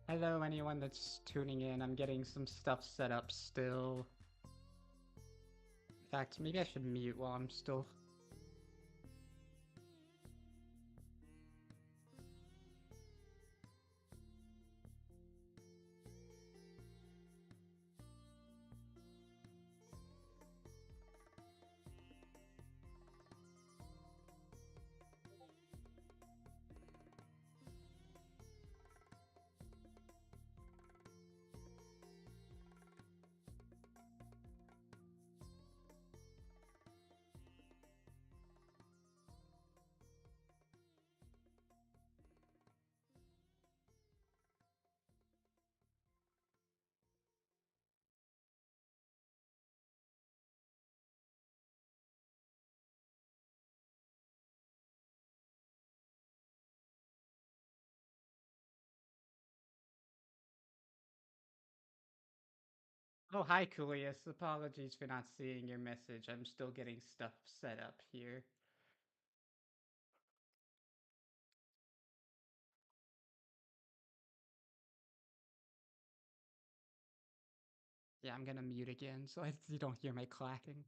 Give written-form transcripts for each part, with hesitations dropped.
Hello, anyone that's tuning in. I'm getting some stuff set up still. In fact, maybe I should mute while I'm still... Oh, hi, Coolius. Apologies for not seeing your message. I'm still getting stuff set up here. Yeah, I'm gonna mute again so you don't hear my clacking.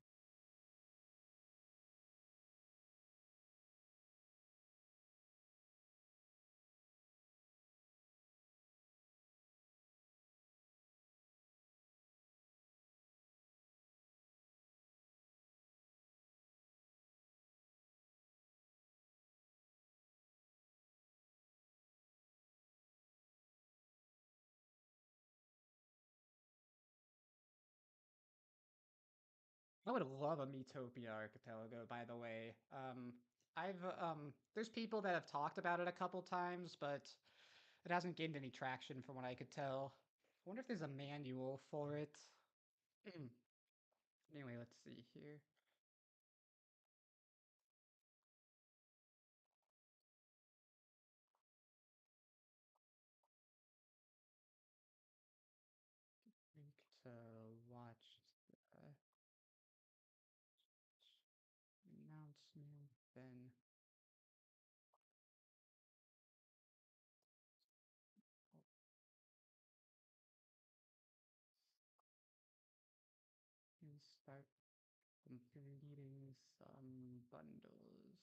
I would love a Metopia Archipelago, by the way. There's people that have talked about it a couple times, but it hasn't gained any traction from what I could tell. I wonder if there's a manual for it. Anyway, let's see here. Link to watch the announcement, then and start completing some bundles.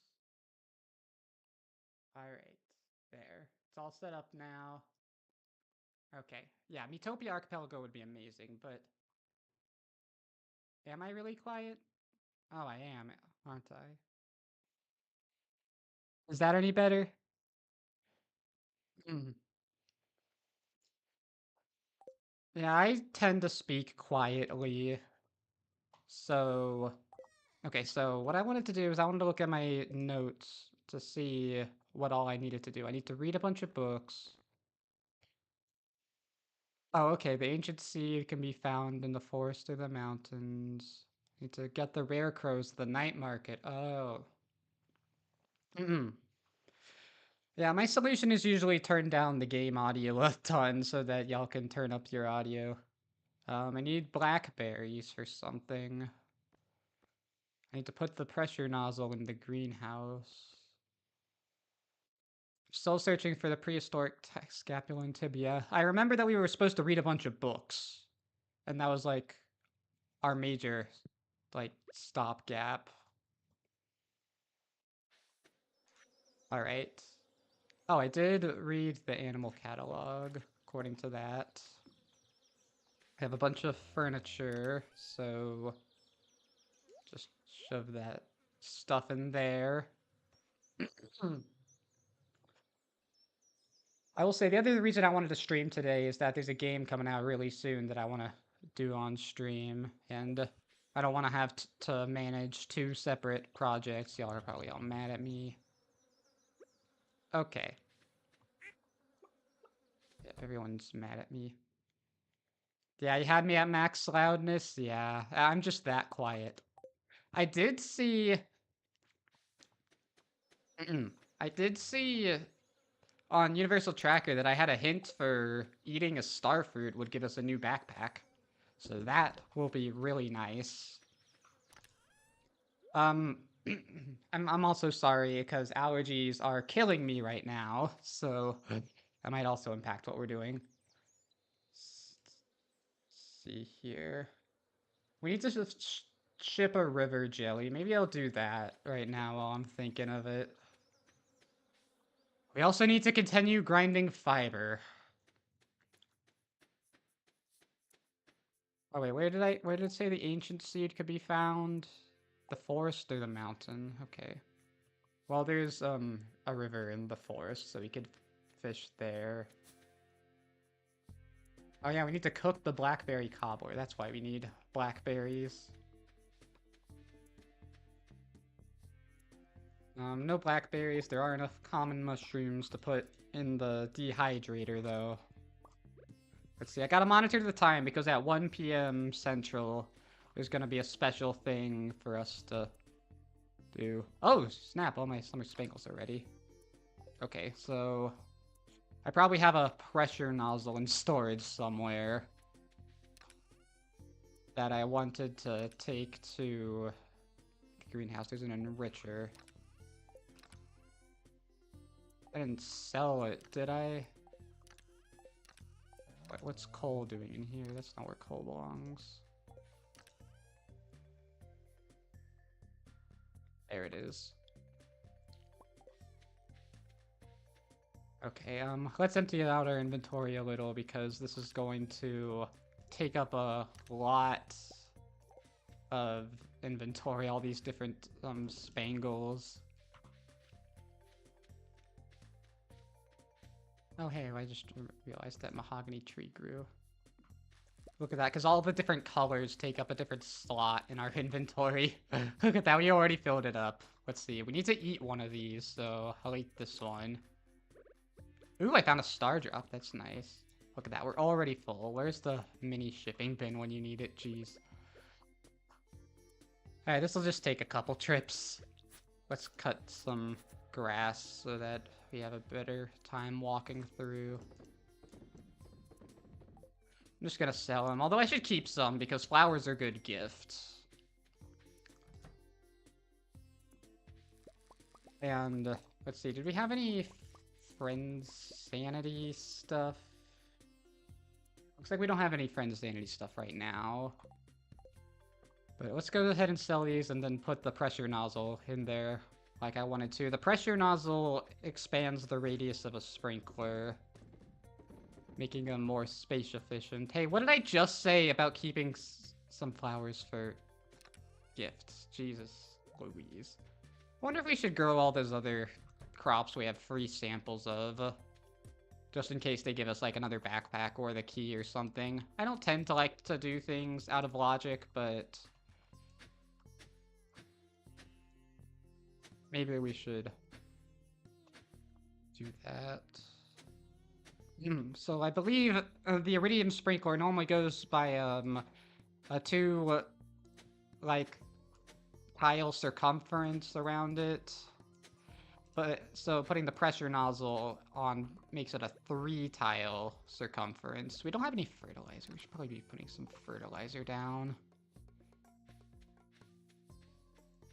Alright, there. It's all set up now. Okay, yeah, Metopia Archipelago would be amazing, but... Am I really quiet? Oh, I am, aren't I? Is that any better? Yeah, I tend to speak quietly. So... Okay, so what I wanted to do is I wanted to look at my notes to see what all I needed to do. I need to read a bunch of books. Oh, okay, the ancient seed can be found in the forest or the mountains. Need to get the rare crows to the night market. Oh. Yeah, my solution is usually turn down the game audio a ton so that y'all can turn up your audio. I need blackberries for something. I need to put the pressure nozzle in the greenhouse. Still searching for the prehistoric scapula and tibia. I remember that we were supposed to read a bunch of books. And that was like our major like stopgap. Alright. Oh, I did read the animal catalog, according to that. I have a bunch of furniture, so just shove that stuff in there. I will say the other reason I wanted to stream today is that there's a game coming out really soon that I want to do on stream, and I don't want to have to manage two separate projects. Y'all are probably all mad at me. Okay. Yeah, everyone's mad at me. Yeah, you had me at max loudness. Yeah, I'm just that quiet. I did see... I did see on Universal Tracker that I had a hint for eating a star fruit would give us a new backpack. So that will be really nice. I'm also sorry because allergies are killing me right now, so that might also impact what we're doing. Let's see here. We need to just ship a river jelly. Maybe I'll do that right now while I'm thinking of it. We also need to continue grinding fiber. Oh wait, where did it say the ancient seed could be found? The forest or the mountain? Okay. Well, there's a river in the forest, so we could fish there. Oh yeah, we need to cook the blackberry cobbler. That's why we need blackberries. No blackberries. There are enough common mushrooms to put in the dehydrator, though. Let's see, I gotta monitor the time because at 1 p.m. Central, there's gonna be a special thing for us to do. Oh, snap, all my summer spangles are ready. Okay, so I probably have a pressure nozzle in storage somewhere that I wanted to take to the greenhouse. There's an enricher. I didn't sell it, did I? What's coal doing in here? That's not where coal belongs. There it is. Okay, let's empty out our inventory a little because this is going to take up a lot of inventory, all these different, spangles. Oh hey, I just realized that mahogany tree grew. Look at that, because all the different colors take up a different slot in our inventory. Look at that, we already filled it up. Let's see, we need to eat one of these, so I'll eat this one. Ooh, I found a star drop, that's nice. Look at that, we're already full. Where's the mini shipping bin when you need it? Jeez. Alright, this will just take a couple trips. Let's cut some grass so that we have a better time walking through. I'm just gonna sell them, although I should keep some because flowers are good gifts. And let's see, did we have any friends sanity stuff? Looks like we don't have any friends sanity stuff right now. But let's go ahead and sell these and then put the pressure nozzle in there like I wanted to. The pressure nozzle expands the radius of a sprinkler, making them more space efficient. Hey, what did I just say about keeping some flowers for gifts? Jesus Louise. I wonder if we should grow all those other crops we have free samples of. Just in case they give us, like, another backpack or the key or something. I don't tend to like to do things out of logic, but maybe we should do that. So I believe the iridium sprinkler normally goes by, 2, like, tile circumference around it. But, so putting the pressure nozzle on makes it a 3-tile circumference. We don't have any fertilizer. We should probably be putting some fertilizer down.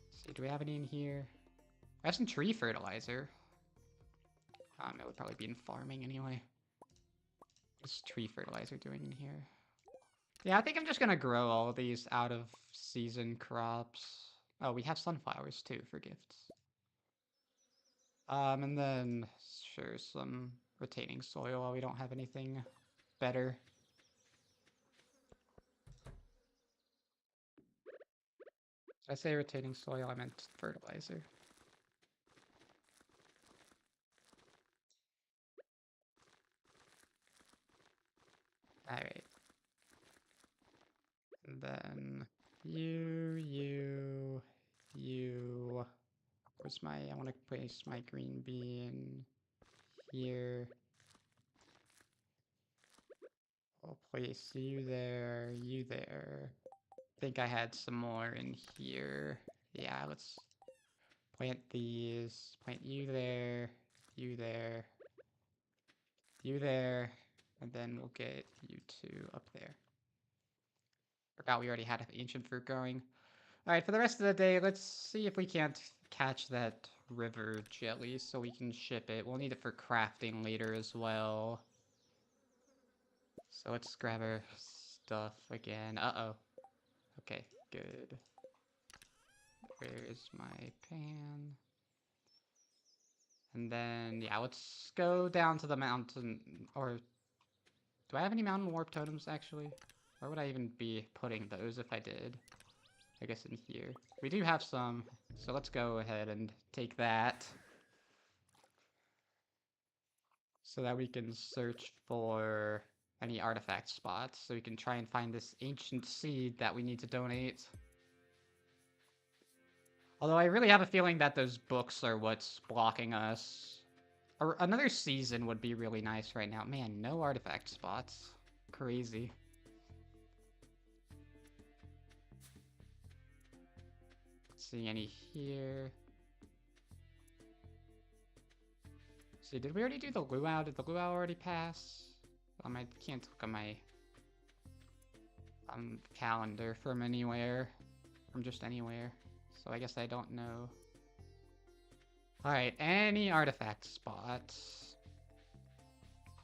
Let's see, do we have any in here? I have some tree fertilizer. It would probably be in farming anyway. What's tree fertilizer doing in here? Yeah, I think I'm just gonna grow all of these out of season crops. Oh, we have sunflowers too for gifts. And then, sure, some retaining soil while we don't have anything better. Did I say retaining soil? I meant fertilizer. Alright. And then you. Where's my, I want to place my green bean here. I'll place you there, you there. I think I had some more in here. Yeah, let's plant these. Plant you there, you there, you there, and then we'll get you two up there. Forgot we already had ancient fruit growing. Alright, for the rest of the day, let's see if we can't catch that river jelly so we can ship it. We'll need it for crafting later as well. So let's grab our stuff again. Uh-oh. Okay, good. Where's my pan? And then, yeah, let's go down to the mountain, or... Do I have any mountain warp totems, actually? Where would I even be putting those if I did? I guess in here. We do have some, so let's go ahead and take that. So that we can search for any artifact spots, so we can try and find this ancient seed that we need to donate. Although I really have a feeling that those books are what's blocking us. Or another season would be really nice right now. Man, no artifact spots. Crazy. See any here? See, did we already do the luau? Did the luau already pass? I can't look at my calendar from anywhere. From just anywhere. So I guess I don't know. Alright, any artifact spots.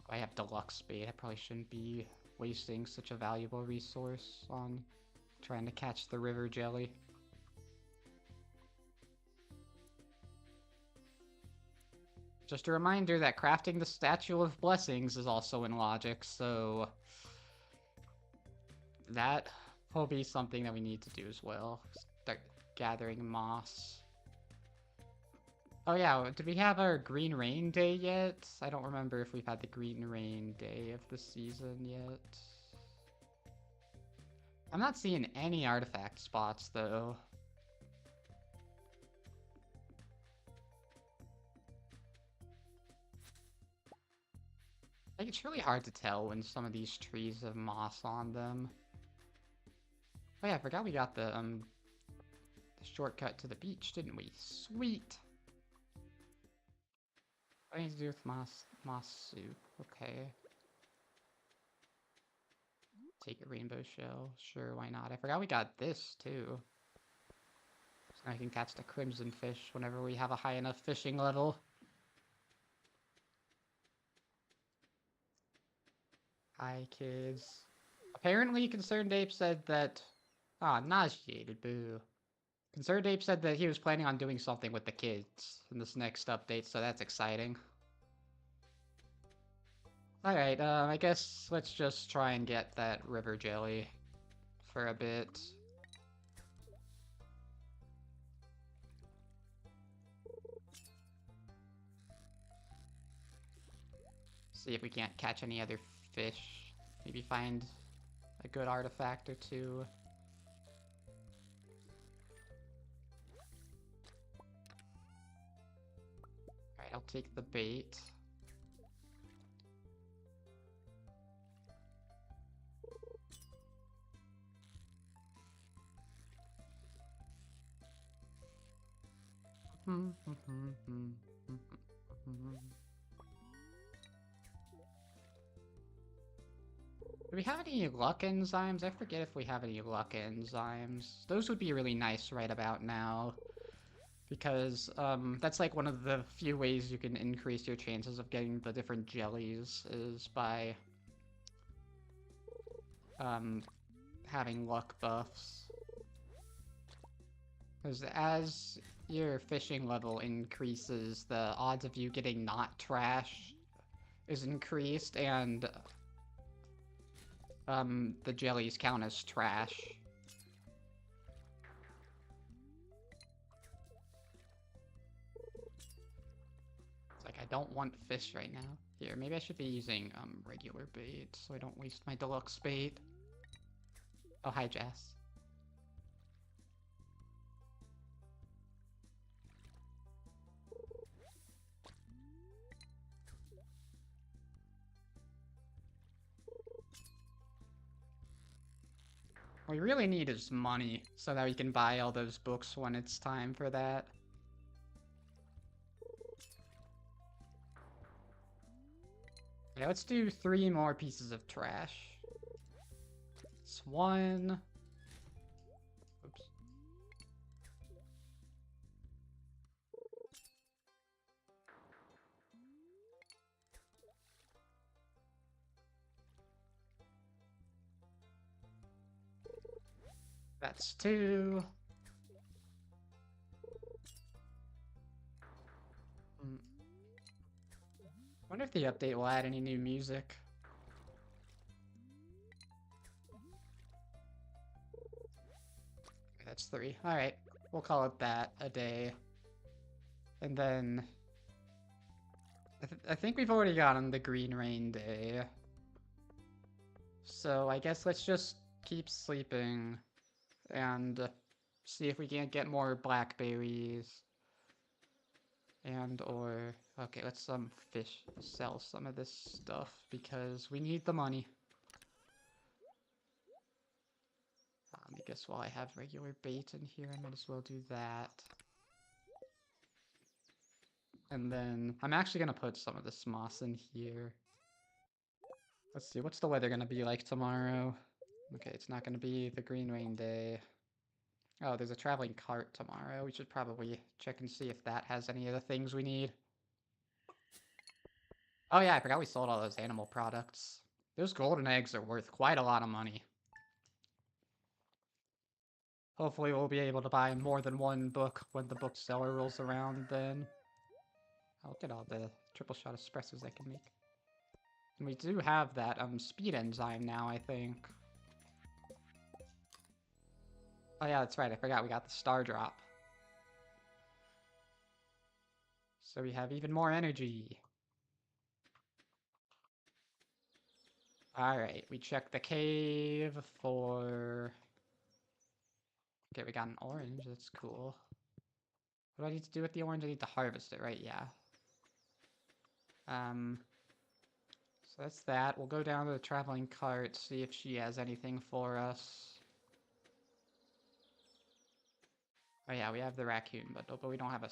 I have deluxe spade. I probably shouldn't be wasting such a valuable resource on trying to catch the river jelly. Just a reminder that crafting the Statue of Blessings is also in logic, so that will be something that we need to do as well. Start gathering moss. Oh yeah, did we have our Green Rain Day yet? I don't remember if we've had the Green Rain Day of the season yet. I'm not seeing any artifact spots, though. Like, it's really hard to tell when some of these trees have moss on them. Oh yeah, I forgot we got the shortcut to the beach, didn't we? Sweet! What do I need to do with moss soup? Okay. Take a rainbow shell. Sure, why not? I forgot we got this, too. So I can catch the crimson fish whenever we have a high enough fishing level. Hi, kids. Apparently, Concerned Ape said that... Ah, nauseated, boo. Concerned Ape said that he was planning on doing something with the kids in this next update, so that's exciting. Alright, I guess let's just try and get that river jelly for a bit. See if we can't catch any other fish. Maybe find a good artifact or two. Alright, I'll take the bait. Do we have any luck enzymes? I forget if we have any luck enzymes. Those would be really nice right about now. Because, that's like one of the few ways you can increase your chances of getting the different jellies is by, having luck buffs. Because as your fishing level increases, the odds of you getting not trash is increased, and the jellies count as trash. It's like, I don't want fish right now. Here, maybe I should be using, regular bait, so I don't waste my deluxe bait. Oh, hi, Jess. What we really need is money, so that we can buy all those books when it's time for that. Yeah, let's do 3 more pieces of trash. It's 1, That's 2. Wonder if the update will add any new music. Okay, that's 3. Alright, we'll call it that a day. And then... I think we've already gotten the Green Rain Day. So I guess let's just keep sleeping and see if we can't get more blackberries. And or... Okay, let's sell some of this stuff because we need the money. I guess while I have regular bait in here, I might as well do that. And then I'm actually going to put some of this moss in here. Let's see, what's the weather going to be like tomorrow? Okay, it's not going to be the Green Rain Day. Oh, there's a traveling cart tomorrow. We should probably check and see if that has any of the things we need. Oh yeah, I forgot we sold all those animal products. Those golden eggs are worth quite a lot of money. Hopefully we'll be able to buy more than one book when the bookseller rolls around then. Oh, look at all the triple shot espressos I can make. And we do have that speed enzyme now, I think. Oh yeah, that's right, I forgot we got the star drop. So we have even more energy. Alright, we checked the cave for... Okay, we got an orange, that's cool. What do I need to do with the orange? I need to harvest it, right? Yeah. So that's that. We'll go down to the traveling cart, see if she has anything for us. Oh yeah, we have the raccoon bundle, but we don't have a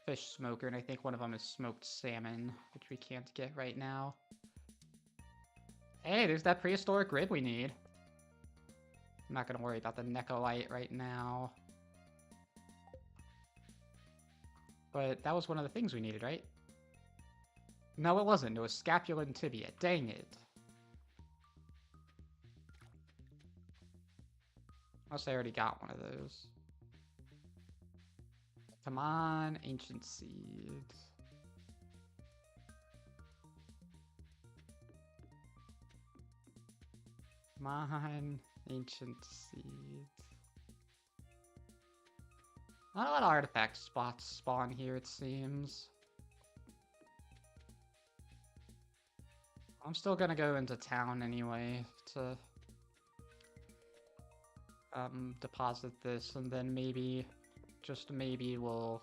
fish smoker, and I think one of them is smoked salmon, which we can't get right now. Hey, there's that prehistoric rib we need. I'm not gonna worry about the Necholite right now. But that was one of the things we needed, right? No, it wasn't. It was scapula and tibia. Dang it. Unless I already got one of those. Come on, ancient seeds. Come on, ancient seeds. Not a lot of artifact spots spawn here, it seems. I'm still gonna go into town anyway to deposit this, and then maybe, just maybe, we'll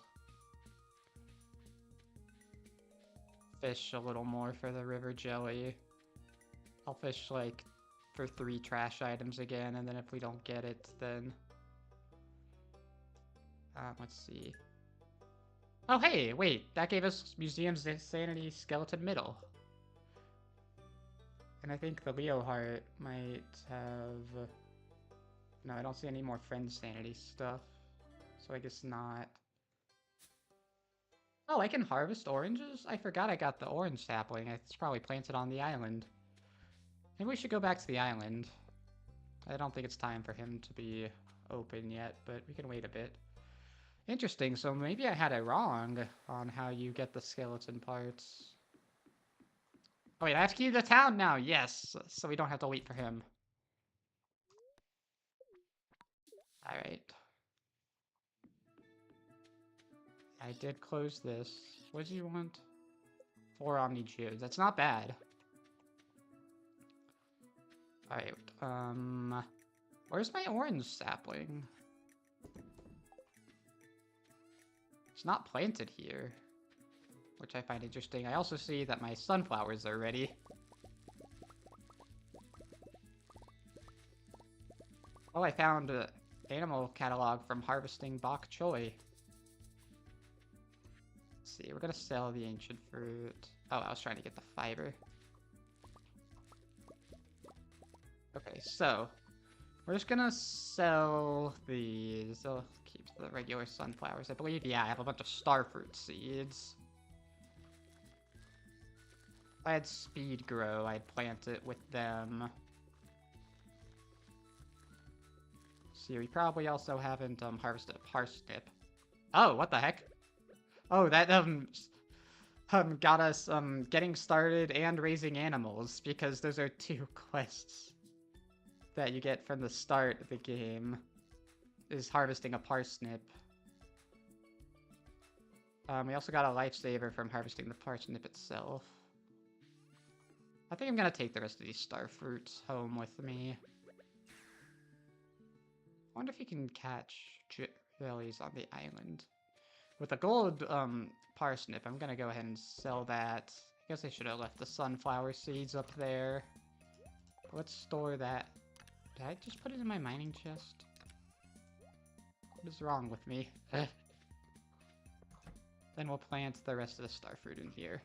fish a little more for the river jelly. I'll fish like for 3 trash items again, and then if we don't get it, then let's see. Oh hey, wait, that gave us Museum's Sanity Skeleton Middle. And I think the Leo Heart might have... No, I don't see any more Friend Sanity stuff. So I guess not. Oh, I can harvest oranges? I forgot I got the orange sapling. It's probably planted on the island. Maybe we should go back to the island. I don't think it's time for him to be open yet, but we can wait a bit. Interesting, so maybe I had it wrong on how you get the skeleton parts. Oh wait, I have to keep the town now, yes! So we don't have to wait for him. Alright. I did close this. What do you want? 4 Omni Geodes. That's not bad. Alright, where's my orange sapling? It's not planted here, which I find interesting. I also see that my sunflowers are ready. Oh, I found an animal catalog from harvesting bok choy. Let's see, we're gonna sell the ancient fruit. Oh, I was trying to get the fiber. Okay, so we're just gonna sell these. I'll keep the regular sunflowers. I believe, yeah, I have a bunch of starfruit seeds. If I had speed grow, I'd plant it with them. here. We probably also haven't harvested a parsnip. Oh, what the heck? Oh, that got us getting started and raising animals, because those are 2 quests that you get from the start of the game, is harvesting a parsnip. We also got a lifesaver from harvesting the parsnip itself. I think I'm gonna take the rest of these star fruits home with me. I wonder if you can catch jellies on the island. With a gold parsnip, I'm gonna go ahead and sell that. I guess I should have left the sunflower seeds up there. Let's store that. Did I just put it in my mining chest? What is wrong with me? Then we'll plant the rest of the starfruit in here.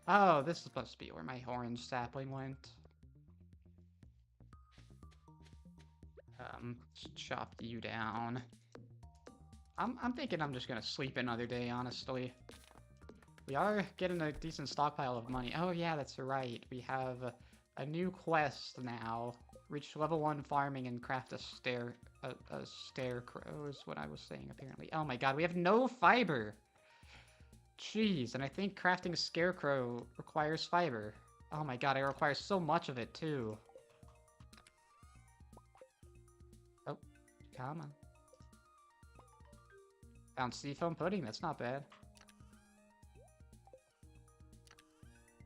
Oh, this is supposed to be where my orange sapling went. Chop you down. I'm thinking I'm just gonna sleep another day, honestly. We are getting a decent stockpile of money. Oh yeah, that's right. We have a new quest now. Reach level 1 farming and craft a scarecrow is what I was saying, apparently. Oh my god, we have no fiber! Jeez, and I think crafting a scarecrow requires fiber. Oh my god, it requires so much of it, too. Oh, come on. Found seafoam pudding, that's not bad.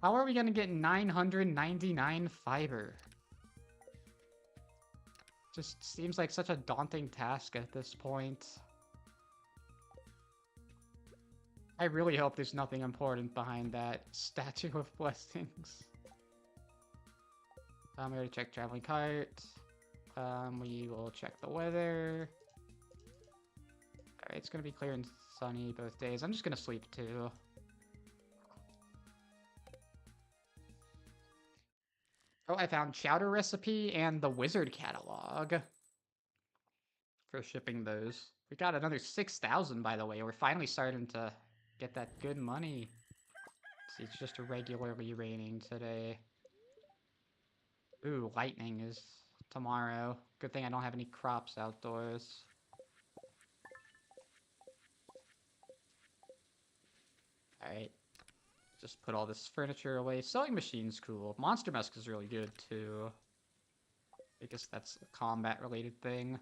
How are we gonna get 999 fiber? Just seems like such a daunting task at this point. I really hope there's nothing important behind that statue of blessings. We already checked traveling cart. We will check the weather. Alright, it's gonna be clear and sunny both days. I'm just gonna sleep too. Oh, I found chowder recipe and the wizard catalog for shipping those. We got another 6,000, by the way. We're finally starting to get that good money. See, it's just regularly raining today. Ooh, lightning is tomorrow. Good thing I don't have any crops outdoors. Alright. Just put all this furniture away. Sewing machine's cool. Monster Musk is really good, too. I guess that's a combat-related thing.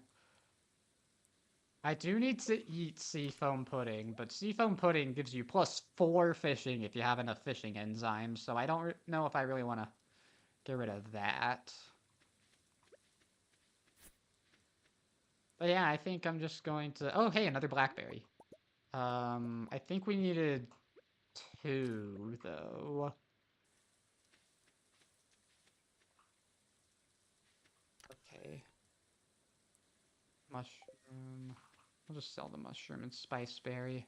I do need to eat seafoam pudding, but seafoam pudding gives you +4 fishing if you have enough fishing enzymes, so I don't know if I really want to get rid of that. But yeah, I think I'm just going to... Oh, hey, another blackberry. I think we needed 2, though. Okay. Mushroom. I'll just sell the mushroom and spice berry.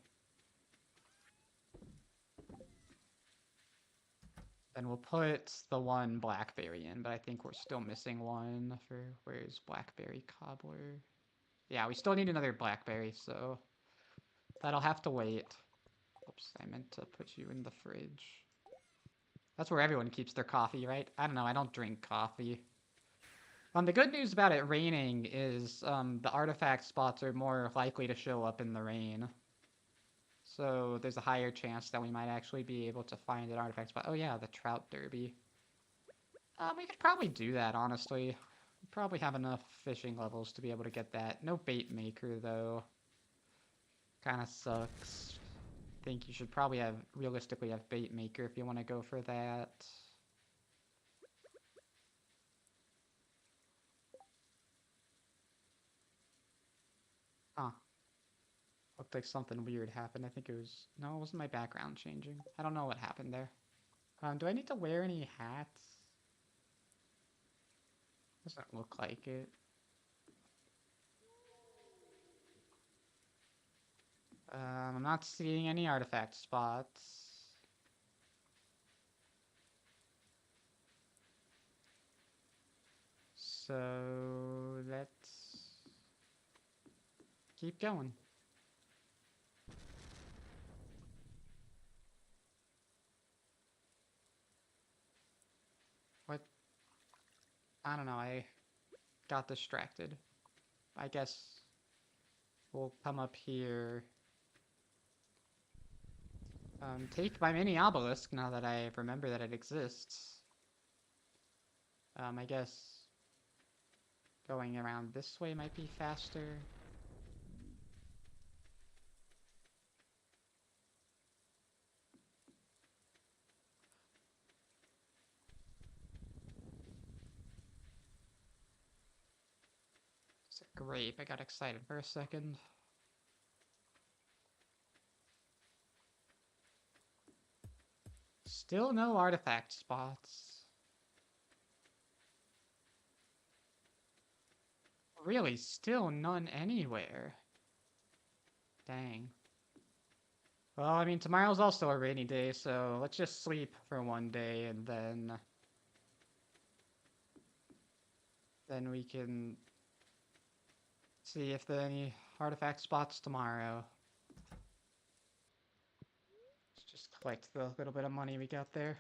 Then we'll put the 1 blackberry in, but I think we're still missing 1 for... Where's blackberry cobbler? Yeah, we still need another blackberry, so... That'll have to wait. Oops, I meant to put you in the fridge. That's where everyone keeps their coffee, right? I don't know, I don't drink coffee. The good news about it raining is the artifact spots are more likely to show up in the rain. So there's a higher chance that we might actually be able to find an artifact spot. Oh yeah, the trout derby. We could probably do that, honestly. We probably have enough fishing levels to be able to get that. No bait maker, though. Kinda sucks. I think you should probably realistically have bait maker if you want to go for that. Huh. Looked like something weird happened. I think it was... No, it wasn't my background changing. I don't know what happened there. Do I need to wear any hats? Doesn't look like it. I'm not seeing any artifact spots. So let's keep going. What? I don't know, got distracted. I guess we'll come up here. Take my mini obelisk now that I remember that it exists. I guess going around this way might be faster. It's a grape. I got excited for a second. Still no artifact spots. Really, still none anywhere. Dang. Well, I mean, tomorrow's also a rainy day, so let's just sleep for one day and then we can see if there are any artifact spots tomorrow. Let's just collect the little bit of money we got there.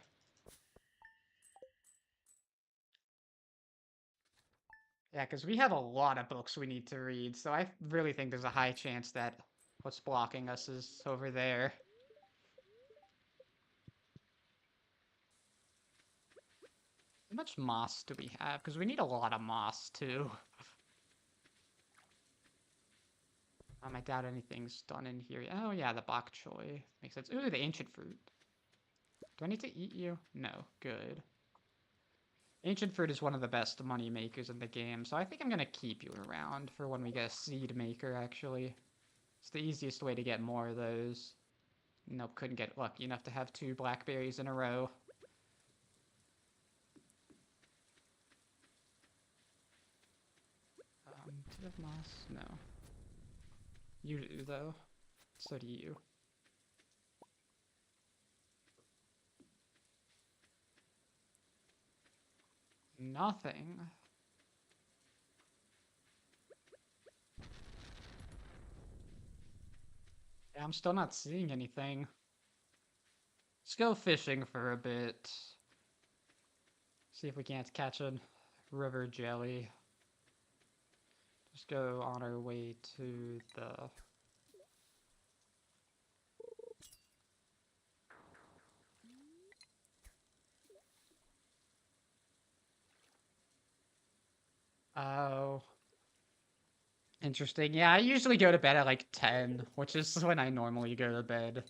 Yeah, because we have a lot of books we need to read, so I really think there's a high chance that what's blocking us is over there. How much moss do we have? Because we need a lot of moss, too. I doubt anything's done in here. Oh, yeah, the bok choy. Makes sense. Ooh, the ancient fruit. Do I need to eat you? No. Good. Ancient fruit is one of the best money makers in the game, so I think I'm going to keep you around for when we get a seed maker, actually. It's the easiest way to get more of those. Nope, couldn't get lucky enough to have 2 blackberries in a row. Do you have moss? No. You do, though. So do you. Nothing. Yeah, I'm still not seeing anything. Let's go fishing for a bit. See if we can't catch a river jelly. Just go on our way to the... Oh. Interesting. Yeah, I usually go to bed at like 10, which is when I normally go to bed.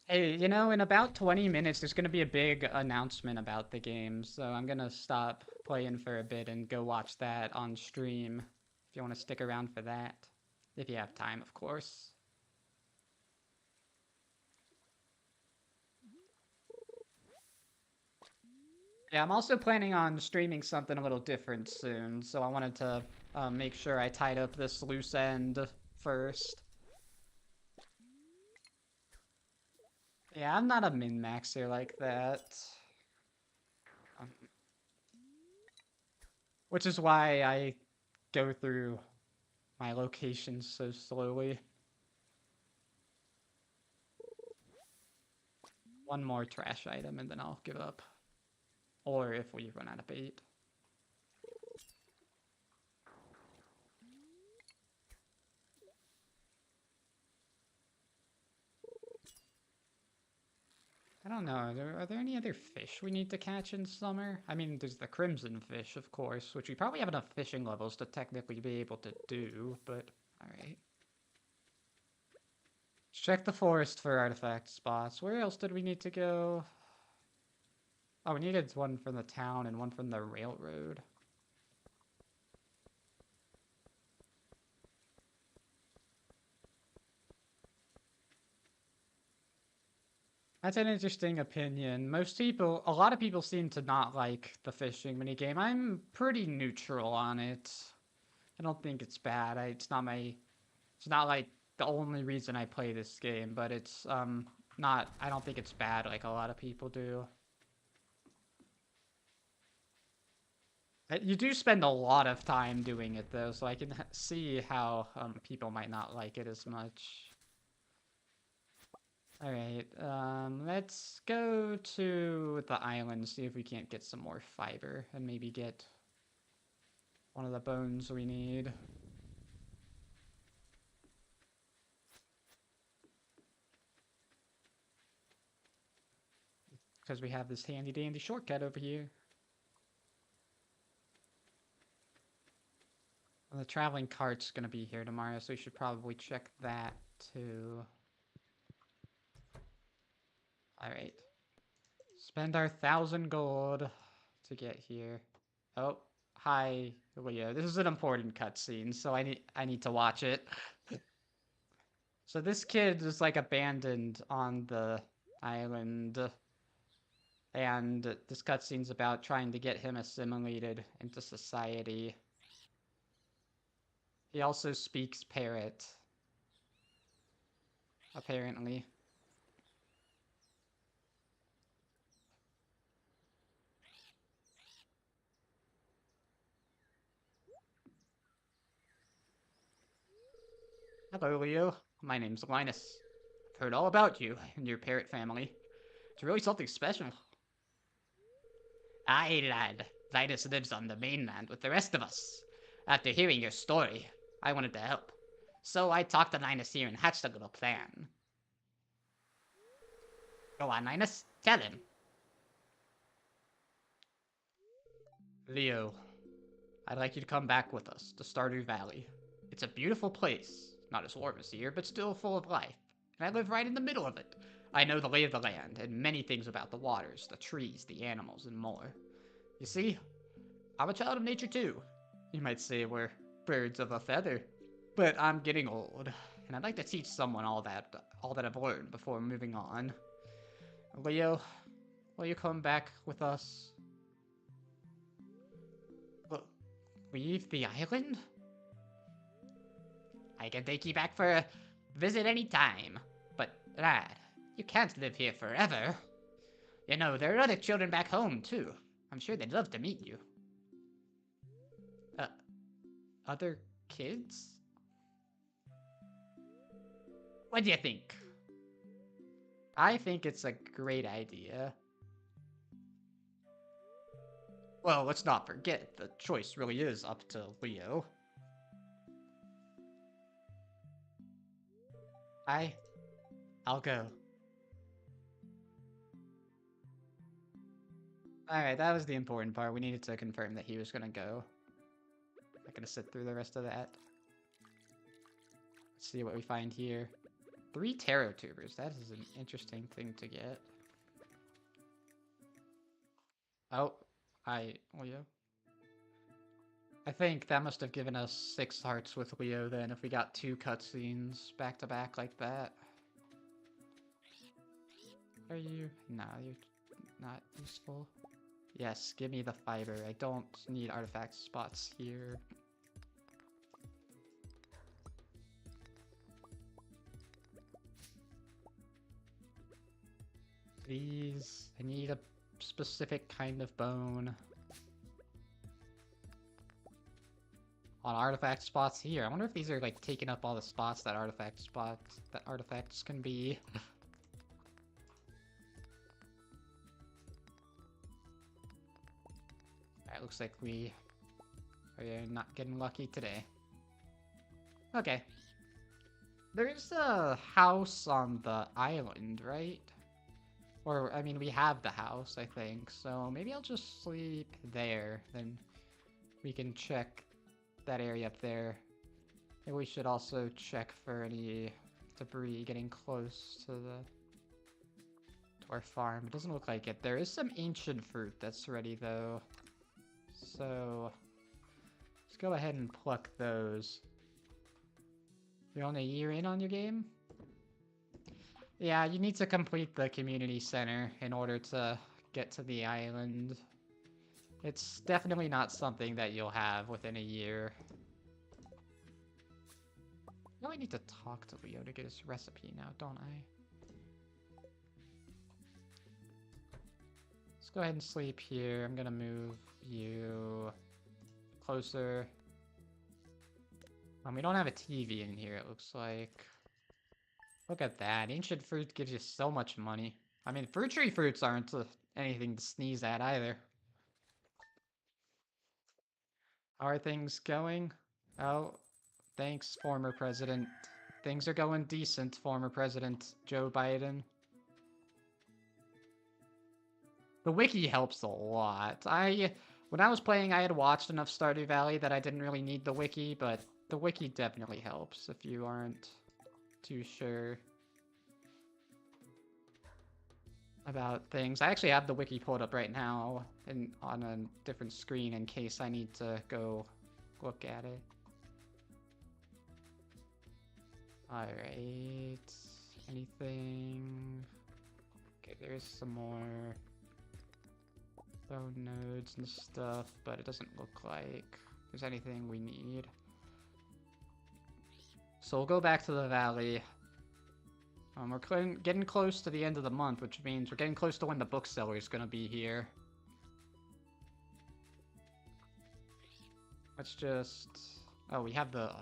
Hey, you know, in about 20 minutes, there's going to be a big announcement about the game, so I'm going to stop playing for a bit and go watch that on stream, if you want to stick around for that. If you have time, of course. Yeah, I'm also planning on streaming something a little different soon, so I wanted to make sure I tied up this loose end first. Yeah, I'm not a min-maxer like that. Which is why I go through my locations so slowly. One more trash item and then I'll give up. Or if we run out of bait. I don't know, are there any other fish we need to catch in summer? I mean, there's the crimson fish, of course, which we probably have enough fishing levels to technically be able to do, but alright. Let's check the forest for artifact spots. Where else did we need to go? Oh, we needed one from the town and one from the railroad. That's an interesting opinion. A lot of people seem to not like the fishing minigame. I'm pretty neutral on it. I don't think it's bad. It's not like the only reason I play this game, but it's, I don't think it's bad like a lot of people do. You do spend a lot of time doing it though, so I can see how, people might not like it as much. Alright, let's go to the island, see if we can't get some more fiber, and maybe get one of the bones we need. Because we have this handy dandy shortcut over here. Well, the traveling cart's gonna be here tomorrow, so we should probably check that too. Alright. Spend our 1,000 gold to get here. Oh, hi, Leo. This is an important cutscene, so I need to watch it. So this kid is like abandoned on the island, and this cutscene's about trying to get him assimilated into society. He also speaks parrot, apparently. Hello, Leo. My name's Linus. I've heard all about you and your parrot family. It's really something special. Aye, lad. Linus lives on the mainland with the rest of us. After hearing your story, I wanted to help. So I talked to Linus here and hatched a little plan. Go on, Linus. Tell him. Leo, I'd like you to come back with us to Stardew Valley. It's a beautiful place. Not as warm as here, but still full of life. And I live right in the middle of it. I know the lay of the land, and many things about the waters, the trees, the animals, and more. You see, I'm a child of nature too. You might say we're birds of a feather. But I'm getting old, and I'd like to teach someone all that I've learned before moving on. Leo, will you come back with us? Look, leave the island? I can take you back for a visit any time. But, lad, you can't live here forever. You know, there are other children back home, too. I'm sure they'd love to meet you. Other kids? What do you think? I think it's a great idea. Well, let's not forget, the choice really is up to Leo. I'll go. Alright, that was the important part. We needed to confirm that he was gonna go. Not gonna sit through the rest of that. Let's see what we find here. 3 tarot tubers. That is an interesting thing to get. Oh, Leo. I think that must have given us 6 hearts with Leo then, if we got 2 cutscenes back to back like that. Are you? No, you're not useful. Yes, give me the fiber. I don't need artifact spots here. Please, I need a specific kind of bone. On artifact spots here. I wonder if these are like taking up all the spots that artifacts can be. Alright, looks like we are not getting lucky today. Okay. There's a house on the island, right? Or, I mean, we have the house, I think. So maybe I'll just sleep there. Then we can check that area up there. Maybe we should also check for any debris getting close to our farm. It doesn't look like it. There is some ancient fruit that's ready though. So let's go ahead and pluck those. You're only a year in on your game? Yeah, you need to complete the community center in order to get to the island. It's definitely not something that you'll have within a year. Now I need to talk to Leo to get his recipe now, don't I? Let's go ahead and sleep here. I'm gonna move you closer. We don't have a TV in here, it looks like. Look at that. Ancient fruit gives you so much money. I mean, fruit tree fruits aren't anything to sneeze at either. How are things going? Oh, thanks, former president. Things are going decent, former President Joe Biden. The wiki helps a lot. When I was playing, I had watched enough Stardew Valley that I didn't really need the wiki, but the wiki definitely helps if you aren't too sure about things. I actually have the wiki pulled up right now and on a different screen in case I need to go look at it. Alright. Anything? Okay, there's some more phone nodes and stuff, but it doesn't look like there's anything we need. So we'll go back to the valley. We're getting close to the end of the month, which means we're getting close to when the bookseller is going to be here. Let's just... Oh, we have the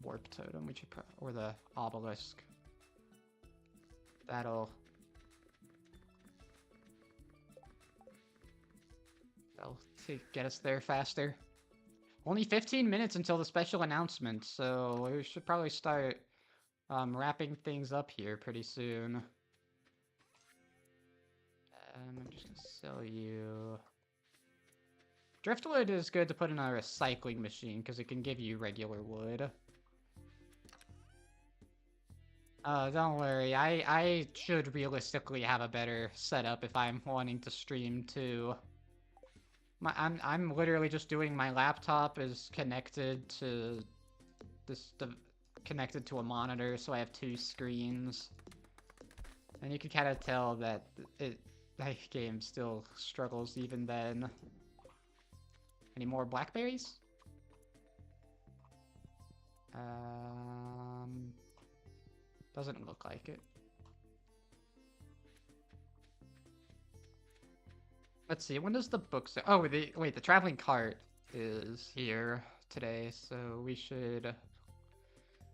warp totem, we should or the obelisk. That'll get us there faster. Only 15 minutes until the special announcement, so we should probably start wrapping things up here pretty soon. I'm just gonna sell you... Driftwood is good to put in a recycling machine because it can give you regular wood. Don't worry, I should realistically have a better setup if I'm wanting to stream too. I'm literally just doing my laptop is connected to connected to a monitor, so I have 2 screens. And you can kind of tell that that game still struggles even then. Any more blackberries? Doesn't look like it. Let's see, when does the book say? Oh, wait, the traveling cart is here today, so we should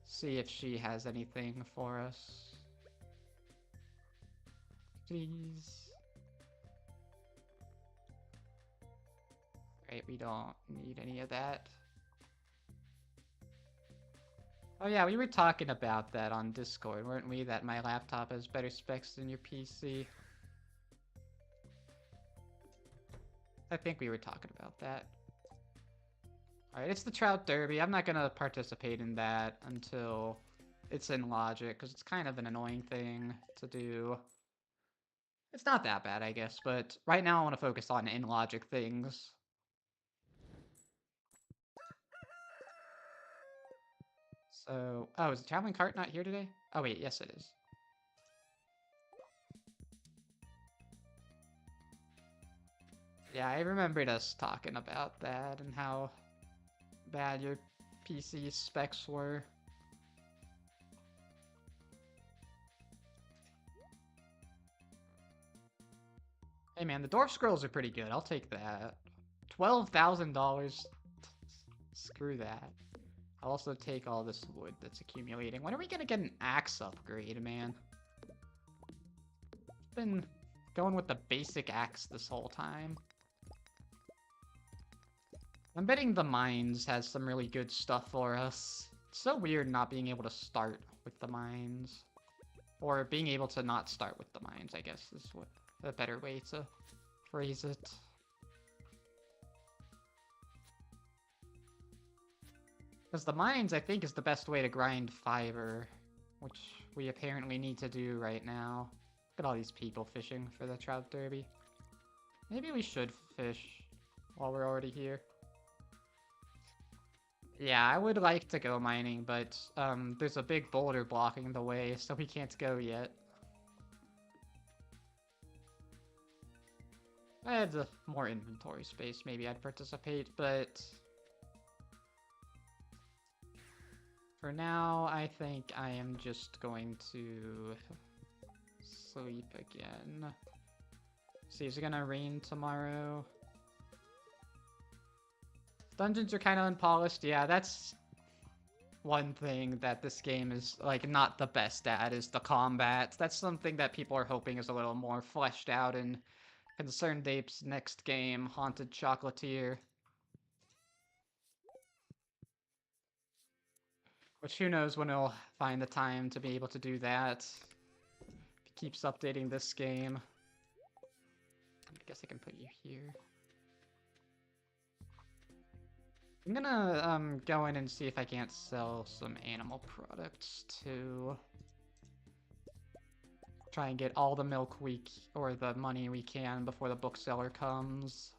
see if she has anything for us. Please. Right, we don't need any of that. Oh yeah, we were talking about that on Discord, weren't we? That my laptop has better specs than your PC. I think we were talking about that. Alright, it's the Trout Derby. I'm not gonna participate in that until it's in Logic, because it's kind of an annoying thing to do. It's not that bad, I guess, but right now I want to focus on in Logic things. So, oh, is the traveling cart not here today? Oh wait, yes it is. Yeah, I remembered us talking about that and how bad your PC specs were. Hey man, the dwarf scrolls are pretty good. I'll take that. $12,000. Screw that. I'll also take all this wood that's accumulating. When are we gonna get an axe upgrade, man? I've been going with the basic axe this whole time. I'm betting the mines has some really good stuff for us. It's so weird not being able to start with the mines. Or being able to not start with the mines, I guess, is what a better way to phrase it. Because the mines, I think, is the best way to grind fiber, which we apparently need to do right now. Look at all these people fishing for the Trout Derby. Maybe we should fish while we're already here. Yeah, I would like to go mining, but there's a big boulder blocking the way, so we can't go yet. If I had more inventory space, maybe I'd participate, but for now, I think I am just going to sleep again. See, is it gonna rain tomorrow? Dungeons are kind of unpolished. Yeah, that's one thing that this game is, like, not the best at is the combat. That's something that people are hoping is a little more fleshed out in Concerned Ape's next game, Haunted Chocolatier. Which who knows when he'll find the time to be able to do that. He keeps updating this game. I guess I can put you here. I'm gonna go in and see if I can't sell some animal products to try and get all the milk or the money we can before the bookseller comes.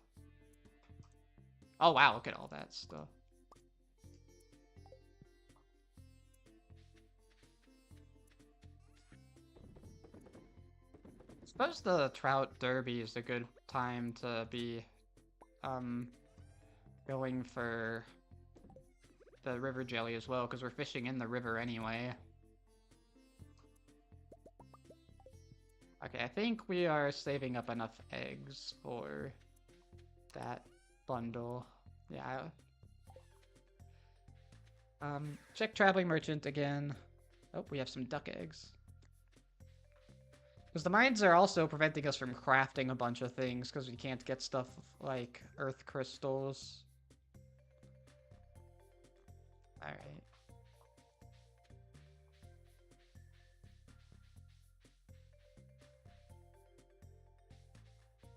Oh wow, look at all that stuff. I suppose the trout derby is a good time to be going for the river jelly as well, because we're fishing in the river anyway. Okay, I think we are saving up enough eggs for that bundle. Yeah. Check traveling merchant again. Oh, we have some duck eggs. Because the mines are also preventing us from crafting a bunch of things, because we can't get stuff like earth crystals. Alright.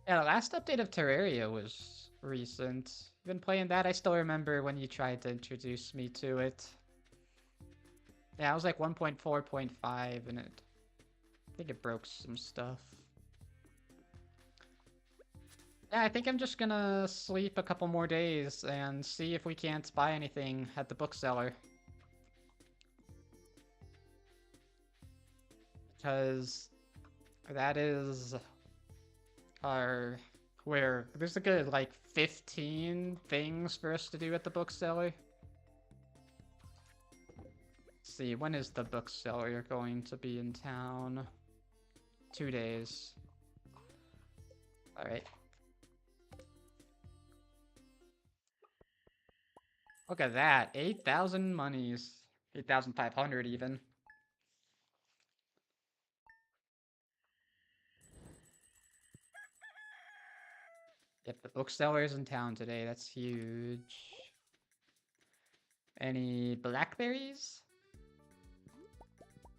Yeah, the last update of Terraria was recent. You've been playing that? I still remember when you tried to introduce me to it. Yeah, I was like 1.4.5 and I think it broke some stuff. Yeah, I think I'm just gonna sleep a couple more days and see if we can't buy anything at the bookseller. Because that is there's a good like 15 things for us to do at the bookseller. Let's see, when is the bookseller going to be in town? 2 days. Alright. Look at that, 8,000 monies. 8,500 even. Yep, the bookseller is in town today, that's huge. Any blackberries?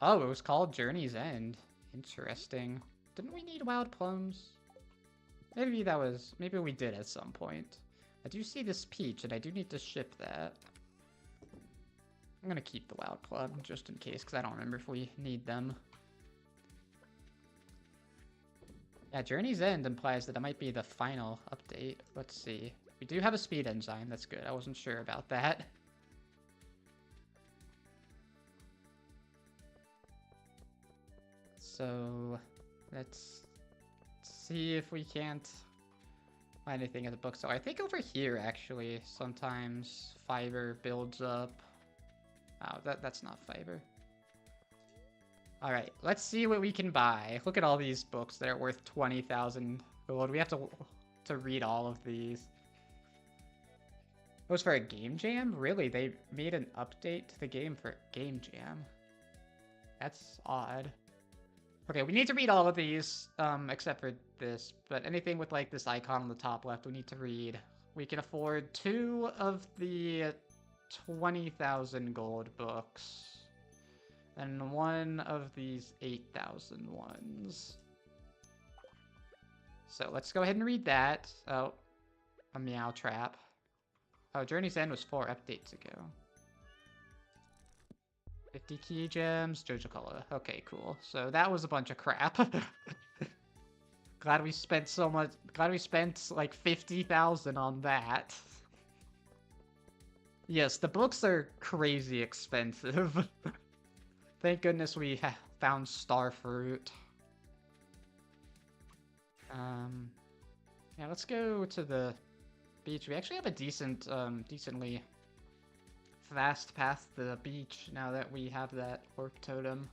Oh, it was called Journey's End. Interesting. Didn't we need wild plums? Maybe we did at some point. I do see this peach, and I do need to ship that. I'm gonna keep the wild plum, just in case, because I don't remember if we need them. Yeah, Journey's End implies that it might be the final update. Let's see. We do have a speed enzyme, that's good. I wasn't sure about that. So, let's see if we can't find anything at the bookstore. I think over here, actually, sometimes fiber builds up. Oh, that's not fiber. Alright, let's see what we can buy. Look at all these books that are worth 20,000 gold. We have to read all of these. It was for a game jam? Really? They made an update to the game for game jam? That's odd. Okay, we need to read all of these, except for this. But anything with, like, this icon on the top left, we need to read. We can afford 2 of the 20,000 gold books. And 1 of these 8,000 ones. So let's go ahead and read that. Oh, a meow trap. Oh, Journey's End was 4 updates ago. 50 key gems, Jojo Cola. Okay, cool. So that was a bunch of crap. Glad we spent so much. Glad we spent like 50,000 on that. Yes, the books are crazy expensive. Thank goodness we found Starfruit. Yeah, let's go to the beach. We actually have a decently fast path to the beach now that we have that orc totem.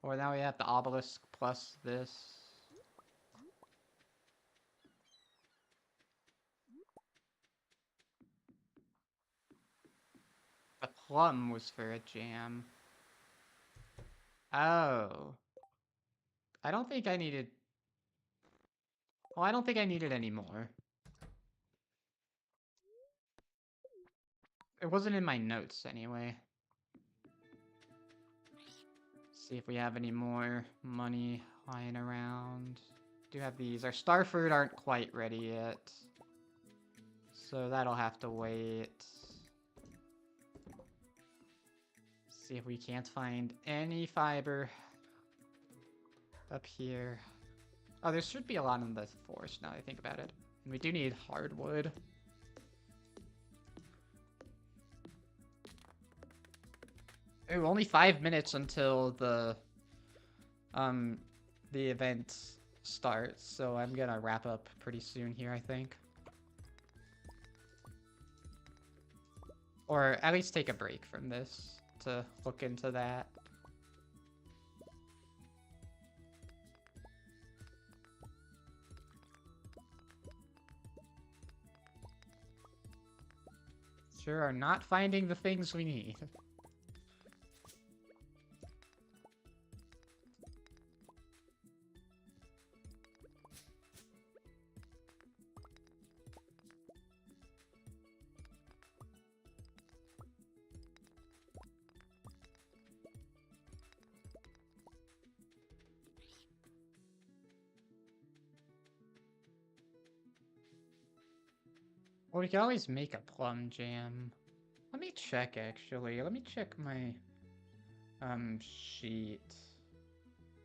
Or now we have the obelisk plus this. The plum was for a jam. Oh. I don't think I needed... Well, I don't think I needed any more. It wasn't in my notes, anyway. See if we have any more money lying around. Do have these. Our star fruit aren't quite ready yet. So that'll have to wait. See if we can't find any fiber up here. Oh, there should be a lot in the forest now that I think about it. And we do need hardwood. Ooh, only 5 minutes until the event starts, so I'm gonna wrap up pretty soon here, I think. Or at least take a break from this to look into that. Sure are not finding the things we need. Well, we can always make a plum jam. Let me check, actually. Let me check my, sheet.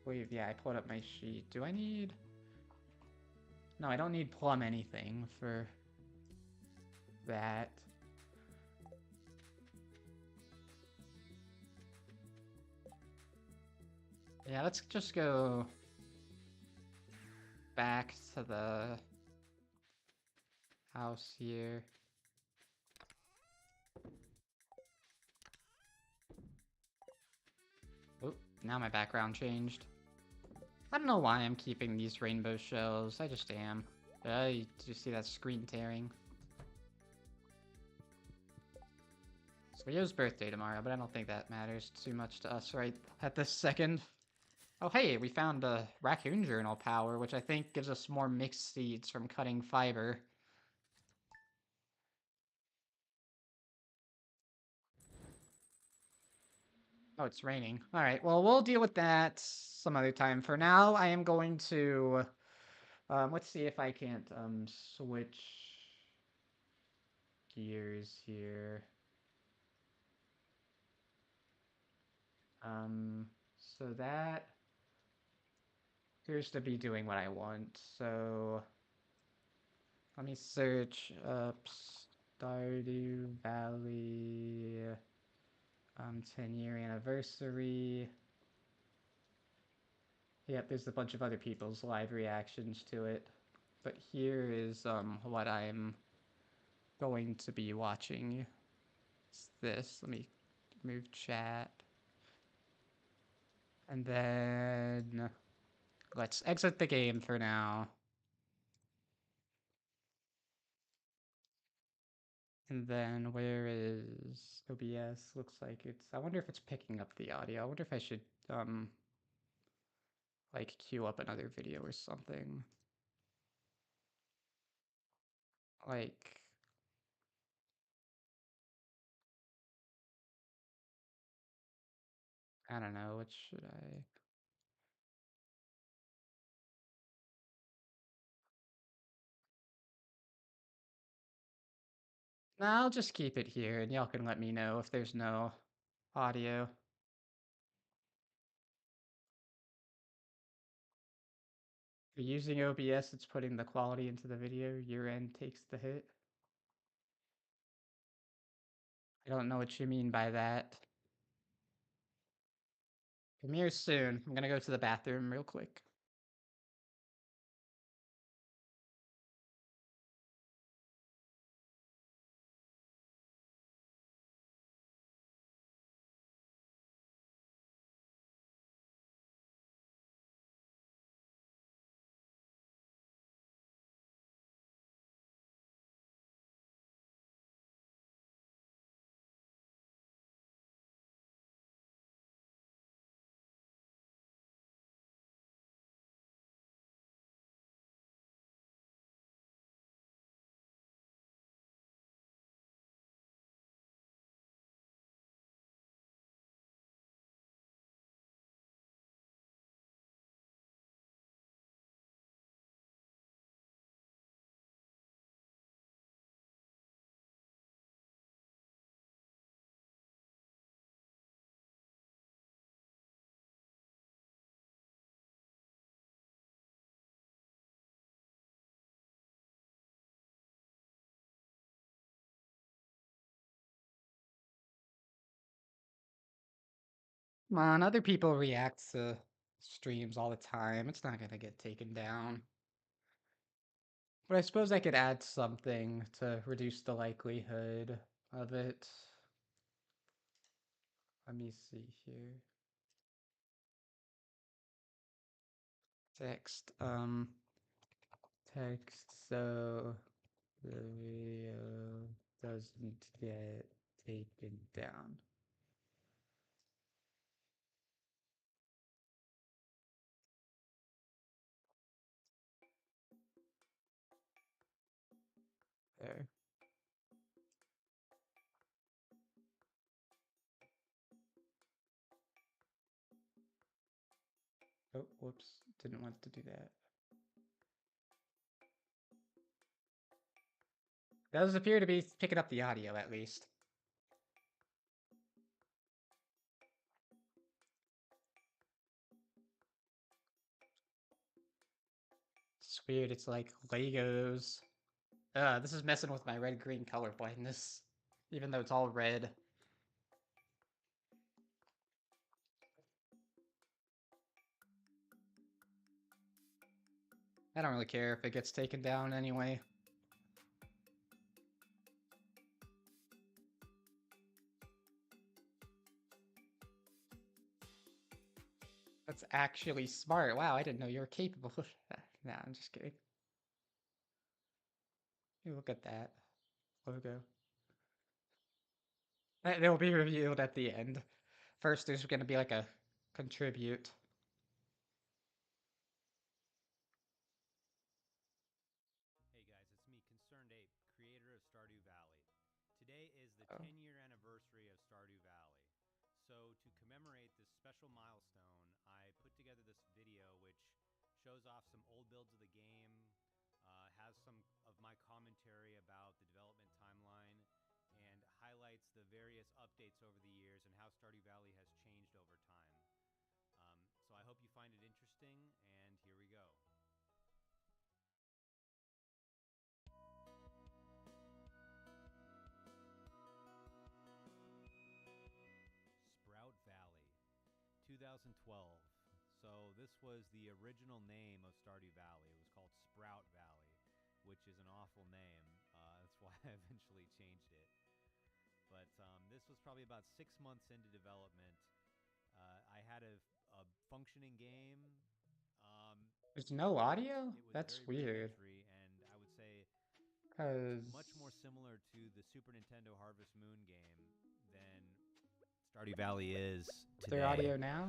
Wait, yeah, I pulled up my sheet. Do I need... No, I don't need plum anything for that. Yeah, let's just go back to the house here. Oh, now my background changed. I don't know why I'm keeping these rainbow shells. I just am. Did you see that screen tearing? It's Leo's birthday tomorrow, but I don't think that matters too much to us right at this second. Oh hey, we found a raccoon journal power, which I think gives us more mixed seeds from cutting fiber. Oh, it's raining. Alright, well, we'll deal with that some other time. For now, I am going to... let's see if I can't, switch gears here. So that appears to be doing what I want. So let me search up Stardew Valley 10-year anniversary. Yep, there's a bunch of other people's live reactions to it. But here is what I'm going to be watching. It's this. Let me move chat. And then let's exit the game for now. And then where is OBS? Looks like it's... I wonder if it's picking up the audio. I wonder if I should, like, queue up another video or something. Like... I don't know, what should I... Nah, I'll just keep it here, and y'all can let me know if there's no audio. If you're using OBS, it's putting the quality into the video. Your end takes the hit. I don't know what you mean by that. Come here soon. I'm gonna go to the bathroom real quick. Come on, other people react to streams all the time. It's not gonna get taken down. But I suppose I could add something to reduce the likelihood of it. Let me see here. Text, so the video doesn't get taken down. There. Oh, whoops. Didn't want to do that. Does appear to be picking up the audio, at least. It's weird, it's like Legos. This is messing with my red-green color blindness. Even though it's all red. I don't really care if it gets taken down anyway. That's actually smart. Wow, I didn't know you were capable of that. Nah, I'm just kidding. Hey, look at that logo. It'll be revealed at the end. First, there's going to be like a contribute. Hey guys, it's me, Concerned Ape, creator of Stardew Valley. Today is the 10-year anniversary of Stardew Valley. So to commemorate this special milestone, I put together this video which shows off some old builds of the game, has some of my commentary about the development timeline, and highlights the various updates over the years and how Stardew Valley has changed over time. So I hope you find it interesting, and here we go. Sprout Valley, 2012. So this was the original name of Stardew Valley. It was called Sprout Valley, which is an awful name. That's why I eventually changed it. But this was probably about 6 months into development. I had a functioning game. There's no audio? It was That's very weird. rudimentary, and I would say Cause much more similar to the Super Nintendo Harvest Moon game than Stardew Valley is today. there audio now?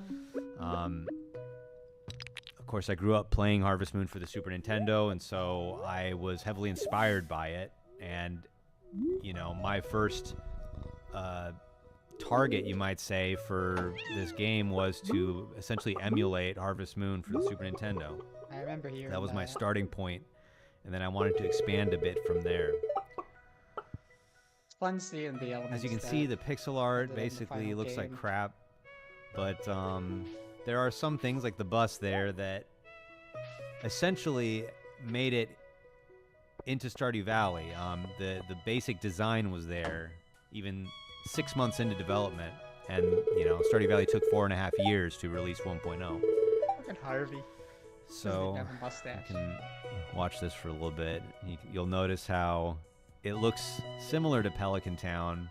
Of course, I grew up playing Harvest Moon for the Super Nintendo, and so I was heavily inspired by it. And, you know, my first target, you might say, for this game was to essentially emulate Harvest Moon for the Super Nintendo. I remember hearing That was my starting point, and then I wanted to expand a bit from there. It's fun seeing the elements. As you can see, the pixel art basically looks like crap, but there are some things like the bus there that essentially made it into Stardew Valley. The basic design was there, even 6 months into development, and you know, Stardew Valley took 4.5 years to release 1.0. Look at Harvey. So Have a mustache. you can watch this for a little bit. You'll notice how it looks similar to Pelican Town.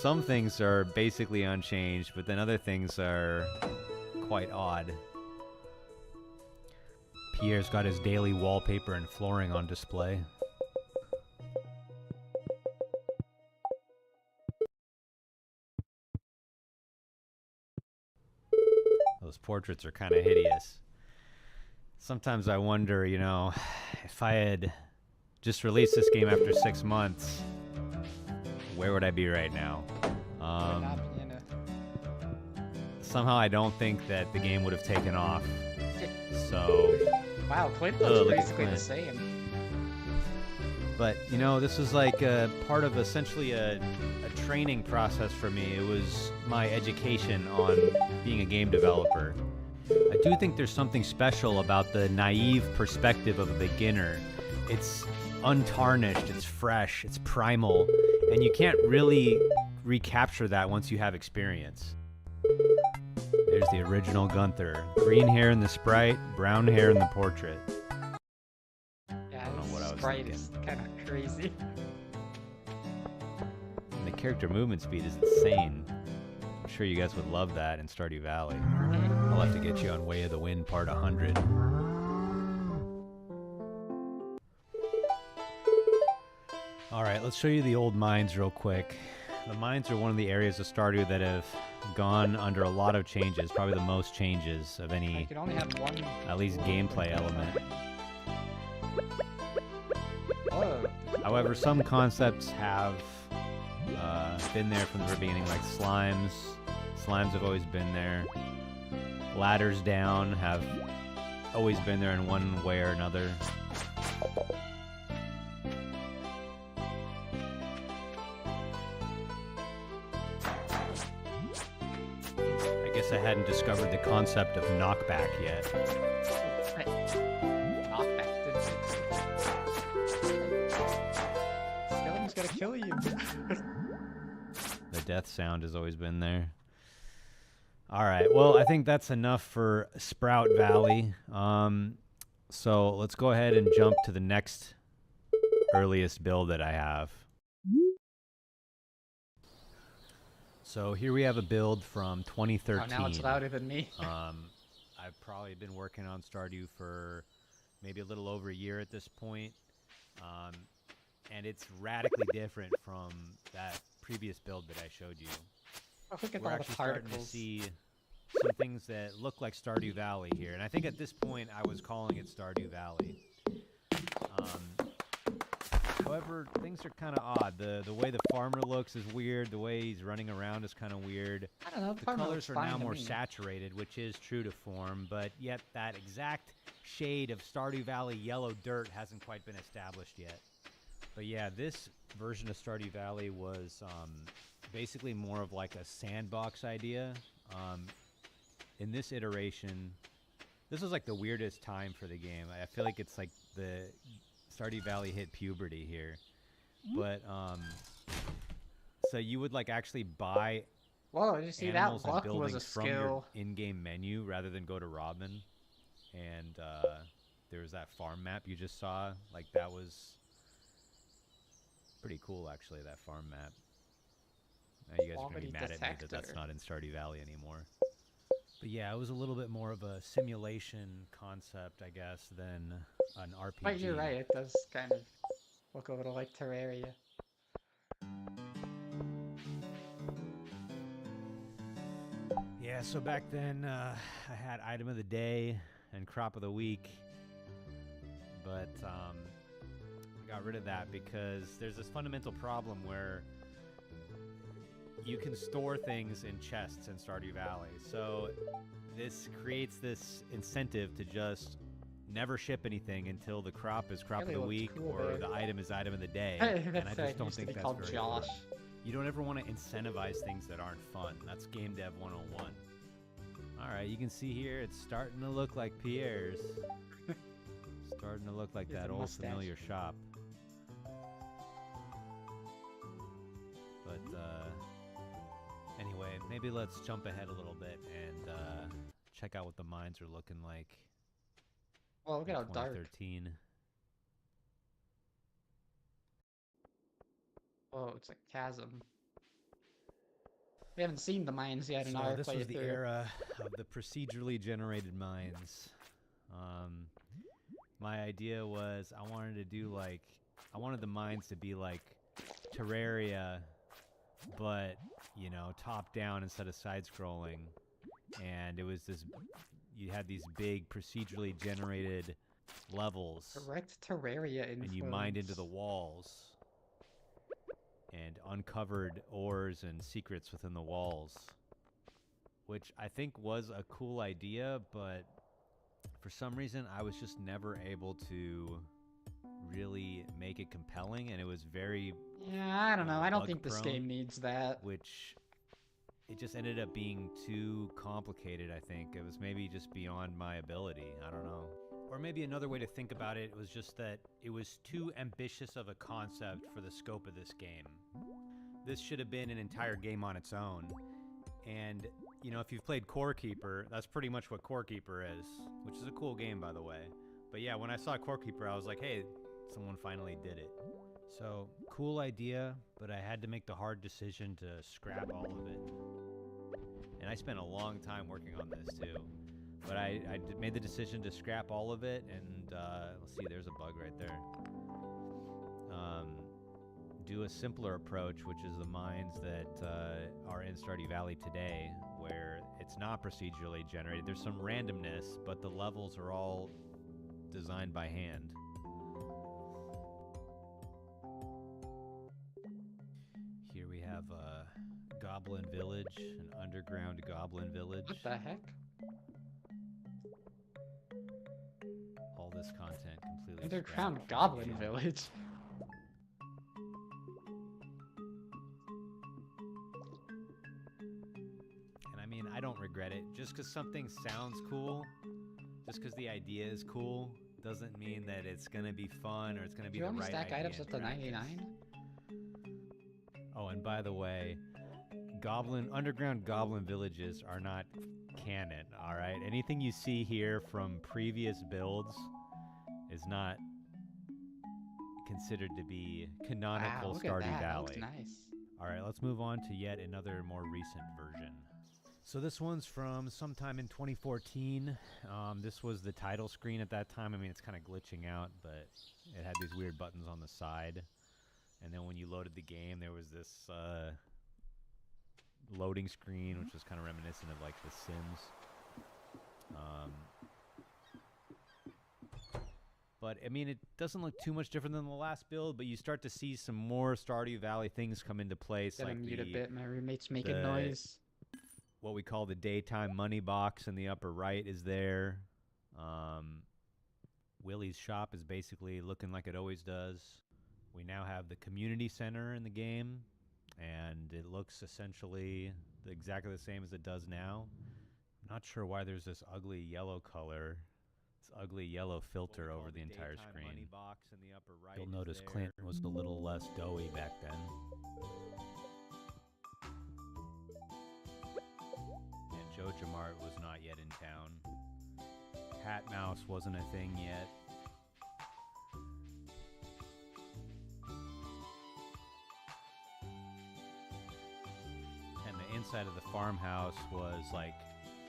Some things are basically unchanged, but then other things are quite odd. Pierre's got his daily wallpaper and flooring on display. Those portraits are kind of hideous. Sometimes I wonder, you know, if I had just released this game after 6 months, where would I be right now? Somehow I don't think that the game would have taken off. So... Wow, Clint looks basically the same. But, you know, this was like a part of essentially a training process for me. It was my education on being a game developer. I do think there's something special about the naive perspective of a beginner. It's untarnished, it's fresh, it's primal, and you can't really recapture that once you have experience. There's the original Gunther. Green hair in the sprite, brown hair in the portrait. Yeah, I don't know what I was sprite thinking. is kind of crazy. And the character movement speed is insane. I'm sure you guys would love that in Stardew Valley. I'll have to get you on Way of the Wind Part 100. Alright, let's show you the old mines real quick. The mines are one of the areas of Stardew that have gone under a lot of changes, probably the most changes of You any, can only have one. at least gameplay element. Oh, However, some concepts have been there from the very beginning, like slimes. Slimes have always been there. Ladders down have always been there in one way or another. I guess I hadn't discovered the concept of knockback yet. knockback. Skeleton's gonna kill you. The death sound has always been there. Alright, well, I think that's enough for Sprout Valley. So let's go ahead and jump to the next earliest build that I have. So here we have a build from 2013. Oh, now it's louder than me. I've probably been working on Stardew for maybe a little over a year at this point. And it's radically different from that previous build that I showed you. Oh, look at We're all the actually starting to particles. see some things that look like Stardew Valley here. And I think at this point I was calling it Stardew Valley. However, things are kind of odd. The way the farmer looks is weird. The way he's running around is kind of weird. I don't know. The colors are now more saturated, which is true to form, but yet that exact shade of Stardew Valley yellow dirt hasn't quite been established yet. But yeah, this version of Stardew Valley was basically more of like a sandbox idea. In this iteration, this was like the weirdest time for the game. I feel like it's like the Stardew Valley hit puberty here. But so you would like actually buy Whoa, did you see that? animals and Luck was buildings a from your skill. in-game menu rather than go to Robin. And there was that farm map you just saw. Like that was pretty cool, actually, that farm map. Now you guys are going to be mad at me that that's not in Stardew Valley anymore. But yeah, it was a little bit more of a simulation concept, I guess, than an RPG. But you're right, it does kind of look a little like Terraria. Yeah, so back then I had item of the day and crop of the week. But I got rid of that because there's this fundamental problem where you can store things in chests in Stardew Valley. So this creates this incentive to just never ship anything until the crop is crop of the week or the item is item of the day. And I just don't think that's very Josh. good. You don't ever want to incentivize things that aren't fun. That's Game Dev 101. Alright, you can see here it's starting to look like Pierre's. Starting to look like that old familiar shop. But anyway, maybe let's jump ahead a little bit and check out what the mines are looking like. Well, look at how dark. 2013. Oh, it's a chasm. We haven't seen the mines yet in our playthrough. So this was the era of the procedurally generated mines. My idea was I wanted to do like, I wanted the mines to be like Terraria, but, you know, top down instead of side-scrolling. And it was this, you had these big procedurally generated levels. Direct Terraria influence. And you mined into the walls. And uncovered ores and secrets within the walls. Which I think was a cool idea, but for some reason I was just never able to really make it compelling, and it was very yeah, I don't know. I don't think this game needs that. Which it just ended up being too complicated, I think. It was maybe just beyond my ability. I don't know. Or maybe another way to think about it was just that it was too ambitious of a concept for the scope of this game. this should have been an entire game on its own. And, you know, if you've played Core Keeper, that's pretty much what Core Keeper is, which is a cool game, by the way. But yeah, when I saw Core Keeper, I was like, hey, someone finally did it. So, cool idea, but I had to make the hard decision to scrap all of it. And I spent a long time working on this, too. But I made the decision to scrap all of it, and let's see, there's a bug right there. Do a simpler approach, which is the mines that are in Stardew Valley today, where it's not procedurally generated. There's some randomness, but the levels are all designed by hand. Here we have a goblin village, an underground goblin village. What the heck? All this content completely Underground scrapped. goblin village. And I mean, I don't regret it. Just because something sounds cool, just because the idea is cool, doesn't mean that it's gonna be fun or it's gonna be the right idea. Do you only stack items at the 99? Oh, and by the way, underground goblin villages are not canon, all right? Anything you see here from previous builds is not considered to be canonical Wow, look Stardew at that. Valley. That looks nice. All right, let's move on to yet another more recent version. So this one's from sometime in 2014. This was the title screen at that time. I mean, it's kind of glitching out, but it had these weird buttons on the side. And then when you loaded the game, there was this loading screen, which was kind of reminiscent of like The Sims. But I mean, it doesn't look too much different than the last build, but you start to see some more Stardew Valley things come into place. Gotta like mute a bit, my roommate's making noise. What we call the daytime money box in the upper right is there. Willie's shop is basically looking like it always does. We now have the community center in the game, and it looks essentially exactly the same as it does now. I'm not sure why there's this ugly yellow color, this ugly yellow filter over the entire screen. Money box in the upper right. You'll notice Clint was a little less doughy back then. And Joe Jamart was not yet in town. Hat Mouse wasn't a thing yet. And the inside of the farmhouse was like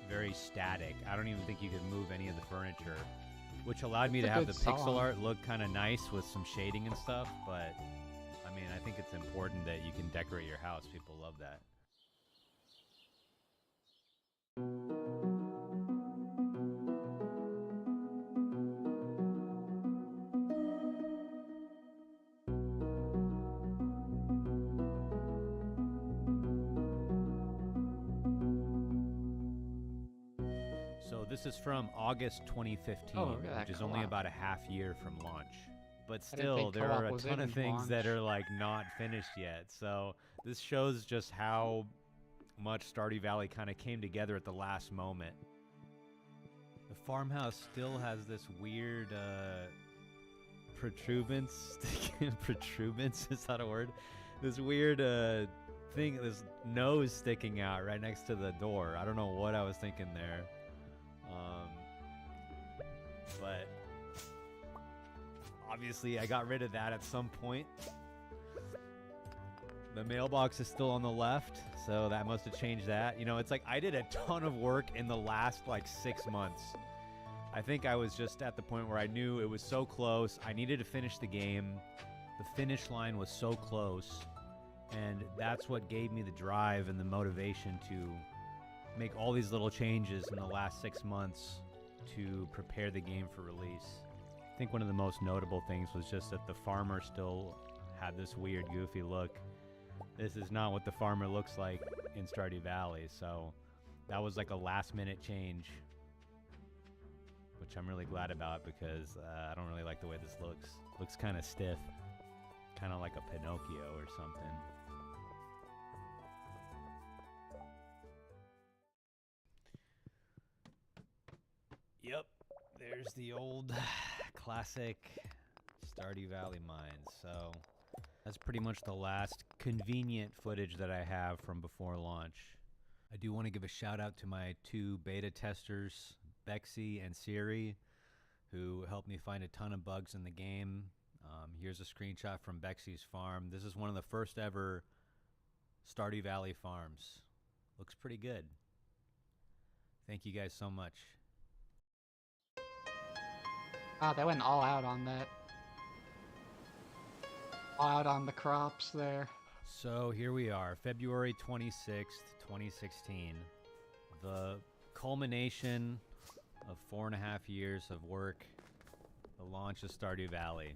very static. I don't even think you could move any of the furniture, which allowed me to have the pixel art look kind of nice with some shading and stuff. But I mean, I think it's important that you can decorate your house. People love that. This is from August 2015, which is only about a half year from launch. But still, there are a ton of things that are like not finished yet. So this shows just how much Stardew Valley kind of came together at the last moment. The farmhouse still has this weird protuberance. Protuberance, is that a word? This weird thing, this nose sticking out right next to the door. I don't know what I was thinking there. But obviously I got rid of that at some point. The mailbox is still on the left, so that must have changed that. You know, it's like I did a ton of work in the last like 6 months. I think I was just at the point where I knew it was so close. I needed to finish the game. The finish line was so close, and that's what gave me the drive and the motivation to make all these little changes in the last 6 months to prepare the game for release. I think one of the most notable things was just that the farmer still had this weird, goofy look. This is not what the farmer looks like in Stardew Valley, so that was like a last-minute change, which I'm really glad about because I don't really like the way this looks. Looks kind of stiff, kind of like a Pinocchio or something. Yep, there's the old classic Stardew Valley mines. So That's pretty much the last convenient footage that I have from before launch. I do want to give a shout out to my 2 beta testers, Bexy and Siri, who helped me find a ton of bugs in the game. Here's a screenshot from Bexy's farm. This is one of the first ever Stardew Valley farms. Looks pretty good. Thank you guys so much. Wow, they went all out on that. All out on the crops there. So here we are, February 26th, 2016. The culmination of 4.5 years of work, the launch of Stardew Valley.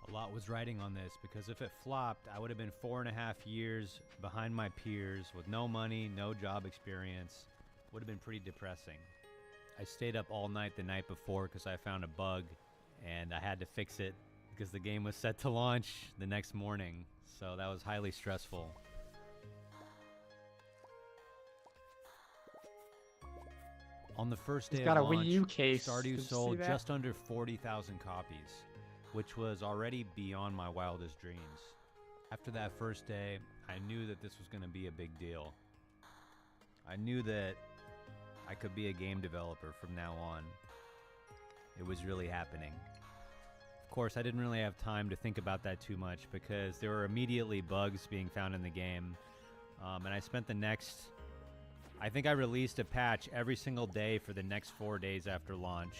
A lot was riding on this because if it flopped, I would have been 4.5 years behind my peers with no money, no job experience. Would have been pretty depressing. I stayed up all night the night before because I found a bug and I had to fix it because the game was set to launch the next morning. So that was highly stressful. On the first day got of a launch, Wii U case. Stardew Did you sold see that? just under 40,000 copies, which was already beyond my wildest dreams. After that first day, I knew that this was going to be a big deal. I knew that I could be a game developer from now on. It was really happening. Of course, I didn't really have time to think about that too much because there were immediately bugs being found in the game. And I spent the next... I think I released a patch every single day for the next 4 days after launch.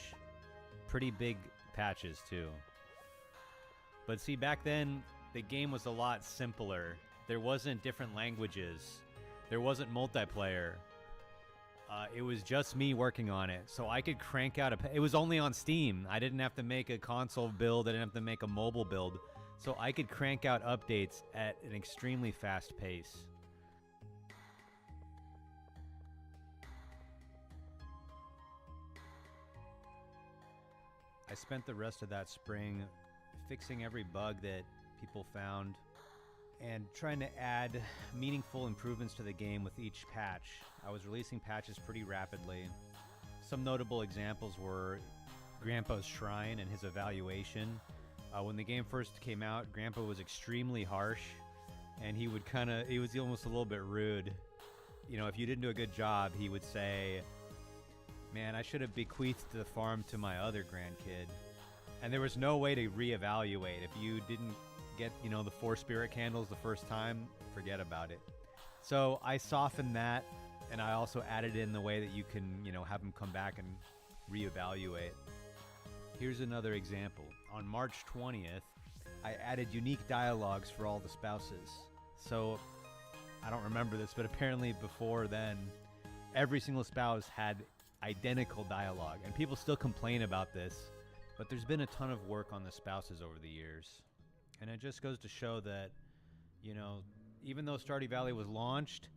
Pretty big patches, too. But see, back then, the game was a lot simpler. There wasn't different languages. There wasn't multiplayer. It was just me working on it. So I could crank out it was only on Steam. I didn't have to make a console build. I didn't have to make a mobile build. So I could crank out updates at an extremely fast pace. I spent the rest of that spring fixing every bug that people found and trying to add meaningful improvements to the game with each patch. I was releasing patches pretty rapidly. Some notable examples were Grandpa's Shrine and his evaluation. When the game first came out, Grandpa was extremely harsh, and he was almost a little bit rude. You know, if you didn't do a good job, he would say, "Man, I should have bequeathed the farm to my other grandkid." And there was no way to reevaluate. If you didn't get, the 4 spirit candles the first time, forget about it. So I softened that, and I also added in the way that you can, have them come back and reevaluate. Here's another example. On March 20th, I added unique dialogues for all the spouses. So I don't remember this, but apparently before then, every single spouse had identical dialogue, and people still complain about this, but there's been a ton of work on the spouses over the years. And it just goes to show that, even though Stardew Valley was launched,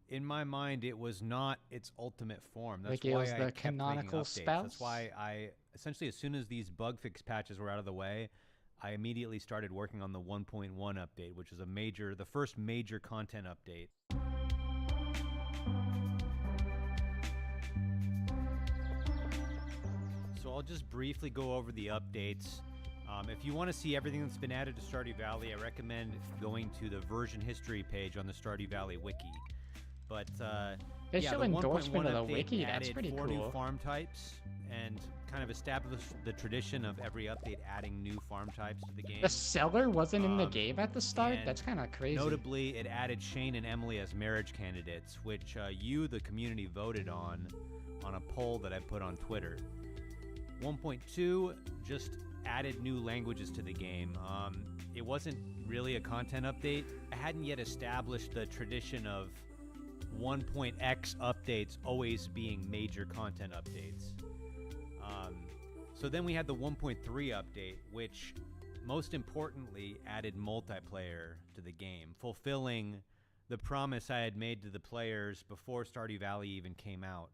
in my mind, it was not its ultimate form. That's Like it why was I the kept making canonical updates. spouse? That's why I, essentially, as soon as these bug fix patches were out of the way, I immediately started working on the 1.1 update, which is the first major content update. So I'll just briefly go over the updates. If you want to see everything that's been added to Stardew Valley, I recommend going to the version history page on the Stardew Valley wiki. But They yeah, show the 1.1 endorsement of the update wiki. That's added pretty 4 new cool. farm types and kind of established the tradition of every update adding new farm types to the game. The seller wasn't in the game at the start? and That's kind of crazy. Notably, it added Shane and Emily as marriage candidates, which you, the community, voted on a poll that I put on Twitter. 1.2 just added new languages to the game. It wasn't really a content update. I hadn't yet established the tradition of 1.x updates always being major content updates. So then we had the 1.3 update, which most importantly added multiplayer to the game, fulfilling the promise I had made to the players before Stardew Valley even came out.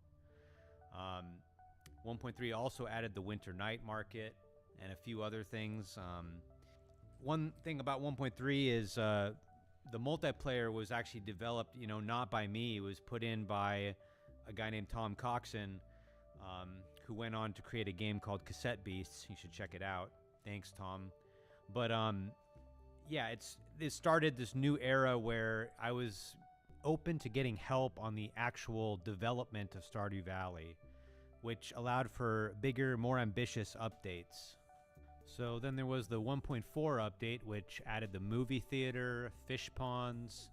1.3 also added the winter night market and a few other things. One thing about 1.3 is the multiplayer was actually developed, not by me. It was put in by a guy named Tom Coxon, who went on to create a game called Cassette Beasts. You should check it out. Thanks, Tom. But yeah, it started this new era where I was open to getting help on the actual development of Stardew Valley, which allowed for bigger, more ambitious updates. So then there was the 1.4 update, which added the movie theater, fish ponds,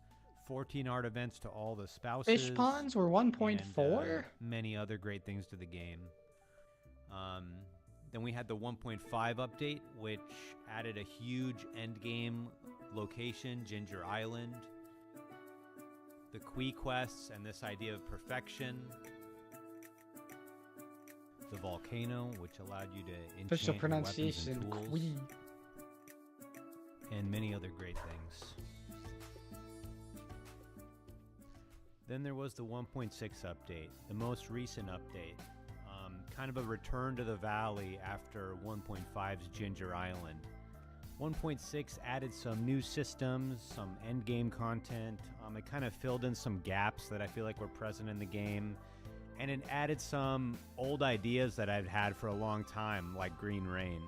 14 art events to all the spouses. Fish ponds were 1.4? Many other great things to the game. Then we had the 1.5 update, which added a huge endgame location, Ginger Island, the Kui quests, and this idea of perfection. The volcano, which allowed you to enchant Official your pronunciation, weapons and tools, Kui. and many other great things. Then there was the 1.6 update, the most recent update. Kind of a return to the valley after 1.5's Ginger Island. 1.6 added some new systems, some endgame content. It kind of filled in some gaps that I feel like were present in the game. And it added some old ideas that I'd had for a long time, like Green Rain.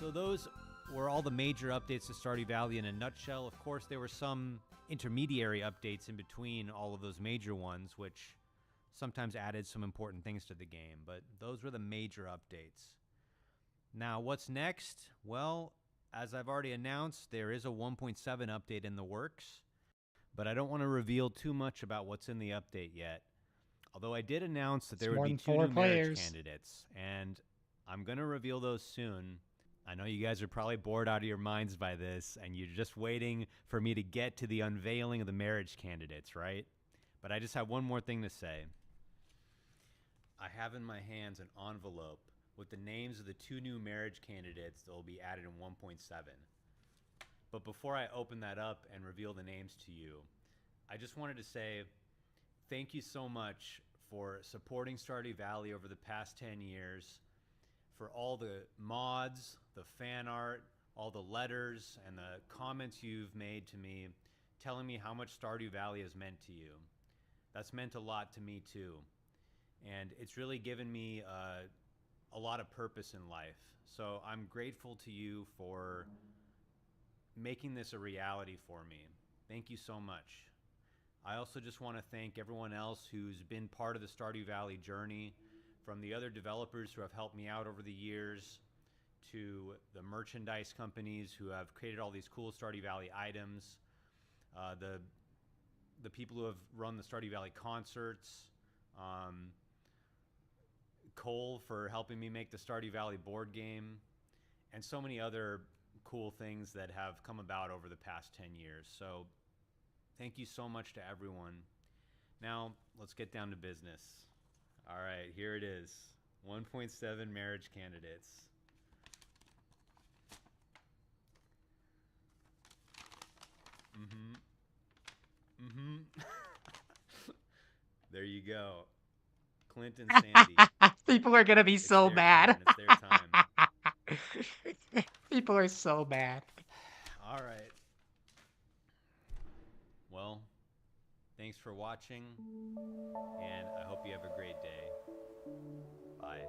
So those were all the major updates to Stardew Valley in a nutshell. Of course, there were some intermediary updates in between all of those major ones, which sometimes added some important things to the game, but those were the major updates. Now, what's next? Well, as I've already announced, there is a 1.7 update in the works, but I don't want to reveal too much about what's in the update yet. Although I did announce that there would be 2 new marriage candidates, and I'm going to reveal those soon. I know you guys are probably bored out of your minds by this, and you're just waiting for me to get to the unveiling of the marriage candidates, right? But I just have one more thing to say. I have in my hands an envelope with the names of the 2 new marriage candidates that will be added in 1.7. But before I open that up and reveal the names to you, I just wanted to say thank you so much for supporting Stardew Valley over the past 10 years, for all the mods, the fan art, all the letters, and the comments you've made to me telling me how much Stardew Valley has meant to you. That's meant a lot to me too. And it's really given me a lot of purpose in life. So I'm grateful to you for making this a reality for me. Thank you so much. I also just want to thank everyone else who's been part of the Stardew Valley journey, from the other developers who have helped me out over the years, to the merchandise companies who have created all these cool Stardew Valley items, the people who have run the Stardew Valley concerts, Cole for helping me make the Stardew Valley board game, and so many other cool things that have come about over the past 10 years. So thank you so much to everyone. Now, let's get down to business. All right, here it is. 1.7 marriage candidates. There you go. Clint and Sandy. People are gonna be so mad. It's their time. People are so mad. All right. Well, thanks for watching, and I hope you have a great day. Bye.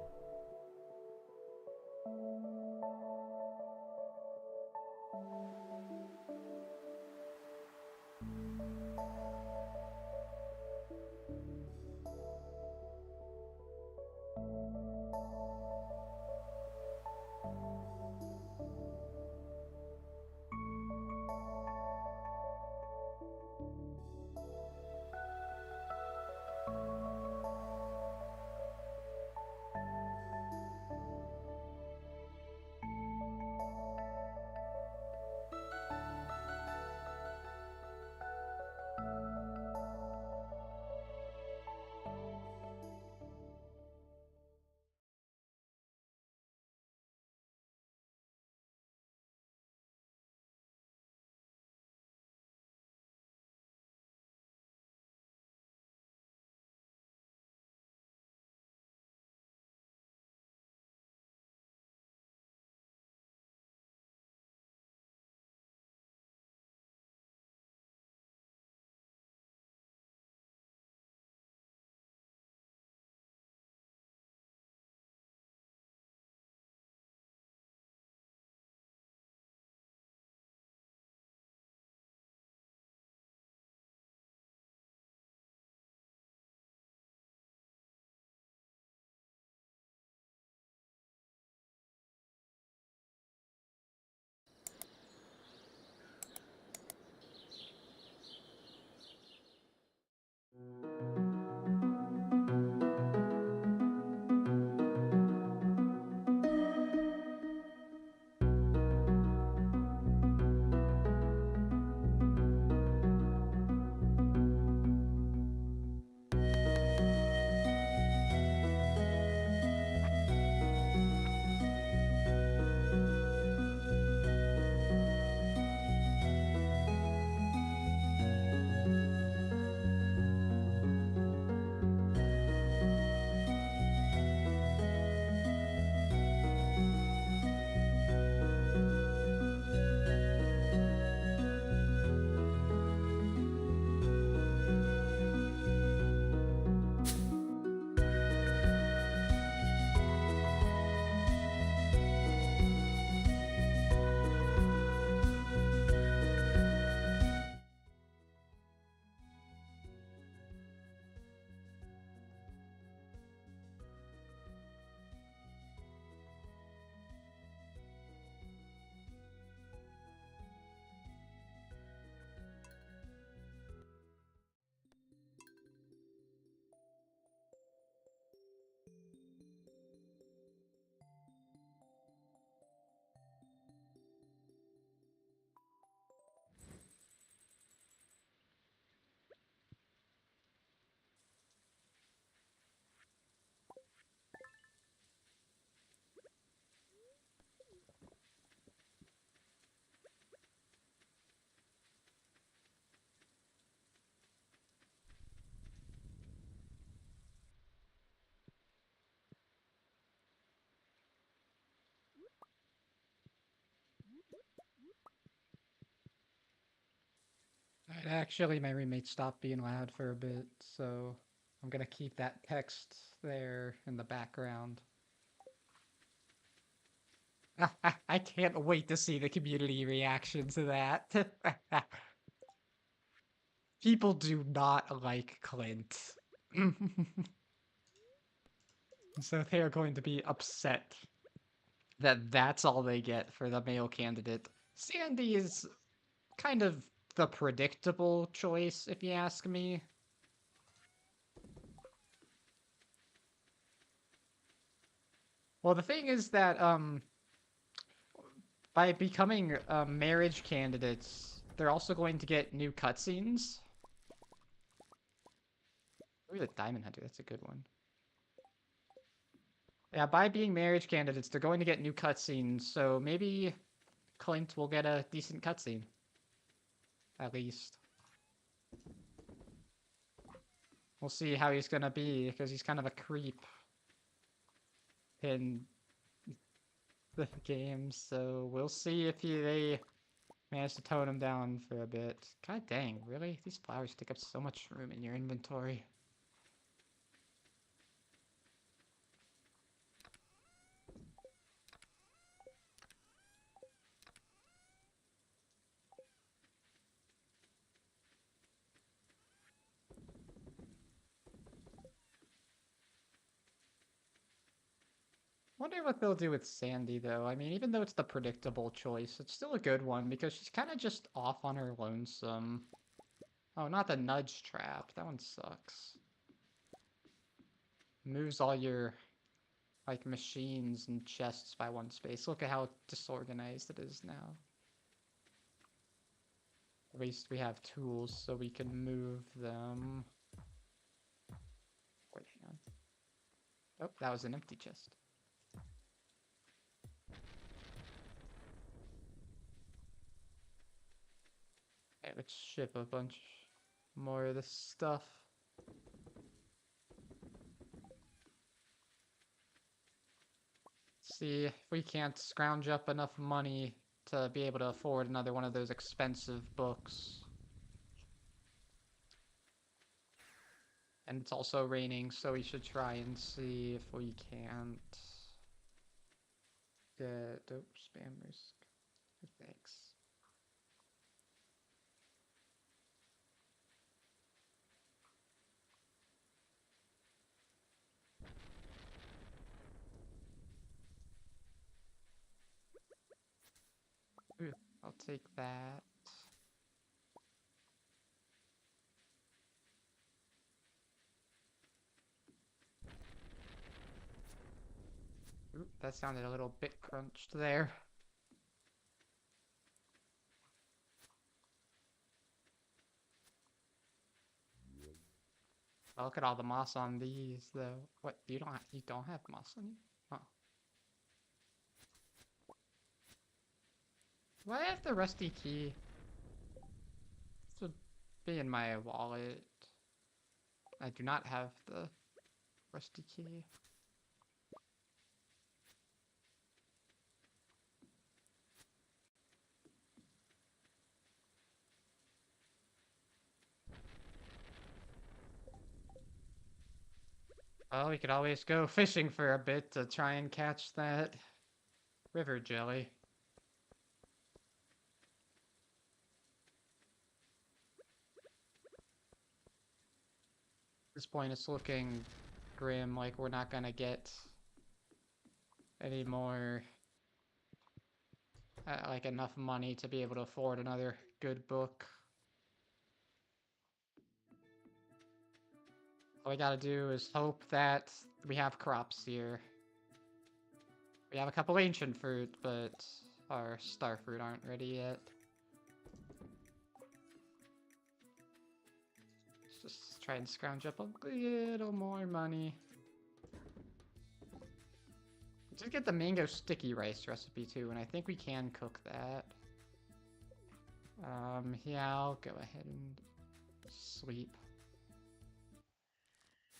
Alright, actually, my roommate stopped being loud for a bit, so I'm gonna keep that text there in the background. I can't wait to see the community reaction to that. People do not like Clint. So they are going to be upset that that's all they get for the male candidate. Sandy is kind of the predictable choice, if you ask me. Well, the thing is that, by becoming marriage candidates, they're also going to get new cutscenes. Maybe the Diamond Hunter, that's a good one. Yeah, by being marriage candidates, they're going to get new cutscenes, so maybe Clint will get a decent cutscene. At least. We'll see how he's gonna be, because he's kind of a creep in the game, so we'll see if they manage to tone him down for a bit. God dang, really? These flowers take up so much room in your inventory. Wonder what they'll do with Sandy, though. I mean, even though it's the predictable choice, it's still a good one, because she's kind of just off on her lonesome. Oh, not the nudge trap. That one sucks. Moves all your, like, machines and chests by one space. Look at how disorganized it is now. At least we have tools so we can move them. Wait, hang on. Oh, that was an empty chest. Okay, let's ship a bunch more of this stuff. See if we can't scrounge up enough money to be able to afford another one of those expensive books. And it's also raining, so we should try and see if we can't get... Oh, spam risk. Thanks. Ooh, I'll take that. Ooh, that sounded a little bit crunched there. Oh, look at all the moss on these, though. What? You don't have moss on you? Oh. Do I have the rusty key? This would be in my wallet. I do not have the rusty key. Well, we could always go fishing for a bit to try and catch that river jelly. At this point, it's looking grim, like we're not gonna get any more, like enough money to be able to afford another good book. All we gotta do is hope that we have crops here. We have a couple ancient fruit, but our star fruit aren't ready yet. Let's just try and scrounge up a little more money. We did get the mango sticky rice recipe too, and I think we can cook that. Yeah, I'll go ahead and sleep.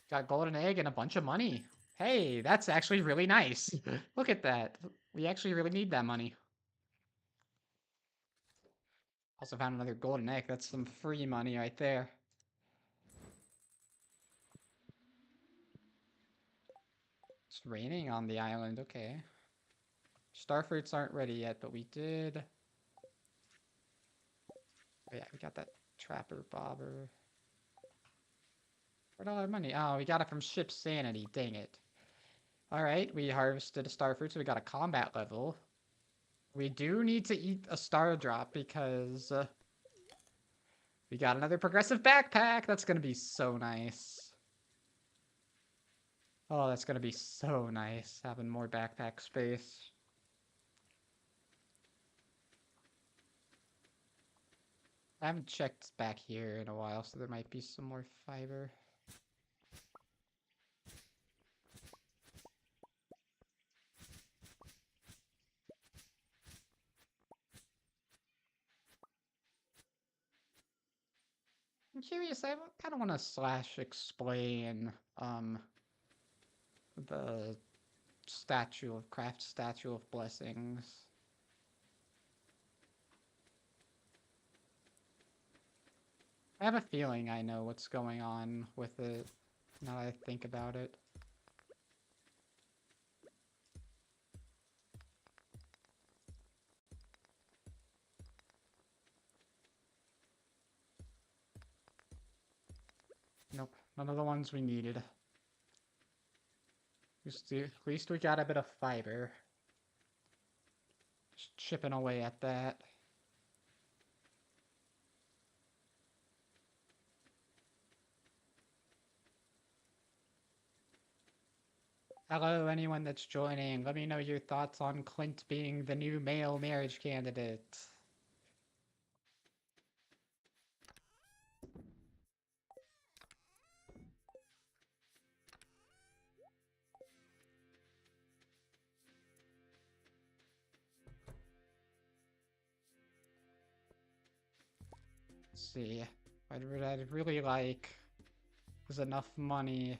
Got golden egg and a bunch of money. Hey, that's actually really nice. Look at that. We actually really need that money. Also found another golden egg. That's some free money right there. It's raining on the island. Okay. Starfruits aren't ready yet, but we did... Oh yeah, we got that trapper bobber. Where'd all our money? Oh, we got it from Ship Sanity. Dang it. Alright, we harvested a starfruit, so we got a combat level. We do need to eat a star drop because we got another progressive backpack. That's gonna be so nice. Oh, that's gonna be so nice, having more backpack space. I haven't checked back here in a while, so there might be some more fiber. I'm curious, I kind of want to slash explain the statue of blessings. I have a feeling I know what's going on with it now that I think about it. Nope, none of the ones we needed. At least we got a bit of fiber. Just chipping away at that. Hello, anyone that's joining. Let me know your thoughts on Clint being the new male marriage candidate. Let's see. What I'd really like is enough money.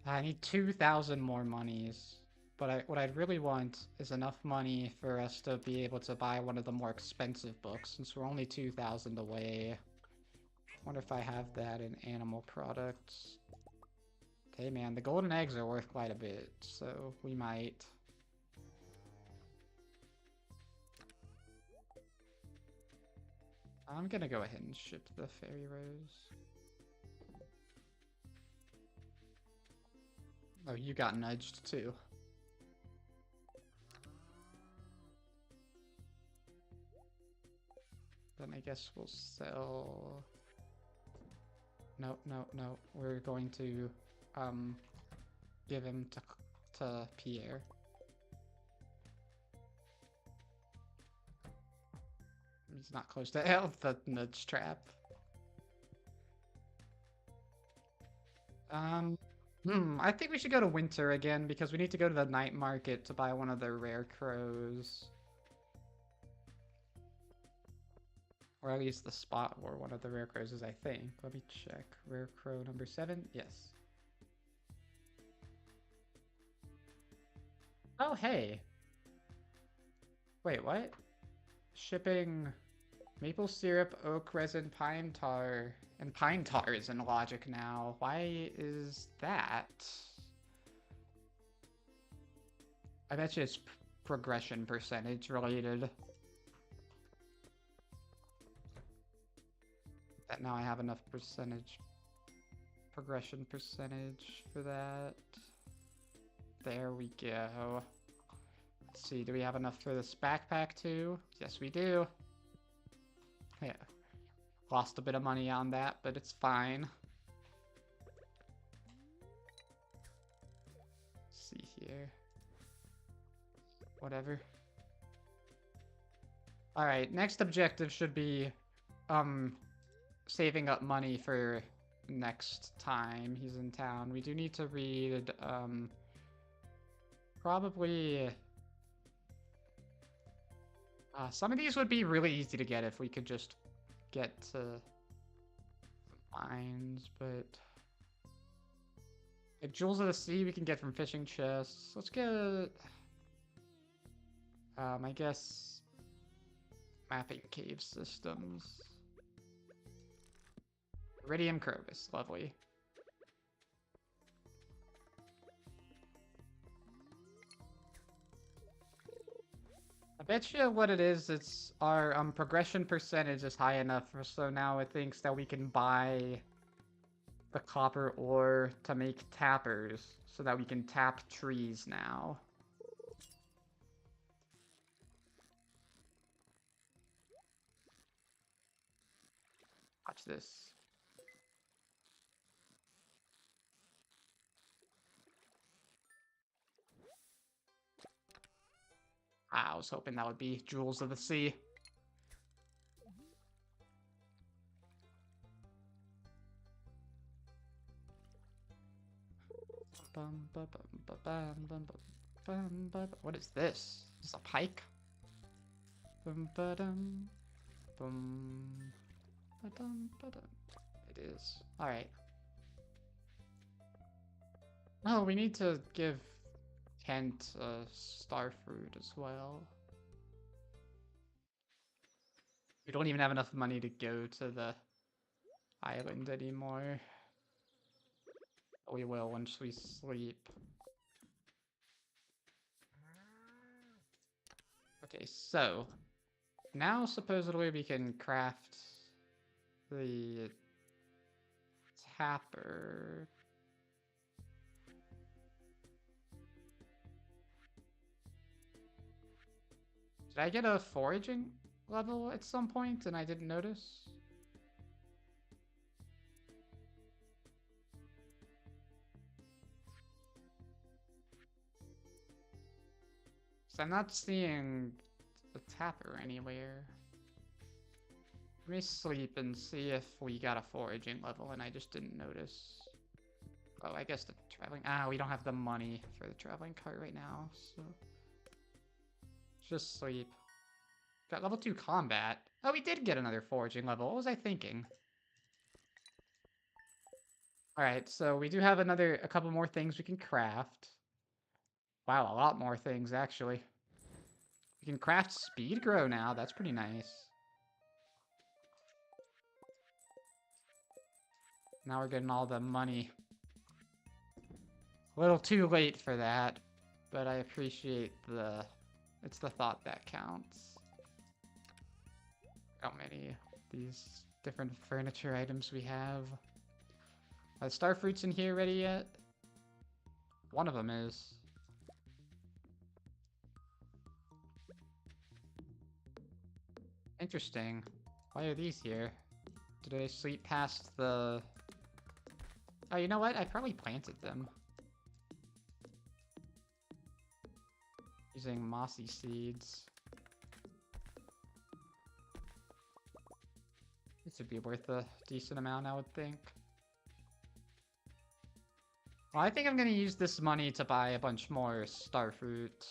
I need 2,000 more monies. But what I'd really want is enough money for us to be able to buy one of the more expensive books, since we're only 2,000 away. Wonder if I have that in animal products. Okay, man, the golden eggs are worth quite a bit, so we might. I'm gonna go ahead and ship the fairy rose. Oh, you got nudged too. Then I guess we'll sell... No, no, no. We're going to give him to Pierre. He's not close to the nudge trap. I think we should go to winter again because we need to go to the night market to buy one of the rare crows. Or at least the spot where one of the rare crows is, I think. Let me check. Rare crow number 7? Yes. Oh, hey. Wait, what? Shipping maple syrup, oak resin, pine tar. And pine tar is in logic now. Why is that? I bet you it's progression percentage related. That now I have enough progression percentage for that. There we go. Let's see, do we have enough for this backpack too? Yes, we do. Yeah. Lost a bit of money on that, but it's fine. Let's see here. Whatever. Alright, next objective should be saving up money for next time he's in town. We do need to read probably some of these would be really easy to get if we could just get to mines, but like Jewels of the Sea we can get from fishing chests. Let's get I guess Mapping cave systems. Iridium Crocus, lovely. I bet you what it is, it's our progression percentage is high enough, so now it thinks that we can buy the copper ore to make tappers, so that we can tap trees now. Watch this. I was hoping that would be Jewels of the Sea. What is this? Is this a pike? It is. Alright. Oh, we need to give Kent star fruit as well. We don't even have enough money to go to the island anymore. But we will once we sleep. Okay, so now supposedly we can craft the tapper. Did I get a foraging level at some point and I didn't notice? So I'm not seeing the tapper anywhere. Let me sleep and see if we got a foraging level and I just didn't notice. Oh, I guess the traveling... Ah, we don't have the money for the traveling cart right now, so... Just sleep. Got level 2 combat. Oh, we did get another foraging level. What was I thinking? Alright, so we do have a couple more things we can craft. Wow, a lot more things, actually. We can craft speed grow now. That's pretty nice. Now we're getting all the money. A little too late for that, but I appreciate the... It's the thought that counts. How many of these different furniture items we have. Are the star fruits in here ready yet? One of them is. Interesting. Why are these here? Did I sleep past the... Oh, you know what? I probably planted them. Using mossy seeds. This would be worth a decent amount, I would think. Well, I think I'm gonna use this money to buy a bunch more starfruit.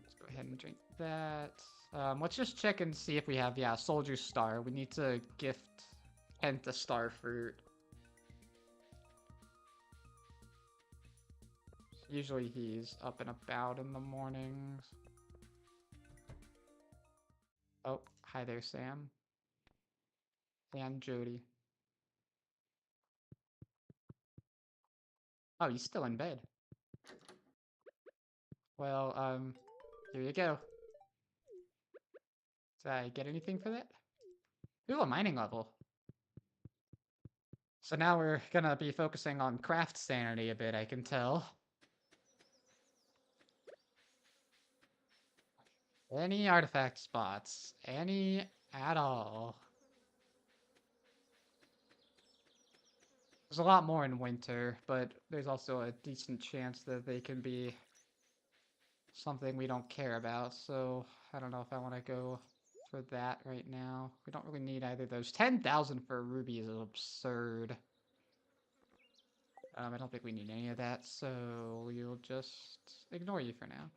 Let's go ahead and drink that. Let's just check and see if we have, yeah, Soldier Star. We need to gift Kent a starfruit. Usually he's up and about in the mornings. Oh, hi there, Sam. And Jody. Oh, he's still in bed. Well, here you go. Did I get anything for that? Ooh, a mining level. So now we're gonna be focusing on craft sanity a bit, I can tell. Any artifact spots? Any at all? There's a lot more in winter, but there's also a decent chance that they can be something we don't care about, so I don't know if I want to go for that right now. We don't really need either of those. 10,000 for a ruby is absurd. I don't think we need any of that, so we'll just ignore you for now.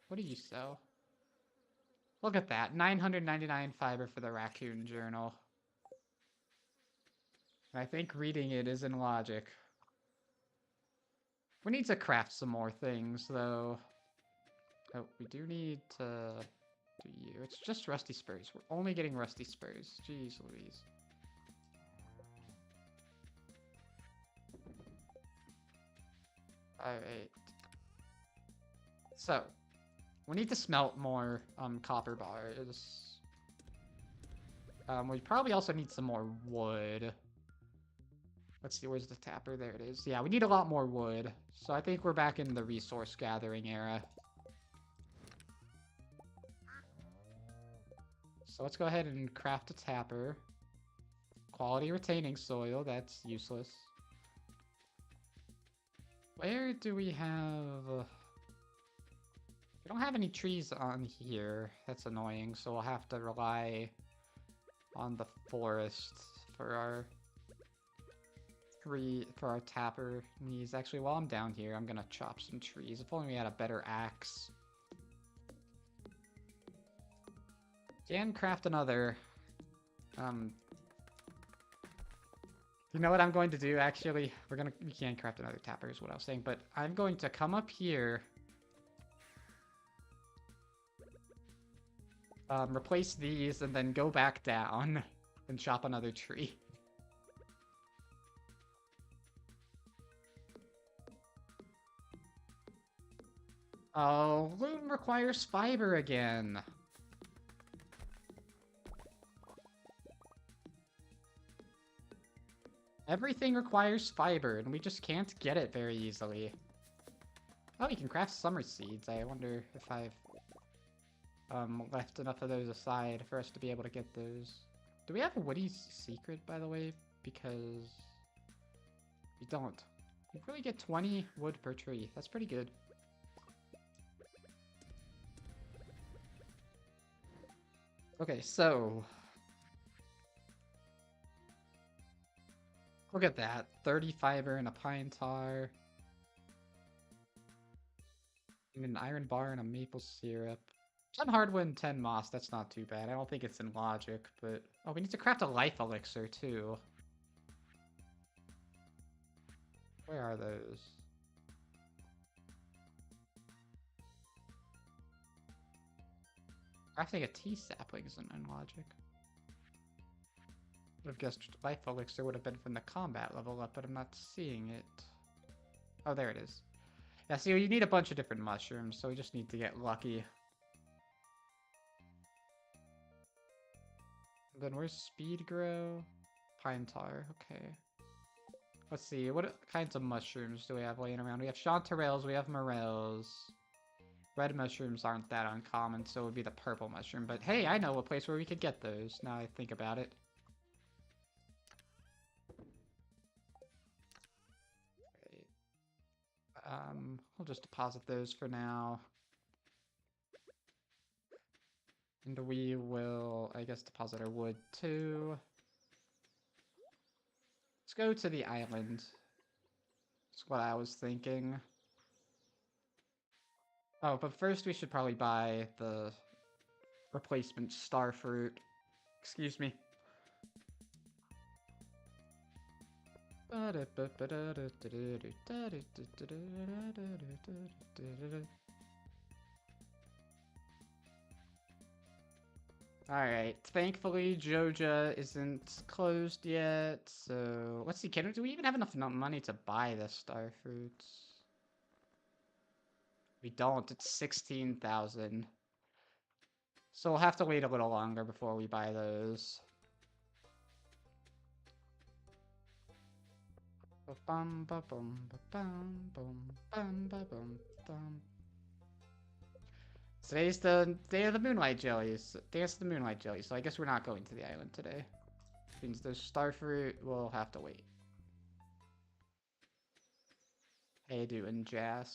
What do you sell? Look at that, 999 fiber for the raccoon journal. I think reading it is in logic. We need to craft some more things, though. Oh, we do need to do you. It's just rusty spurs. We're only getting rusty spurs. Jeez Louise. Alright. So, we need to smelt more copper bars. We probably also need some more wood. Let's see, where's the tapper? There it is. Yeah, we need a lot more wood. So I think we're back in the resource gathering era. So let's go ahead and craft a tapper. Quality retaining soil, that's useless. Where do we have... We don't have any trees on here. That's annoying, so we'll have to rely on the forest for our tapper needs. Actually, while I'm down here, I'm gonna chop some trees. If only we had a better axe. Can craft another. You know what I'm going to do? Actually, we can craft another tapper is what I was saying, but I'm going to come up here. Replace these and then go back down and chop another tree. Oh, loom requires fiber again. Everything requires fiber, and we just can't get it very easily. Oh, you can craft summer seeds. I wonder if I've left enough of those aside for us to be able to get those. Do we have a Woody's secret, by the way? Because we don't. We really get 20 wood per tree. That's pretty good. Okay, so... Look at that. 30 fiber and a pine tar. And an iron bar and a maple syrup. 10 hardwood and 10 moss. That's not too bad. I don't think it's in logic, but... Oh, we need to craft a life elixir, too. Where are those? Crafting a tea sapling isn't in logic. Would have guessed life elixir would have been from the combat level up, but I'm not seeing it. Oh, there it is. Yeah, see, you need a bunch of different mushrooms, so we just need to get lucky. Then where's speed grow? Pine tar, okay. Let's see, what kinds of mushrooms do we have laying around? We have chanterelles, we have morels. Red mushrooms aren't that uncommon, so it would be the purple mushroom. But hey, I know a place where we could get those, now I think about it. We'll just deposit those for now. And we will, I guess, deposit our wood too. Let's go to the island. That's what I was thinking. Oh, but first we should probably buy the replacement star fruit. Excuse me. Alright, thankfully Joja isn't closed yet, so let's see, do we even have enough money to buy the star fruits? We don't, it's 16,000. So we'll have to wait a little longer before we buy those. Today's the day of the moonlight jellies. Dance the moonlight jellies. So I guess we're not going to the island today. Which means the starfruit will have to wait. How you doing, Jas?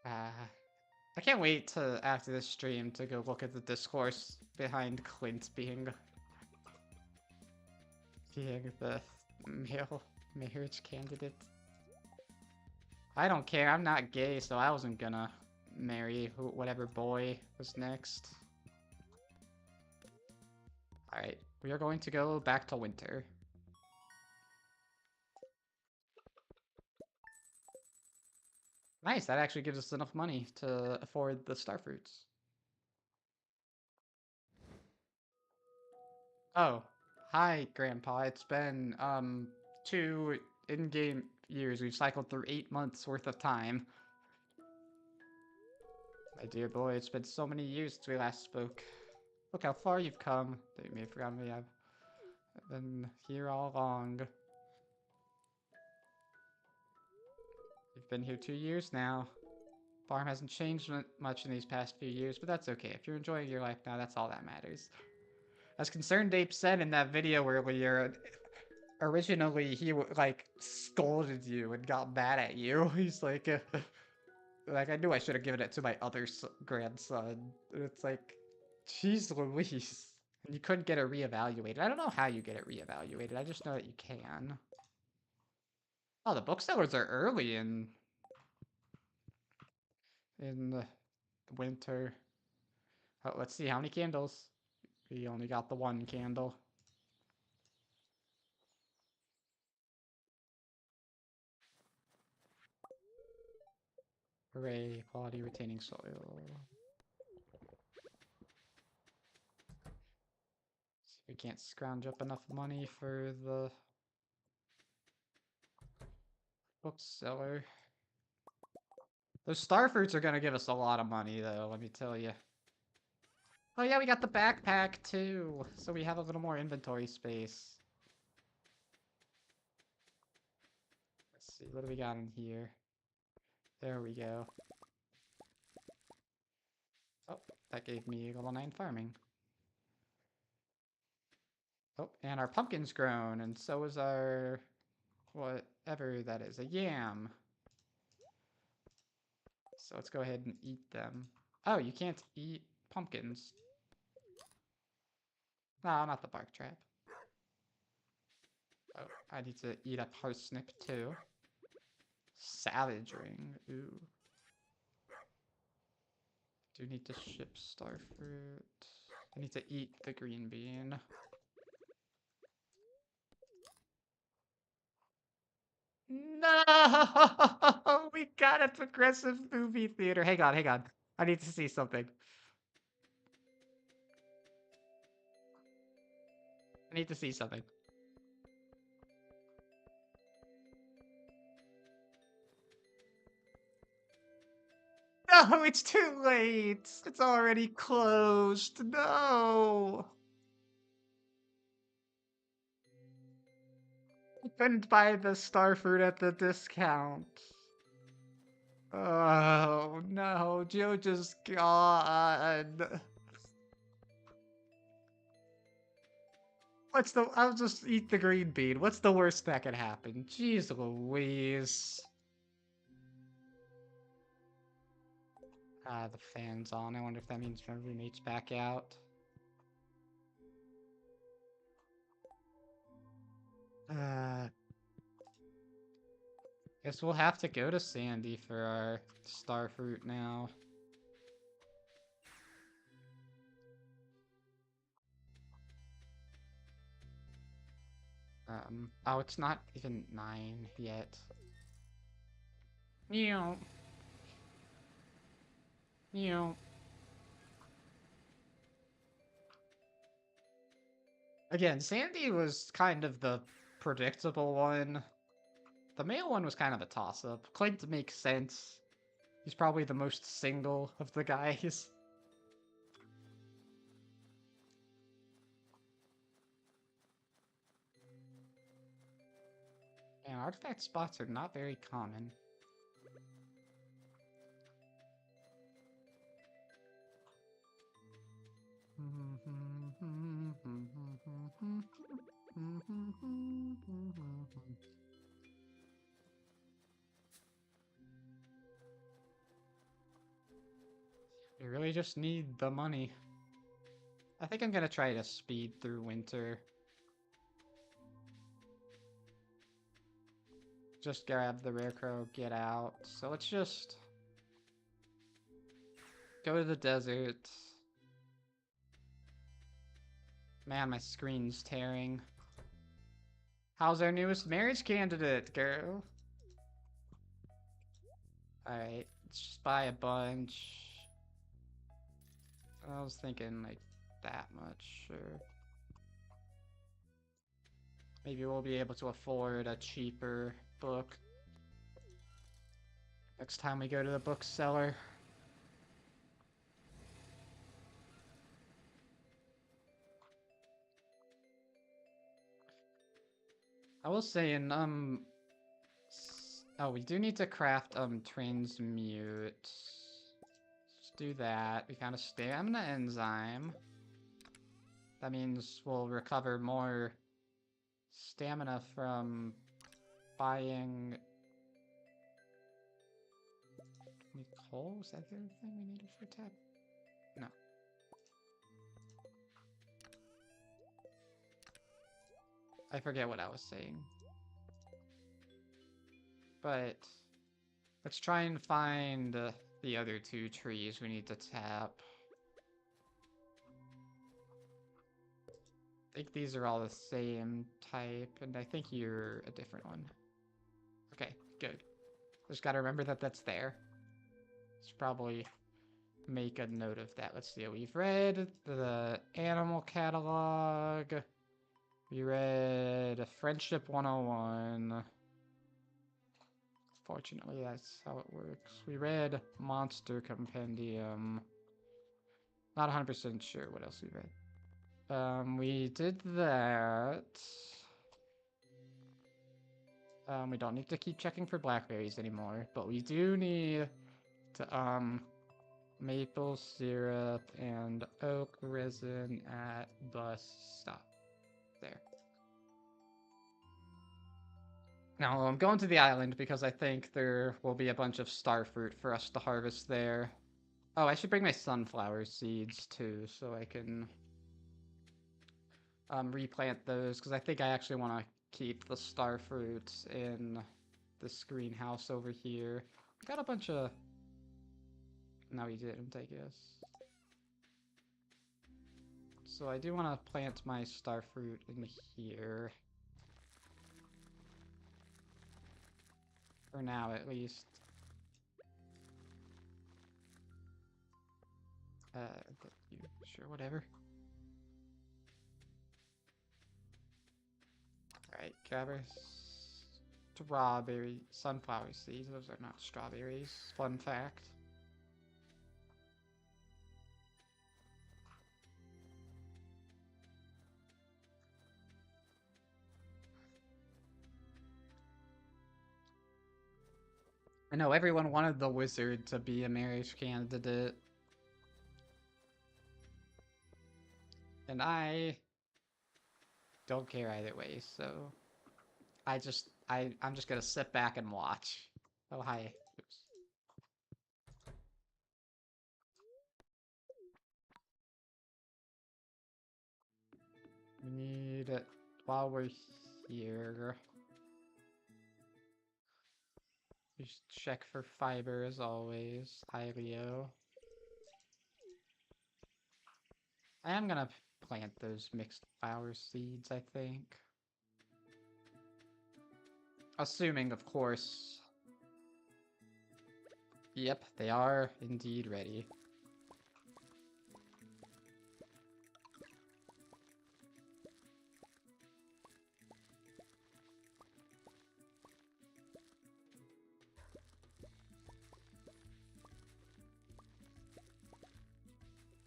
I can't wait to after this stream to go look at the discourse behind Clint being the male marriage candidate. I don't care, I'm not gay, so I wasn't gonna marry whatever boy was next. Alright, we are going to go back to winter. Nice, that actually gives us enough money to afford the star fruits. Oh, hi, Grandpa. It's been, 2 in-game years. We've cycled through 8 months worth of time. My dear boy, it's been so many years since we last spoke. Look how far you've come. You may have forgotten me. I've been here all along. You've been here 2 years now. Farm hasn't changed much in these past few years, but that's okay. If you're enjoying your life now, that's all that matters. As Concerned Ape said in that video earlier, originally he like scolded you and got mad at you. He's like, like I knew I should have given it to my other grandson. And it's like, jeez Louise. And you couldn't get it reevaluated. I don't know how you get it reevaluated. I just know that you can. Oh, the booksellers are early in the winter. Oh, let's see how many candles. We only got the 1 candle. Hooray, quality retaining soil. See if we can't scrounge up enough money for the bookseller. Those star fruits are gonna give us a lot of money, though, let me tell you. Oh yeah, we got the backpack, too. So we have a little more inventory space. Let's see, what do we got in here? There we go. Oh, that gave me level 9 farming. Oh, and our pumpkin's grown, and so is our... whatever that is, a yam. So let's go ahead and eat them. Oh, you can't eat pumpkins. No, not the bark trap. Oh, I need to eat a parsnip too. Savage ring. Ooh. Do need to ship starfruit. I need to eat the green bean. No! We got a progressive movie theater. Hang on, hang on. I need to see something. I need to see something. No, it's too late. It's already closed. No. I couldn't buy the starfruit at the discount. Oh no, Joe just gone. What's the? I'll just eat the green bean. What's the worst that could happen? Jeez Louise. Ah, the fan's on. I wonder if that means my roommate's back out. Guess we'll have to go to Sandy for our starfruit now. Oh, it's not even 9 yet. Meow. Meow. Again, Sandy was kind of the predictable one. The male one was kind of a toss-up. Clint makes sense. He's probably the most single of the guys. And artifact spots are not very common. We really just need the money. I think I'm gonna try to speed through winter. Just grab the rare crow, get out. So let's just go to the desert. Man, my screen's tearing. How's our newest marriage candidate, girl? Alright, let's just buy a bunch. I was thinking like that much, sure. Maybe we'll be able to afford a cheaper book next time we go to the bookseller. I will say in oh, we do need to craft transmute. Let's do that. We got a stamina enzyme. That means we'll recover more stamina from buying coal. Is that the other thing we needed for tap? No. I forget what I was saying. But let's try and find the other two trees we need to tap. I think these are all the same type, and I think you're a different one. Okay, good. Just gotta remember that that's there. Let's probably make a note of that. Let's see. We've read the animal catalog. We read Friendship 101. Fortunately, that's how it works. We read Monster Compendium. Not 100% sure what else we read. We did that. We don't need to keep checking for blackberries anymore, but we do need to, maple syrup and oak resin at bus stop. There. Now, I'm going to the island because I think there will be a bunch of starfruit for us to harvest there. Oh, I should bring my sunflower seeds too, so I can replant those, because I think I actually want to keep the starfruits in this greenhouse over here. Got a bunch of... No, we didn't, I guess. So I do want to plant my starfruit in here. For now, at least. Sure, whatever. Alright, grab strawberry, sunflower seeds. Those are not strawberries. Fun fact. I know everyone wanted the wizard to be a marriage candidate. And I don't care either way, so I'm just gonna sit back and watch. Oh, hi. Oops. We need it while we're here. We should check for fiber as always. Hi, Leo. I am gonna plant those mixed flower seeds, I think. Assuming, of course. Yep, they are indeed ready.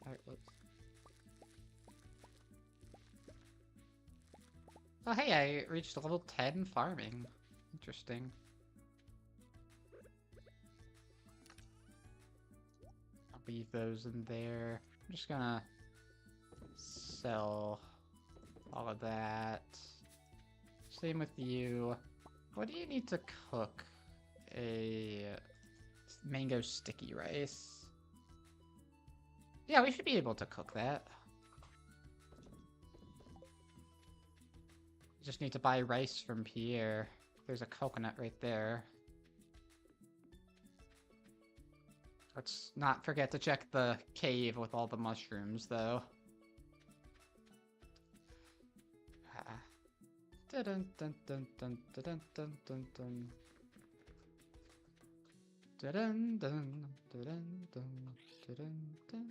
Alright, whoops. Oh, hey, I reached level 10 farming. Interesting. I'll leave those in there. I'm just gonna sell all of that. Same with you. What do you need to cook? A mango sticky rice. Yeah, we should be able to cook that. Just need to buy rice from Pierre. There's a coconut right there. Let's not forget to check the cave with all the mushrooms, though. Dun dun dun dun dun dun dun dun. Dun, dun, dun, dun, dun, dun, dun, dun.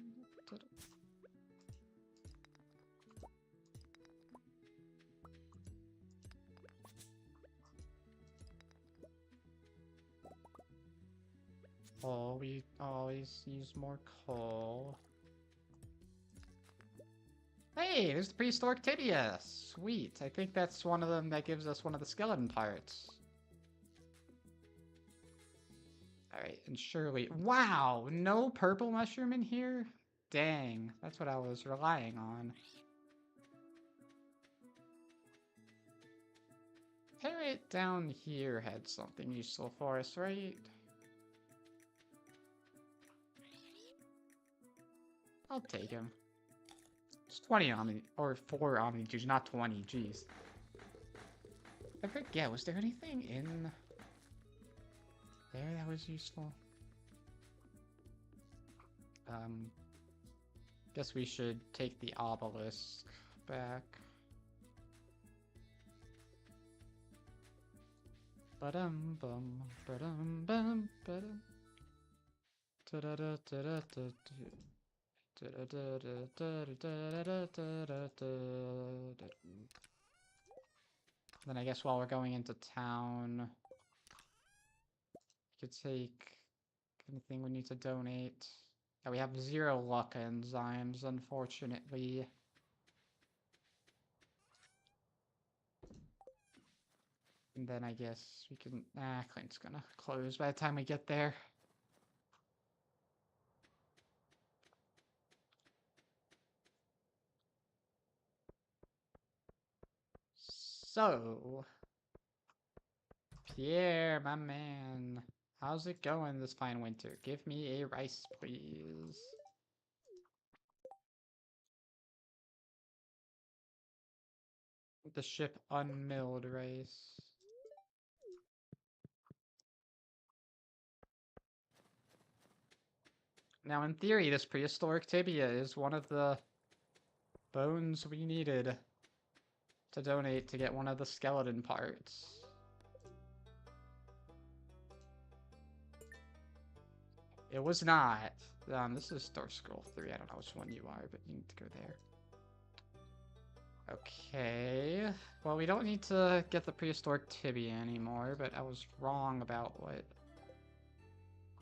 Oh, we always use more coal. Hey, there's the prehistoric tibia! Sweet. I think that's one of them that gives us one of the skeleton parts. Alright, and surely... Wow! No purple mushroom in here? Dang, that's what I was relying on. Parrot down here had something useful for us, right? I'll take him. It's 20 Omni, or 4 Omni juice, not 20, jeez. I forget, was there anything in there that was useful? Guess we should take the obelisk back. Ba-dum bum, ba-dum bum, ba-dum. Then I guess while we're going into town, we could take anything we need to donate. Yeah, we have 0 luck enzymes, unfortunately. And then I guess we can... Clint's gonna close by the time we get there. So... Pierre, my man. How's it going this fine winter? Give me a rice, please. The ship unmilled rice. Now, in theory, this prehistoric tibia is one of the bones we needed to donate to get one of the skeleton parts. It was not. This is Door Scroll 3. I don't know which one you are, but you need to go there. Okay. Well, we don't need to get the prehistoric tibia anymore, but I was wrong about what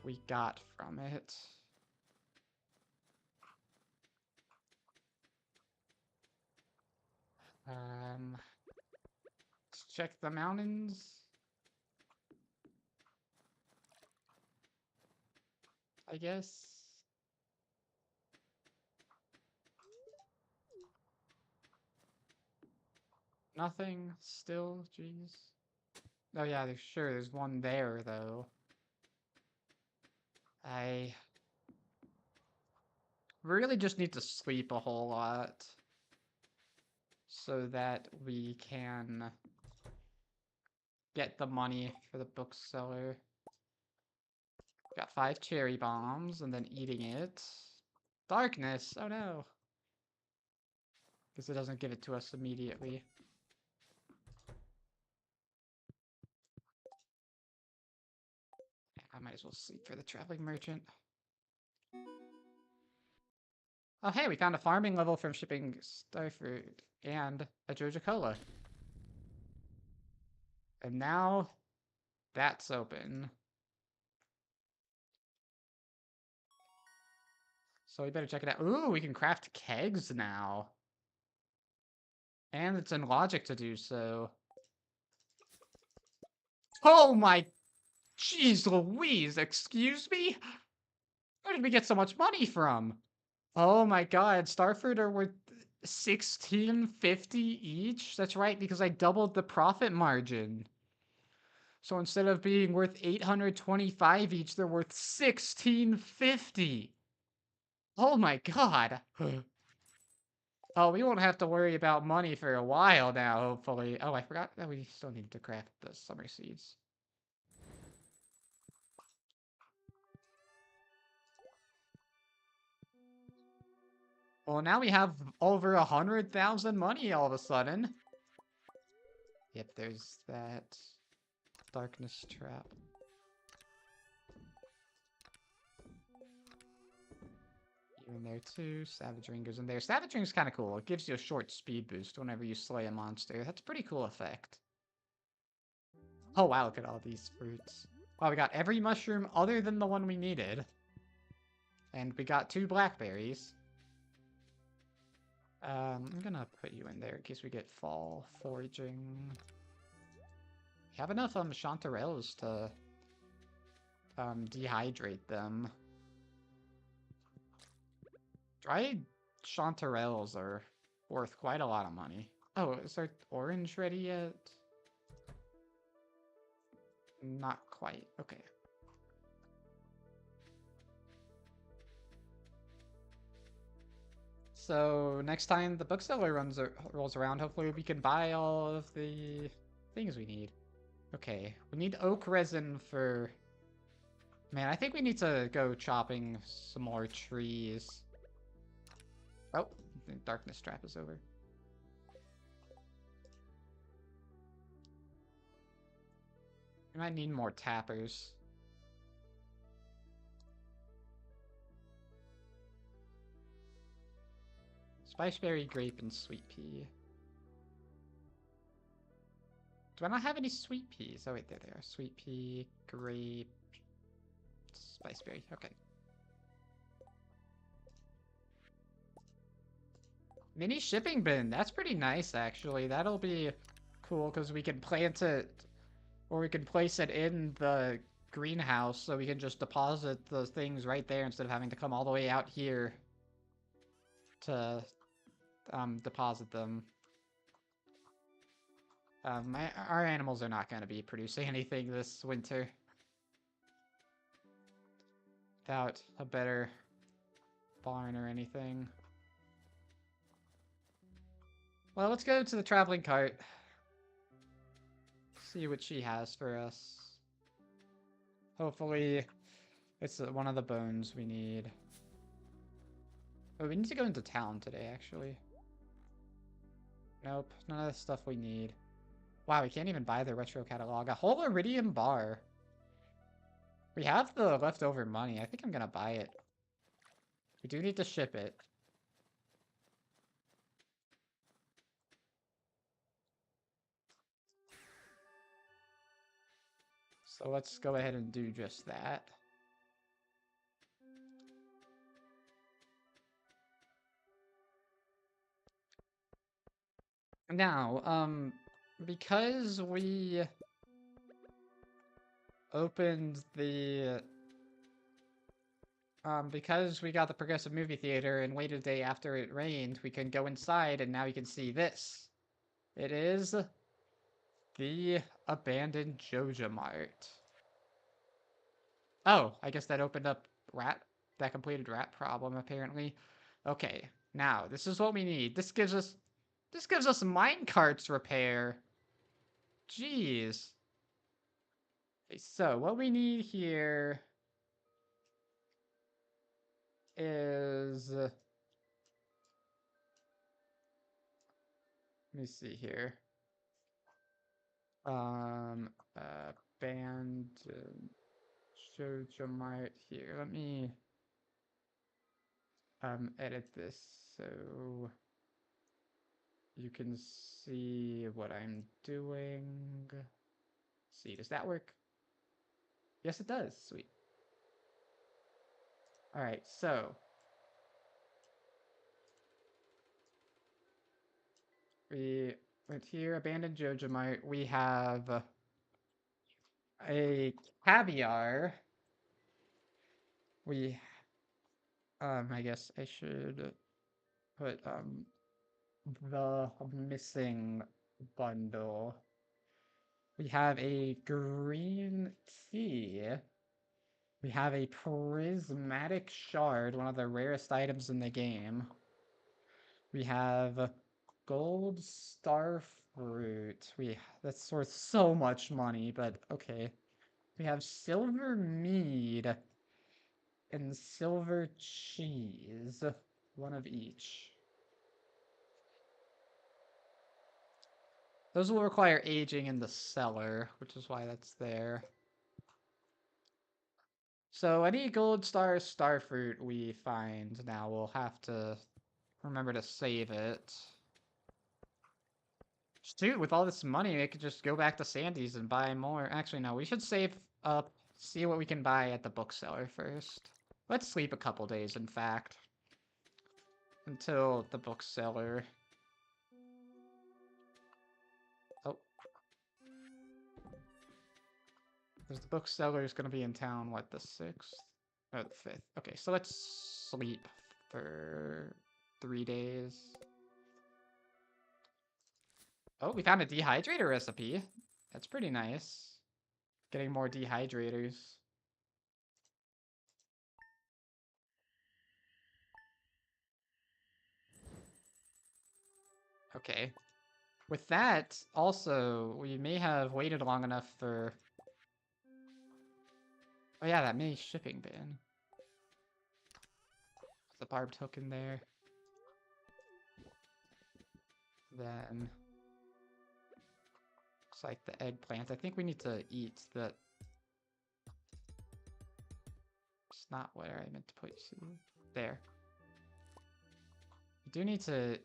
we got from it. Let's check the mountains. I guess. Nothing still, jeez. Oh yeah, there's one there though. I really just need to sleep a whole lot so that we can get the money for the bookseller. Got 5 cherry bombs and then eating it. Darkness, oh no. Because it doesn't give it to us immediately. I might as well sleep for the traveling merchant. Oh hey, we found a farming level from shipping Starfruit and a Joja Cola. And now that's open. So we better check it out. Ooh, we can craft kegs now. And it's in logic to do so. Oh my... Jeez Louise, excuse me? Where did we get so much money from? Oh my god, Starfruit are worth $16.50 each? That's right, because I doubled the profit margin. So instead of being worth $825 each, they're worth $16.50. Oh my god. Oh, we won't have to worry about money for a while now, hopefully. Oh, I forgot that we still need to craft the summer seeds. Well, now we have over 100,000 money all of a sudden. Yep, there's that darkness trap. in there too. Savage Ring goes in there. Savage Ring's kind of cool. It gives you a short speed boost whenever you slay a monster. That's a pretty cool effect. Oh wow, look at all these fruits. Wow, we got every mushroom other than the one we needed. And we got 2 blackberries. I'm gonna put you in there in case we get fall foraging. We have enough chanterelles to dehydrate them. Dried chanterelles are worth quite a lot of money. Oh, is our orange ready yet? Not quite. Okay. So next time the bookseller rolls around, hopefully we can buy all of the things we need. Okay, we need oak resin for... Man, I think we need to go chopping some more trees. Oh, the darkness trap is over. We might need more tappers. Spiceberry, grape, and sweet pea. Do I not have any sweet peas? Oh wait, there they are. Sweet pea, grape, spiceberry. Okay. Mini shipping bin. That's pretty nice, actually. That'll be cool because we can plant it, or we can place it in the greenhouse so we can just deposit the things right there instead of having to come all the way out here to deposit them. Our animals are not going to be producing anything this winter without a better barn or anything. Well, let's go to the traveling cart. See what she has for us. Hopefully, it's one of the bones we need. Oh, we need to go into town today, actually. Nope, none of the stuff we need. Wow, we can't even buy the retro catalog. A whole iridium bar. We have the leftover money. I think I'm gonna buy it. We do need to ship it. So let's go ahead and do just that. Now, because we opened the... because we got the Progressive Movie Theater and waited a day after it rained, we can go inside and now you can see this. It is the abandoned Joja Mart. Oh, I guess that opened up that completed rat problem, apparently. Okay, now, this is what we need. This gives us minecarts repair. Jeez. Okay, so, what we need here is... let me see here. Abandoned Joja Mart here. Let me edit this so you can see what I'm doing. See, does that work? Yes, it does. Sweet. All right, so we went here, abandoned Joja Mart. We have a caviar. We, I guess I should put the missing bundle. We have a green tea. We have a prismatic shard, one of the rarest items in the game. We have gold star fruit. That's worth so much money, but okay. We have silver mead and silver cheese. One of each. Those will require aging in the cellar, which is why that's there. So any gold star starfruit we find now, we'll have to remember to save it. Shoot, with all this money, we could just go back to Sandy's and buy more. Actually, no, we should save up, see what we can buy at the bookseller first. Let's sleep a couple days, in fact. Until the bookseller. Oh. Because the bookseller is going to be in town, what, the 6th? Or the 5th. Okay, so let's sleep for 3 days. Oh, we found a dehydrator recipe. That's pretty nice. Getting more dehydrators. Okay. With that, also, we may have waited long enough for... Oh yeah, that mini shipping bin. The barbed hook in there. Then... Looks like the eggplant. I think we need to eat the... It's not where I meant to put you. There. We do need to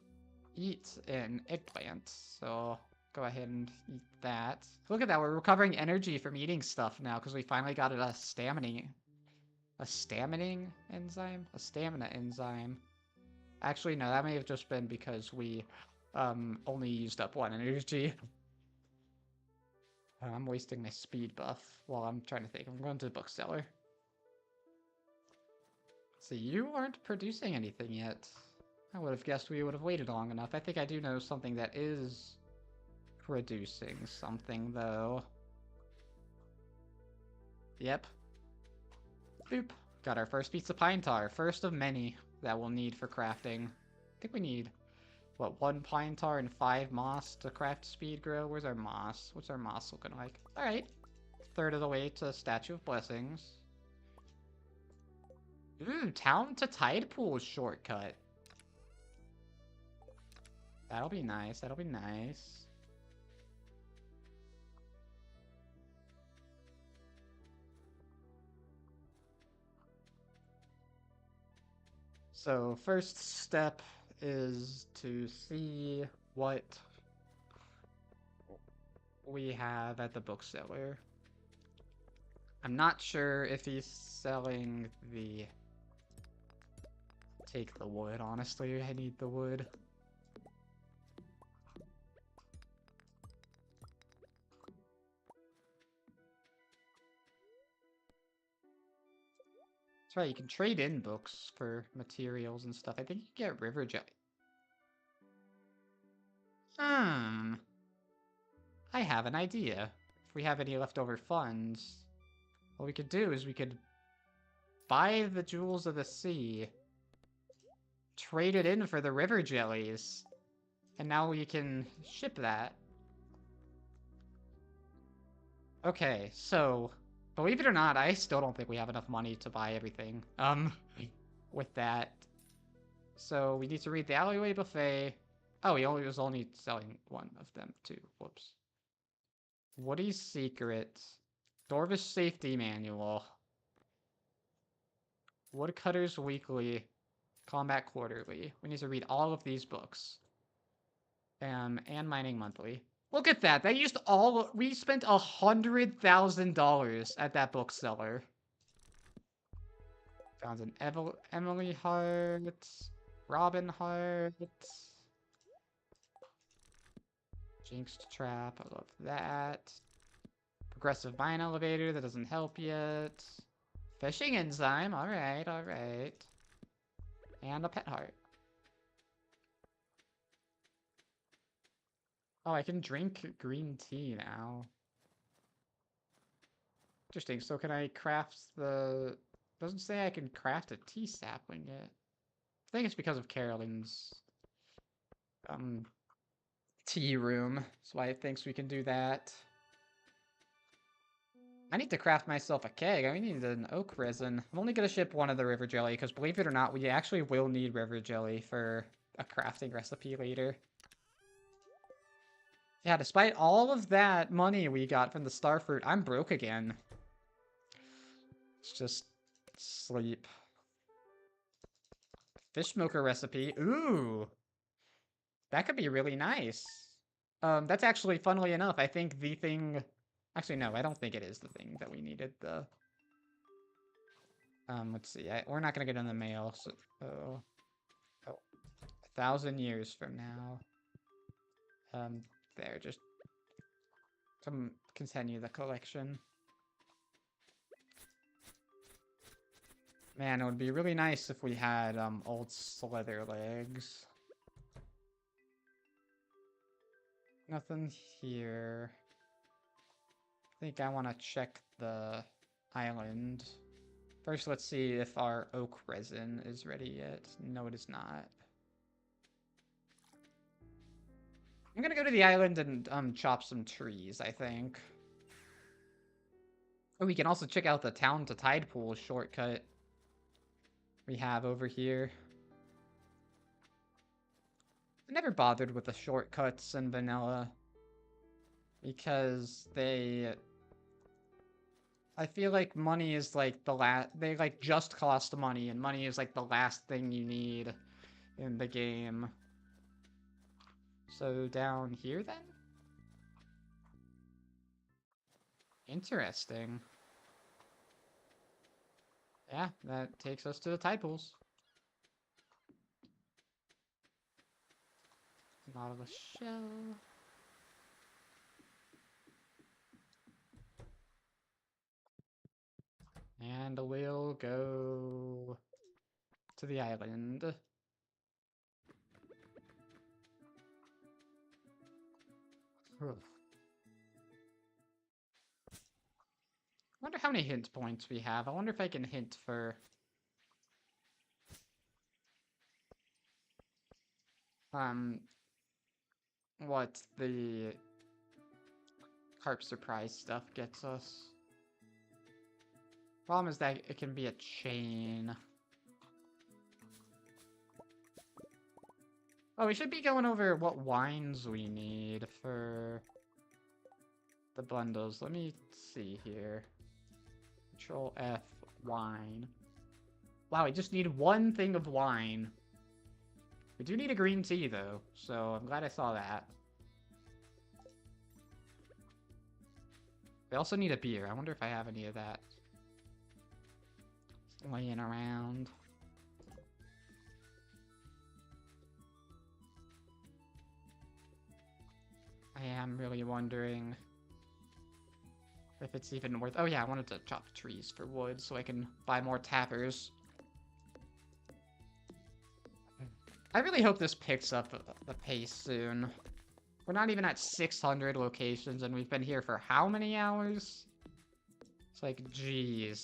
eat an eggplant, so go ahead and eat that. Look at that, we're recovering energy from eating stuff now because we finally got a stamina enzyme? A stamina enzyme. Actually, no, that may have just been because we only used up 1 energy. I'm wasting my speed buff while I'm trying to think. I'm going to the bookseller. So you aren't producing anything yet. I would have guessed we would have waited long enough. I think I do know something that is producing something, though. Yep. Boop. Got our first piece of pine tar. First of many that we'll need for crafting. I think we need, what, 1 pine tar and 5 moss to craft speed grow? Where's our moss? What's our moss looking like? Alright. 1/3 of the way to Statue of Blessings. Ooh, town to tide pool shortcut. That'll be nice. That'll be nice. So, first step is to see what we have at the bookseller. I'm not sure if he's selling the... Take the wood, honestly. I need the wood. That's right, you can trade in books for materials and stuff. I think you can get river jelly. I have an idea. If we have any leftover funds, what we could do is we could buy the Jewels of the Sea, trade it in for the river jellies, and now we can ship that. Okay, so, believe it or not, I still don't think we have enough money to buy everything, with that. So, we need to read the Alleyway Buffet. Oh, he was only selling 1 of them, too. Whoops. Woody's Secret. Dorvish Safety Manual. Woodcutters Weekly. Combat Quarterly. We need to read all of these books. And Mining Monthly. Look at that. That used all... We spent $100,000 at that bookseller. Found an Emily Hart. Robin Hart. Jinxed Trap. I love that. Progressive Mine Elevator. That doesn't help yet. Fishing Enzyme. Alright, alright. And a Pet Heart. Oh, I can drink green tea now. Interesting. So can I craft the... Doesn't say I can craft a tea sapling yet. I think it's because of Carolyn's tea room. That's why it thinks we can do that. I need to craft myself a keg. I need an oak resin. I'm only going to ship 1 of the river jelly, because believe it or not, we actually will need river jelly for a crafting recipe later. Yeah, despite all of that money we got from the starfruit, I'm broke again. It's just Sleep. Fish smoker recipe. Ooh. That could be really nice. That's actually, funnily enough, I think the thing... Actually, no, I don't think it is the thing that we needed. Let's see. We're not gonna get in the mail, so... Oh. 1,000 years from now. There, just... continue the collection. Man, it would be really nice if we had, old Slither legs. Nothing here. I think I want to check the island. First, let's see if our oak resin is ready yet. No, it is not. I'm gonna go to the island and chop some trees, I think. Oh, we can also check out the town to tide pool shortcut we have over here. I never bothered with the shortcuts in vanilla because I feel like money is like they like just cost money, and money is like the last thing you need in the game. So down here then? Interesting. Yeah, that takes us to the tide pools. Nautilus shell. And we'll go to the island. I wonder how many hint points we have. I wonder if I can hint for... what the Carp Surprise stuff gets us. Problem is that it can be a chain. Oh, we should be going over what wines we need for the bundles. Let me see here. Control F, wine. Wow, we just need one thing of wine. We do need a green tea, though, so I'm glad I saw that. We also need a beer. I wonder if I have any of that laying around. I am really wondering if it's even worth... Oh yeah, I wanted to chop trees for wood so I can buy more tappers. I really hope this picks up the pace soon. We're not even at 600 locations, and we've been here for how many hours? It's like, jeez.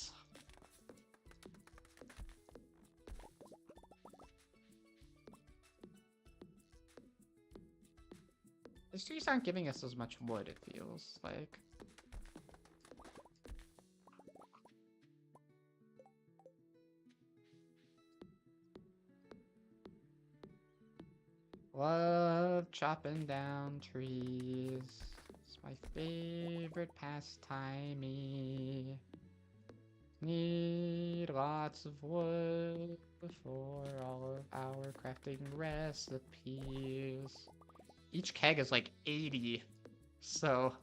These trees aren't giving us as much wood, it feels like. Love chopping down trees. It's my favorite pastime. Need lots of wood for all of our crafting recipes. Each keg is like 80, so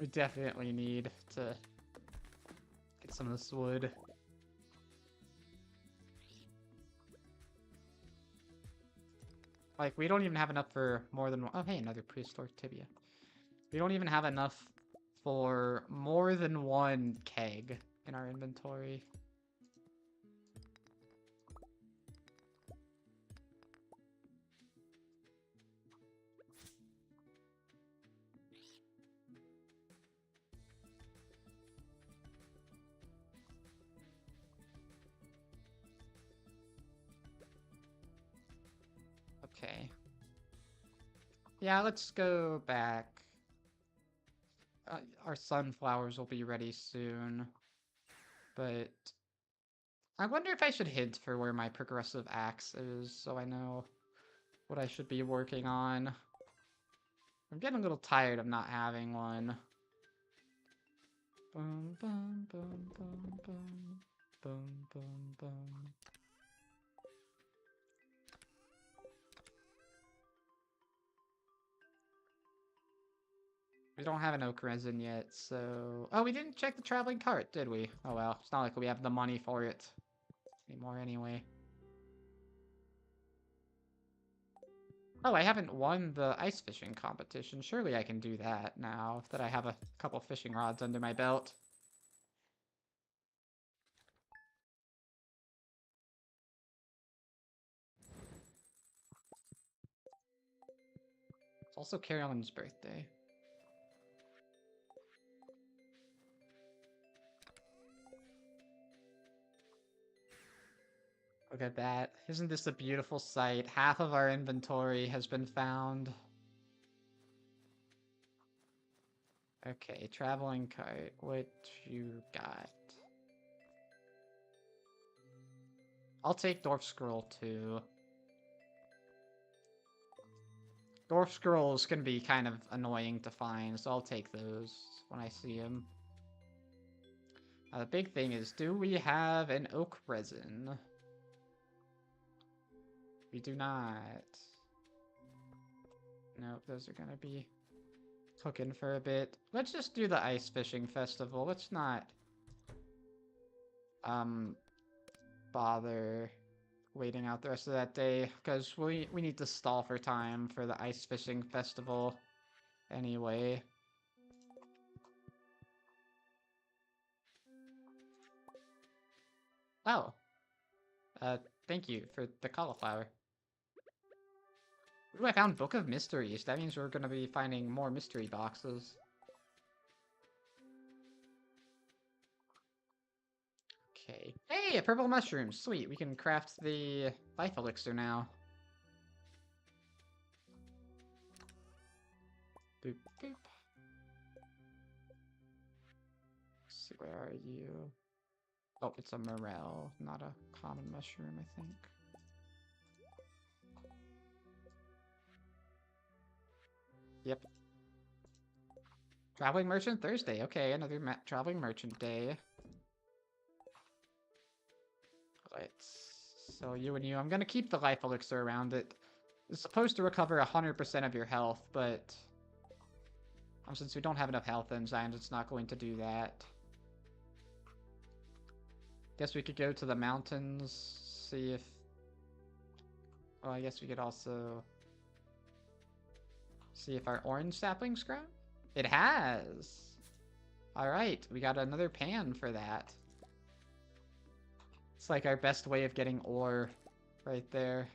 we definitely need to get some of this wood. Like, we don't even have enough for more than one. Oh, hey, another prehistoric tibia. We don't even have enough for more than one keg in our inventory. Okay. Yeah, let's go back. Our sunflowers will be ready soon. But I wonder if I should hint for where my progressive axe is so I know what I should be working on. I'm getting a little tired of not having one. Boom, boom, boom, boom. We don't have an oak resin yet, so... Oh, we didn't check the traveling cart, did we? Oh well, it's not like we have the money for it anymore anyway. Oh, I haven't won the ice fishing competition. Surely I can do that now that I have a couple fishing rods under my belt. It's also Carolyn's birthday. Look at that. Isn't this a beautiful sight? Half of our inventory has been found. Okay, traveling cart. What you got? I'll take Dwarf Scroll too. Dwarf Scrolls can be kind of annoying to find, so I'll take those when I see them. The big thing is, do we have an oak resin? We do not. Nope, those are gonna be cooking for a bit. Let's just do the ice fishing festival. Let's not bother waiting out the rest of that day, because we need to stall for time for the ice fishing festival anyway. Oh. Thank you for the cauliflower. Ooh, I found Book of Mysteries. That means we're gonna be finding more mystery boxes. Okay. Hey, a purple mushroom! Sweet, we can craft the life elixir now. Boop, boop. Let's see, where are you? Oh, it's a morel, not a common mushroom, I think. Yep. Traveling Merchant Thursday. Okay, another Traveling Merchant Day. So you and you. I'm gonna keep the life elixir around it. It's supposed to recover 100% of your health, but... since we don't have enough health enzymes, it's not going to do that. Guess we could go to the mountains, see if... Oh, I guess we could also... see if our orange saplings grow? It has! Alright, we got another pan for that. It's like our best way of getting ore right there.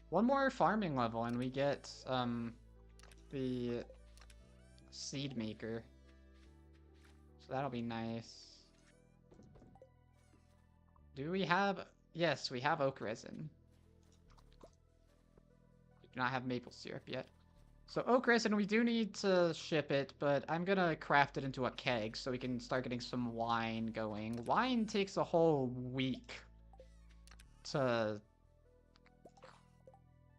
One more farming level and we get the seed maker. So that'll be nice. Do we have... Yes, we have oak resin. We do not have maple syrup yet. So oak resin, we do need to ship it, but I'm gonna craft it into a keg so we can start getting some wine going. Wine takes a whole week to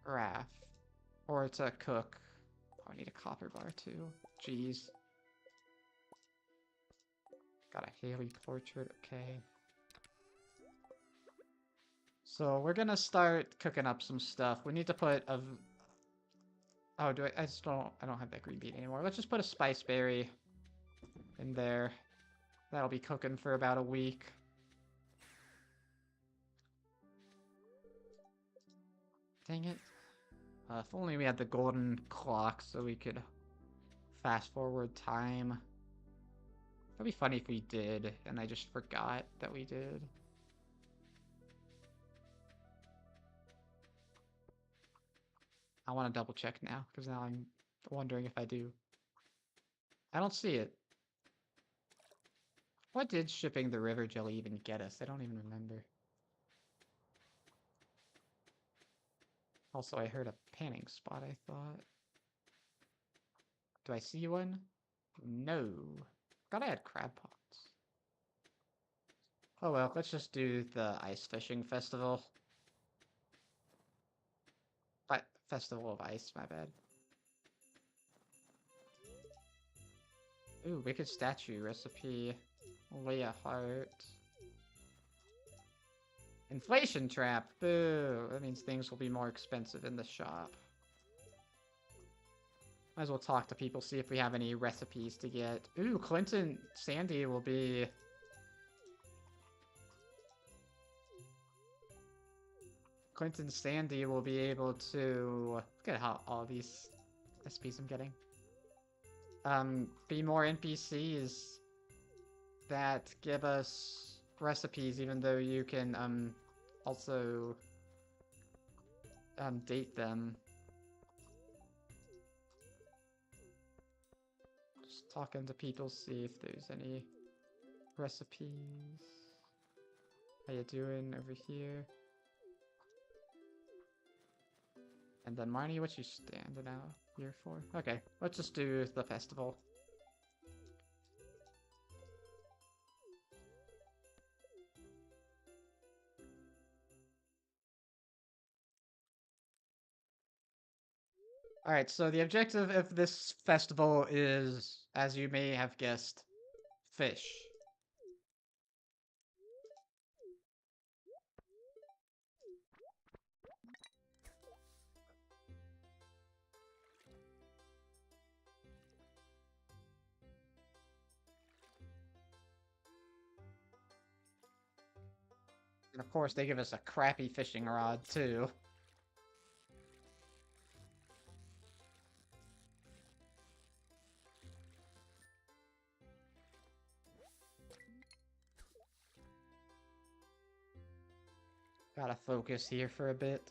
craft. Or to cook. Oh, I need a copper bar too. Jeez. Got a Haley portrait, okay. So we're gonna start cooking up some stuff. We need to put a... Oh, I just don't... I don't have that green bean anymore. Let's just put a spice berry in there. That'll be cooking for about a week. Dang it. If only we had the golden clock so we could fast forward time. That'd be funny if we did, and I just forgot that we did. I want to double check now, because now I'm wondering if I do. I don't see it. What did shipping the river jelly even get us? I don't even remember. Also, I heard a panning spot, I thought. Do I see one? No. Thought I had crab pots. Oh well, let's just do the ice fishing festival. But Festival of Ice, my bad. Ooh, wicked statue recipe. Lay a heart. Inflation trap. Boo. That means things will be more expensive in the shop. Might as well talk to people, see if we have any recipes to get. Ooh, Clinton Sandy will be... Clinton Sandy will be able to... Look at how all these recipes I'm getting. Be more NPCs that give us recipes, even though you can, also, date them. Just talking to people, see if there's any recipes. How you doing over here? And then Marnie, what you standing out here for? Okay, let's just do the festival. Alright, so the objective of this festival is, as you may have guessed, fish. And of course, they give us a crappy fishing rod, too. Gotta focus here for a bit.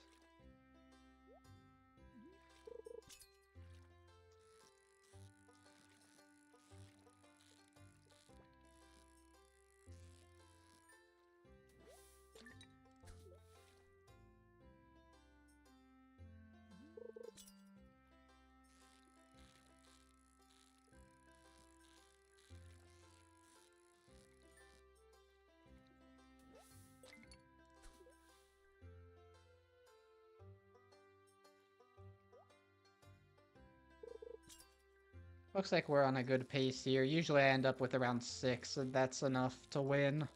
Looks like we're on a good pace here. Usually I end up with around 6, and that's enough to win.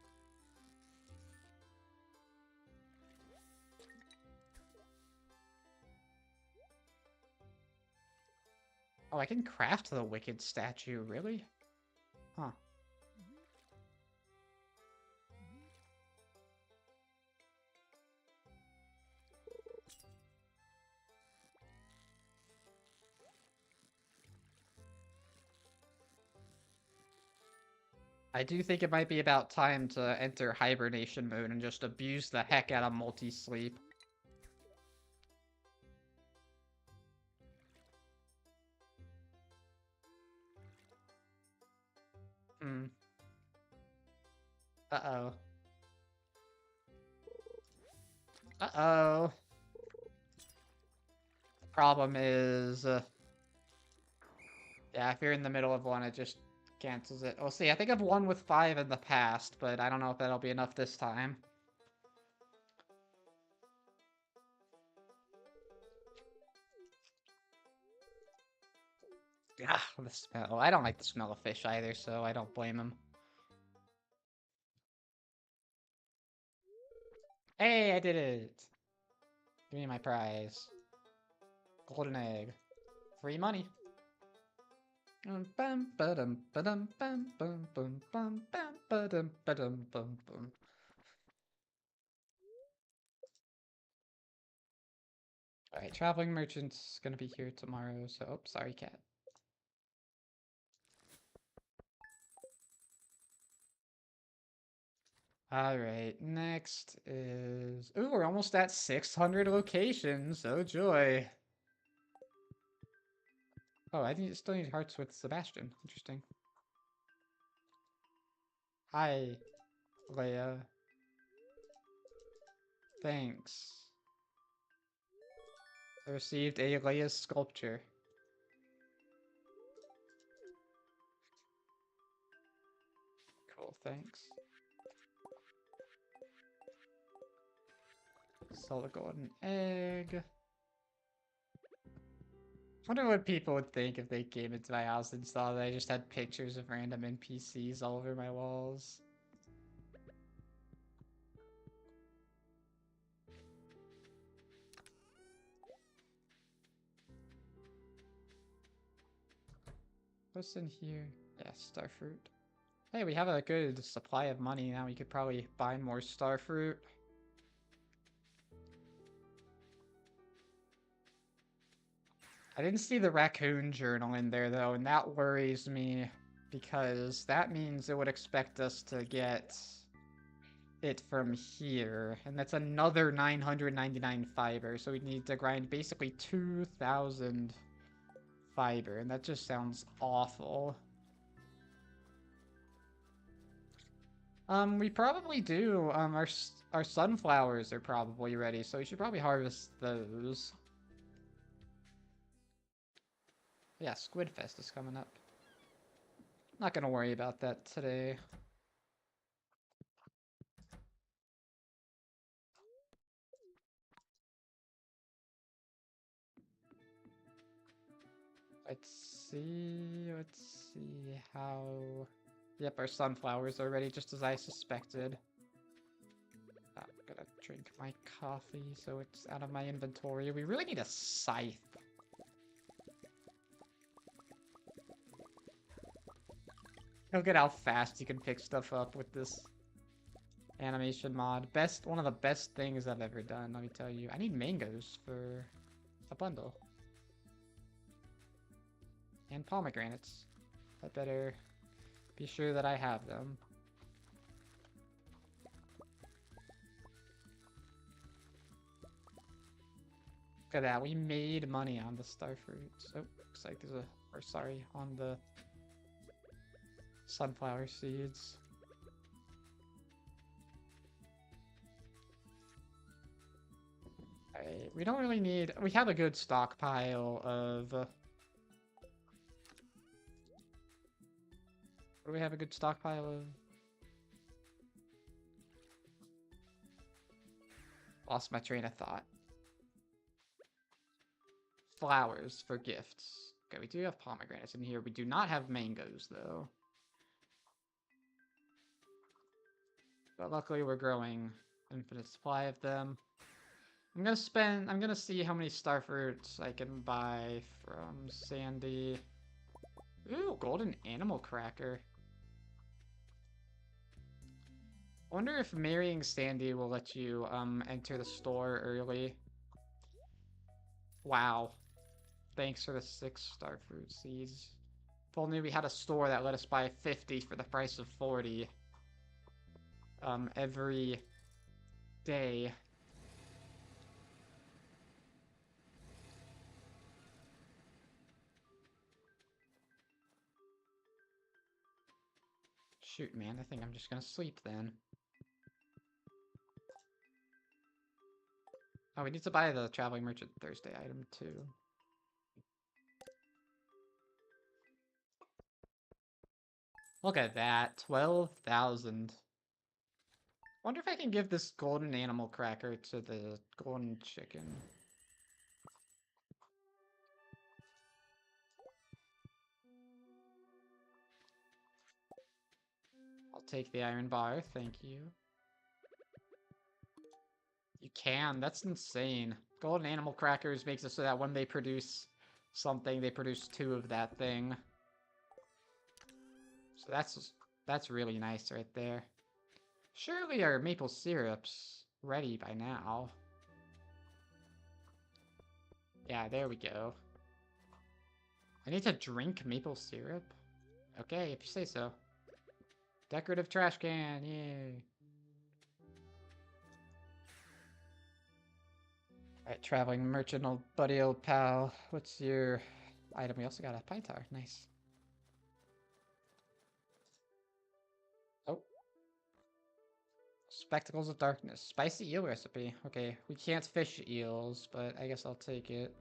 Oh, I can craft the Wicked statue, really? Huh. I do think it might be about time to enter hibernation mode and just abuse the heck out of multi-sleep. Hmm. Uh-oh. Uh-oh. The problem is... yeah, if you're in the middle of one, it just cancels it. We'll see. I think I've won with 5 in the past, but I don't know if that'll be enough this time. Ah, the smell. I don't like the smell of fish either, so I don't blame him. Hey, I did it! Give me my prize. Golden egg. Free money. Alright, traveling merchant's gonna be here tomorrow, so... Oh, sorry, cat. Alright, next is... Ooh, we're almost at 600 locations! Oh joy! Oh, I still need hearts with Sebastian. Interesting. Hi, Leia. Thanks. I received a Leia's sculpture. Cool, thanks. Sell the golden egg. I wonder what people would think if they came into my house and saw that I just had pictures of random NPCs all over my walls. What's in here? Yeah, starfruit. Hey, we have a good supply of money now. We could probably buy more starfruit. I didn't see the raccoon journal in there though, and that worries me because that means it would expect us to get it from here, and that's another 999 fiber, so we need to grind basically 2,000 fiber, and that just sounds awful. We probably do. Our sunflowers are probably ready, so we should probably harvest those. Yeah, Squidfest is coming up. Not gonna worry about that today. Let's see how... Yep, our sunflowers are ready, just as I suspected. I'm gonna drink my coffee so it's out of my inventory. We really need a scythe. Look at how fast you can pick stuff up with this animation mod. One of the best things I've ever done, let me tell you. I need mangoes for a bundle. And pomegranates. I better be sure that I have them. Look at that, we made money on the starfruits. Oh, looks like there's on the sunflower seeds. Alright, we don't really need... We have a good stockpile of... What do we have a good stockpile of? Lost my train of thought. Flowers for gifts. Okay, we do have pomegranates in here. We do not have mangoes, though. But luckily we're growing infinite supply of them. I'm gonna see how many starfruits I can buy from Sandy. Ooh, golden animal cracker. I wonder if marrying Sandy will let you enter the store early. Wow. Thanks for the 6 starfruit seeds. If only we had a store that let us buy 50 for the price of 40 every day. Shoot, man, I think I'm just gonna sleep then. Oh, we need to buy the Traveling Merchant Thursday item, too. Look at that, 12,000. Wonder if I can give this golden animal cracker to the golden chicken. I'll take the iron bar, thank you. You can, that's insane. Golden animal crackers makes it so that when they produce something, they produce 2 of that thing. So that's really nice right there. Surely our maple syrup's ready by now. Yeah, there we go. I need to drink maple syrup? Okay, if you say so. Decorative trash can, yay. Alright, traveling merchant, old buddy, old pal. What's your item? We also got a pine tar, nice. Oh. Spectacles of Darkness. Spicy eel recipe. Okay, we can't fish eels, but I guess I'll take it.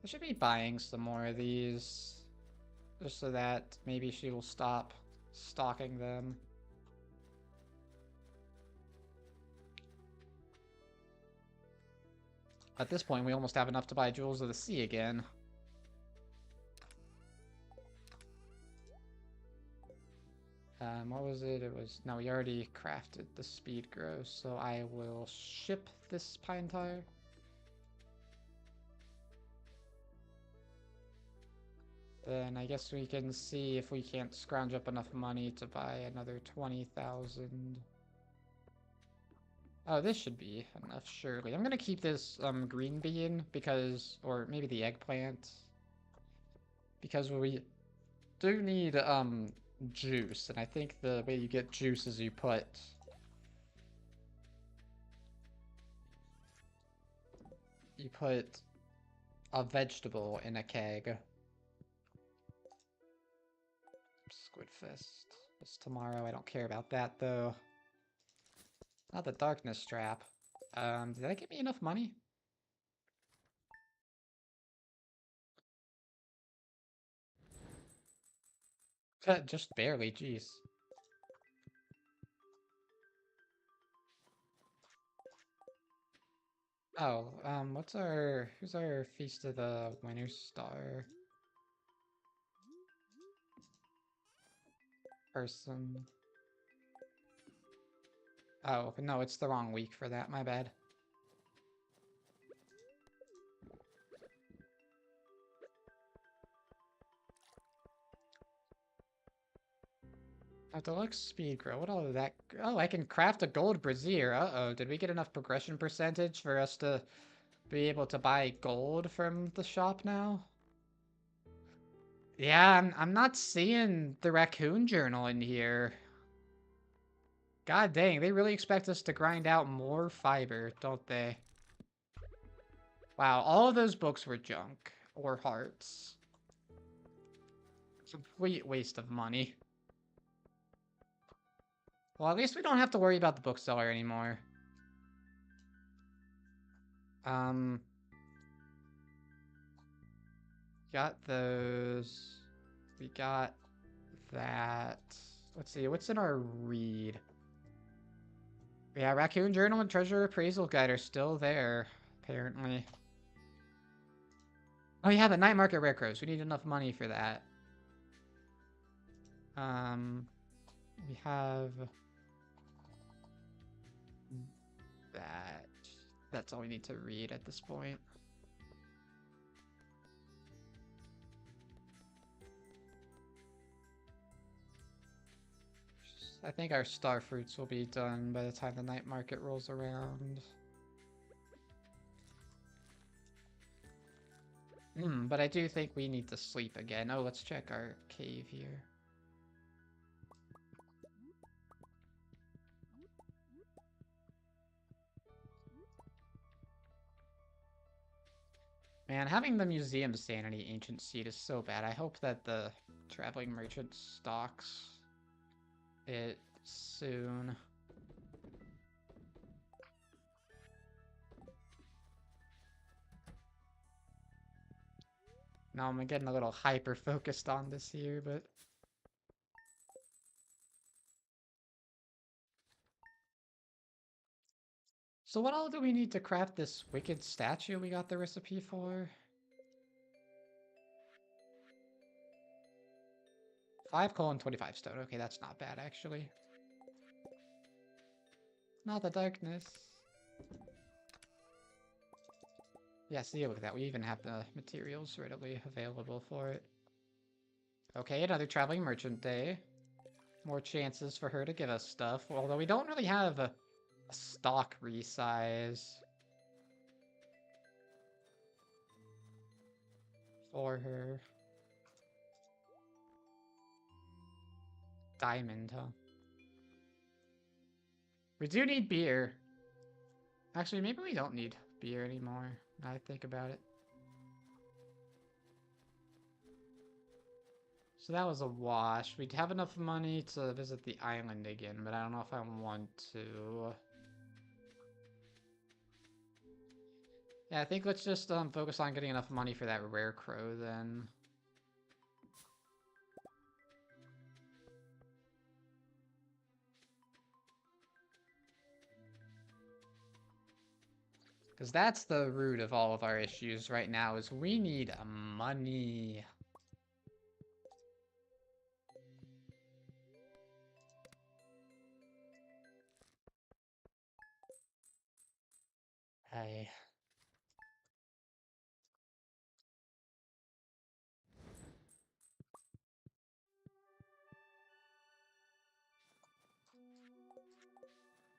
I should be buying some more of these. Just so that maybe she will stop stalking them. At this point, we almost have enough to buy Jewels of the Sea again. What was it? It was... No, we already crafted the speed grow, so I will ship this pine tar. Then I guess we can see if we can't scrounge up enough money to buy another 20,000. Oh, this should be enough, surely. I'm gonna keep this green bean because, or maybe the eggplant, because we do need juice, and I think the way you get juice is you put a vegetable in a keg. Squidfist. It's tomorrow. I don't care about that though. Not the darkness trap. Did that get me enough money? Just barely, jeez. Oh, who's our Feast of the Winter Star person? Oh, no, it's the wrong week for that, my bad. Deluxe speed grow. What all of that? Oh, I can craft a gold brazier. Uh-oh, did we get enough progression percentage for us to be able to buy gold from the shop now? Yeah, I'm not seeing the raccoon journal in here. God dang, they really expect us to grind out more fiber, don't they? Wow, all of those books were junk. Or hearts. Complete waste of money. Well, at least we don't have to worry about the bookseller anymore. Um, got those. We got that. Let's see, what's in our read? Yeah, Raccoon Journal and Treasure Appraisal Guide are still there, apparently. Oh yeah, the Night Market Rare Crows. We need enough money for that. We have that. That's all we need to read at this point. I think our star fruits will be done by the time the night market rolls around. But I do think we need to sleep again. Oh, let's check our cave here. Man, having the Museum Sanity Ancient Seed is so bad. I hope that the Traveling Merchant stocks it soon. Now I'm getting a little hyper-focused on this here, but... So what all do we need to craft this wicked statue we got the recipe for? 5 colon 25 stone. Okay, that's not bad, actually. Not the darkness. Yeah, see, look at that. We even have the materials readily available for it. Okay, another traveling merchant day. More chances for her to give us stuff. Although we don't really have a stock resize for her. Diamond, huh? We do need beer. Actually, maybe we don't need beer anymore, now that I think about it. So that was a wash. We'd have enough money to visit the island again, but I don't know if I want to. Yeah, I think let's just focus on getting enough money for that rare crow then. Because that's the root of all of our issues right now, is we need money. Hey.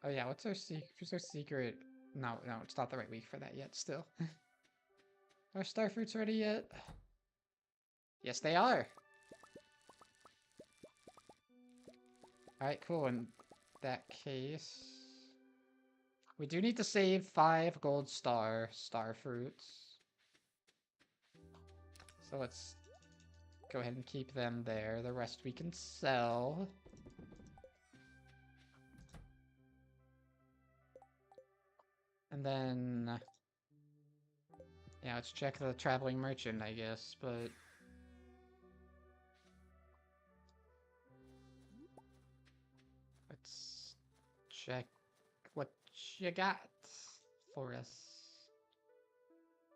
Oh yeah, what's our secret? No, it's not the right week for that yet, still. Are starfruits ready yet? Yes, they are! Alright, cool. In that case... we do need to save 5 gold starfruits. So let's go ahead and keep them there. The rest we can sell. And then... yeah, let's check the traveling merchant, I guess, but... let's check what you got for us.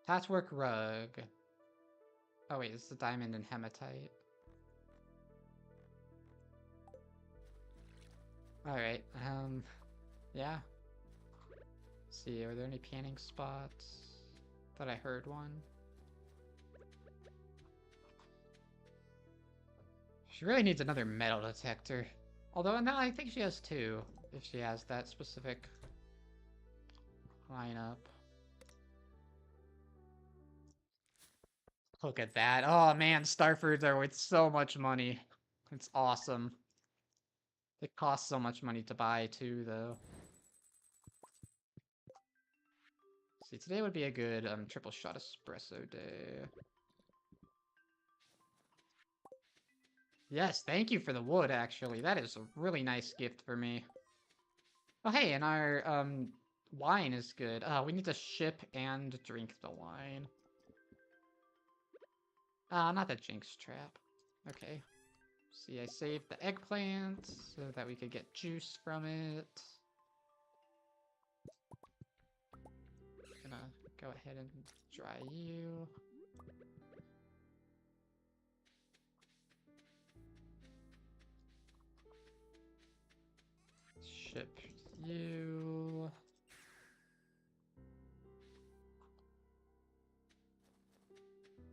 Patchwork rug. Oh wait, it's the diamond and hematite. Alright, yeah. Let's see, are there any panning spots? Thought I heard one. She really needs another metal detector. Although, no, I think she has 2, if she has that specific lineup. Look at that. Oh man, starfruits are worth so much money. It's awesome. It costs so much money to buy too, though. See, today would be a good triple shot espresso day. Yes, thank you for the wood, actually. That is a really nice gift for me. Oh, hey, and our wine is good. We need to ship and drink the wine. Not the jinx trap. Okay. See, I saved the eggplant so that we could get juice from it. Gonna go ahead and dry you. Ship you.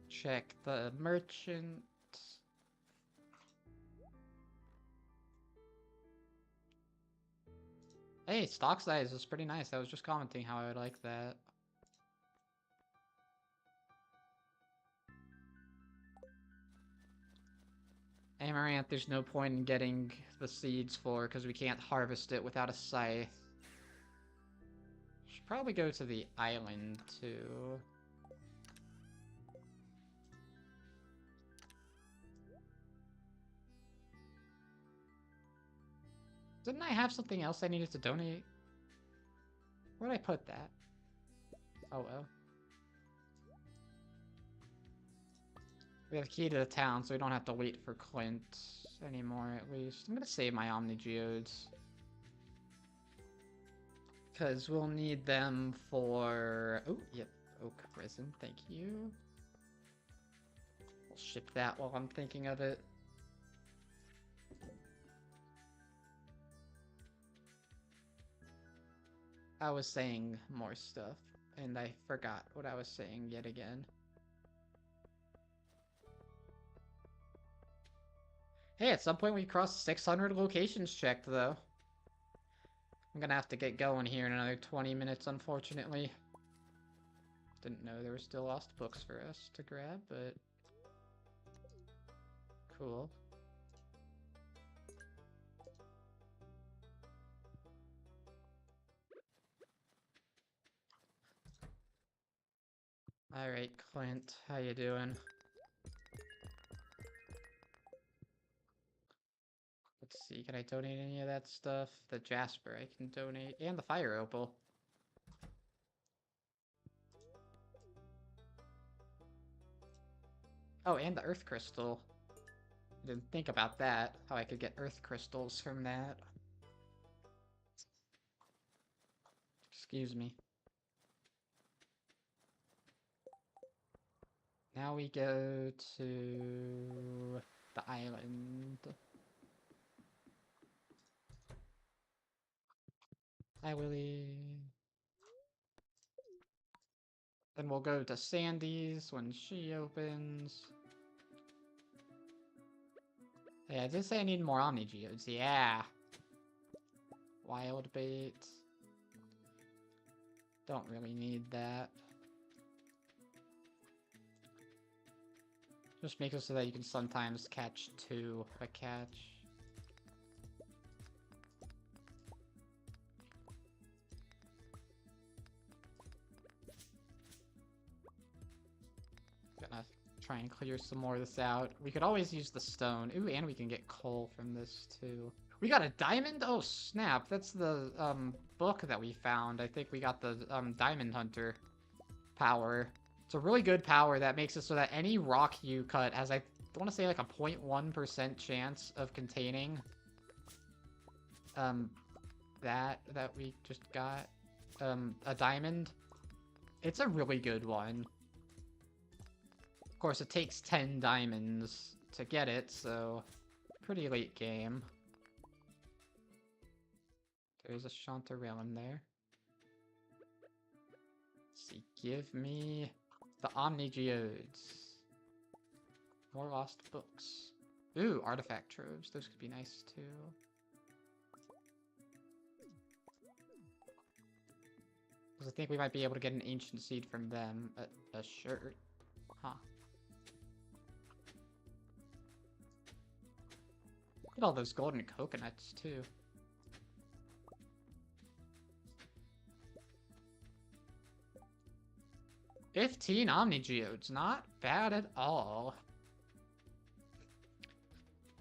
Check the merchant. Hey, stock size is pretty nice. I was just commenting how I would like that. Amaranth, there's no point in getting the seeds for because we can't harvest it without a scythe. Should probably go to the island too. Didn't I have something else I needed to donate? Where'd I put that? Oh well. We have the key to the town, so we don't have to wait for Clint anymore, at least. I'm gonna save my Omni Geodes. Because we'll need them for... oh, yep. Oak Resin, thank you. We'll ship that while I'm thinking of it. I was saying more stuff, and I forgot what I was saying yet again. Hey, at some point we crossed 600 locations checked, though. I'm gonna have to get going here in another 20 minutes, unfortunately. Didn't know there were still lost books for us to grab, but... cool. Alright, Clint, how you doing? Let's see, can I donate any of that stuff? The Jasper I can donate, and the Fire Opal. Oh, and the Earth Crystal. I didn't think about that, how I could get Earth Crystals from that. Excuse me. Now we go to the island. Hi, Willie. Then we'll go to Sandy's when she opens. Hey, I did say I need more Omni Geodes. Yeah. Wild bait. Don't really need that. Just make it so that you can sometimes catch 2 a catch. Gonna try and clear some more of this out. We could always use the stone. Ooh, and we can get coal from this too. We got a diamond? Oh, snap. That's the book that we found. I think we got the diamond hunter power. It's a really good power that makes it so that any rock you cut has, I want to say, like a 0.1% chance of containing that we just got a diamond. It's a really good one. Of course, it takes 10 diamonds to get it, so pretty late game. There's a chanterelle in there. Let's see, give me the Omni Geodes. More lost books. Ooh, artifact troves. Those could be nice too. Because I think we might be able to get an ancient seed from them. A shirt. Huh. Look at all those golden coconuts too. $15 Omni Geodes, not bad at all.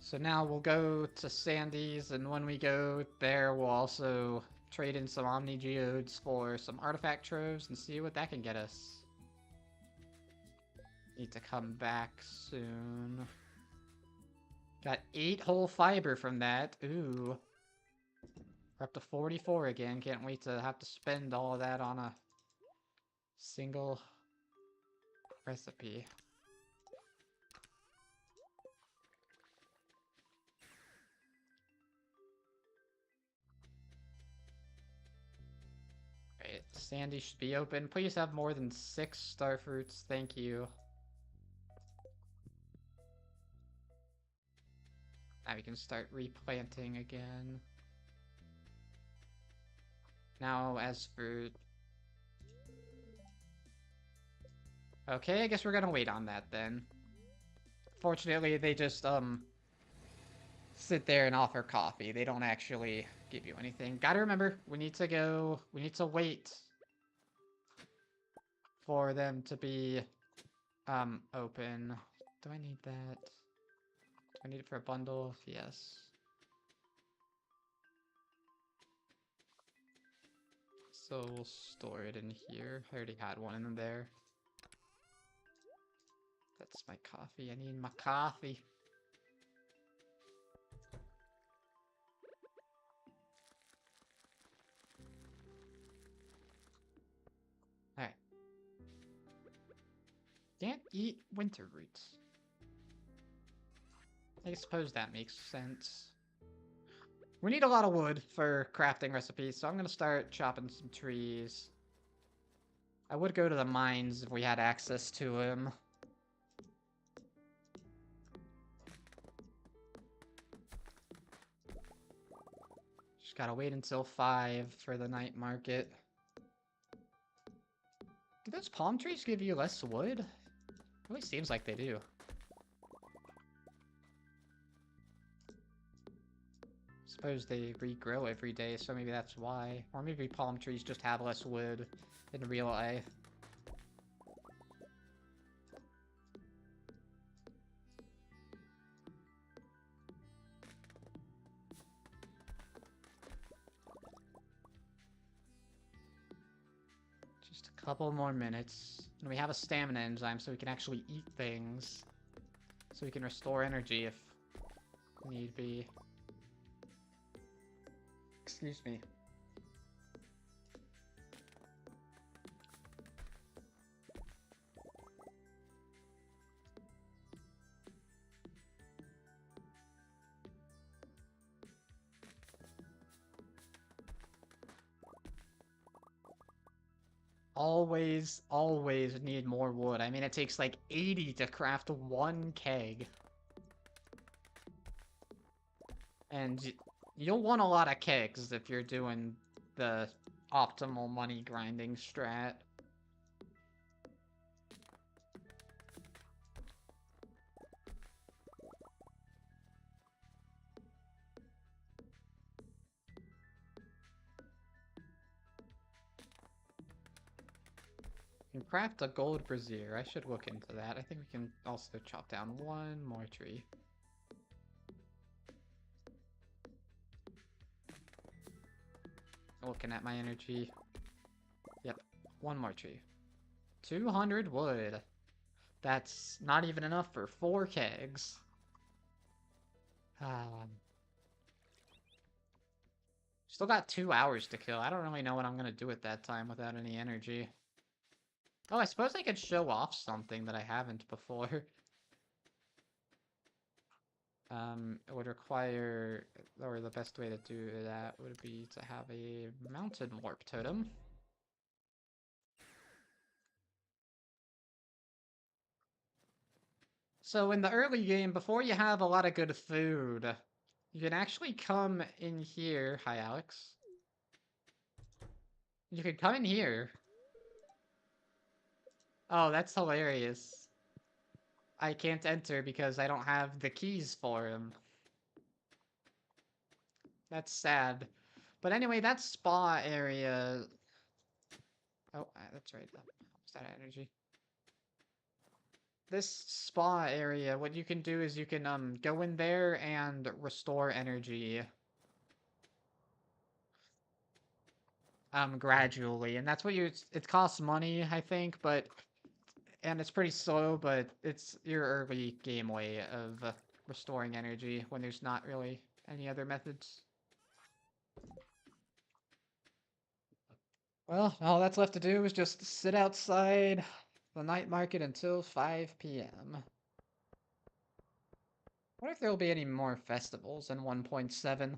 So now we'll go to Sandy's, and when we go there, we'll also trade in some Omni Geodes for some artifact troves and see what that can get us. Need to come back soon. Got 8 whole fiber from that. Ooh. We're up to 44 again. Can't wait to have to spend all of that on a single recipe. Alright, Sandy should be open. Please have more than 6 star fruits. Thank you. Now we can start replanting again. Now, as for... Okay, I guess we're gonna wait on that then. Fortunately, they just, sit there and offer coffee. They don't actually give you anything. Gotta remember, we need to wait for them to be, open. Do I need that? Do I need it for a bundle? Yes. So we'll store it in here. I already had one in there. That's my coffee. I need my coffee. Alright. Can't eat winter roots. I suppose that makes sense. We need a lot of wood for crafting recipes, so I'm gonna start chopping some trees. I would go to the mines if we had access to them. Just gotta wait until 5 for the night market. Do those palm trees give you less wood? It really seems like they do. Suppose they regrow every day, so maybe that's why. Or maybe palm trees just have less wood in real life. Just a couple more minutes. And we have a stamina enzyme, so we can actually eat things. So we can restore energy if need be. Excuse me. Always need more wood. I mean, it takes like 80 to craft 1 keg. And You'll want a lot of kegs if you're doing the optimal money grinding strat. You can craft a gold brazier. I should look into that. I think we can also chop down one more tree. Looking at my energy. Yep, one more tree. 200 wood. That's not even enough for 4 kegs. Still got 2 hours to kill. I don't really know what I'm gonna do at that time without any energy. Oh, I suppose I could show off something that I haven't before. It would require, or the best way to do that would be to have a mountain warp totem. So in the early game, before you have a lot of good food, you can actually come in here. Hi, Alex. You could come in here. Oh, that's hilarious. I can't enter because I don't have the keys for him. That's sad. But anyway, that spa area... Oh, that's right. What's that energy? This spa area, what you can do is you can go in there and restore energy. Gradually. And that's what it costs money, I think, but... And it's pretty slow, but it's your early game way of restoring energy when there's not really any other methods. Well, all that's left to do is just sit outside the night market until 5 p.m. What if there will be any more festivals in 1.7?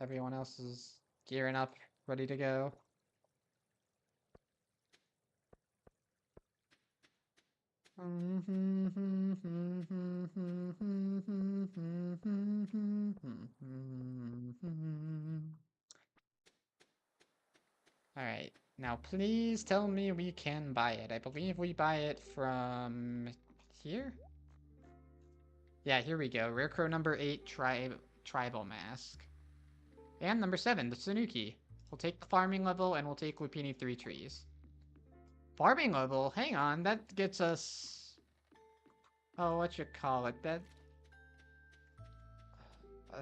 Everyone else is gearing up, ready to go. Alright, now please tell me we can buy it. I believe we buy it from here? Yeah, here we go. Rare Crow number 8, Tribal Mask. And number 7, the Tsunuki. We'll take the farming level and we'll take Lupini 3 trees. Farming level? Hang on, that gets us... Oh, what you call it? I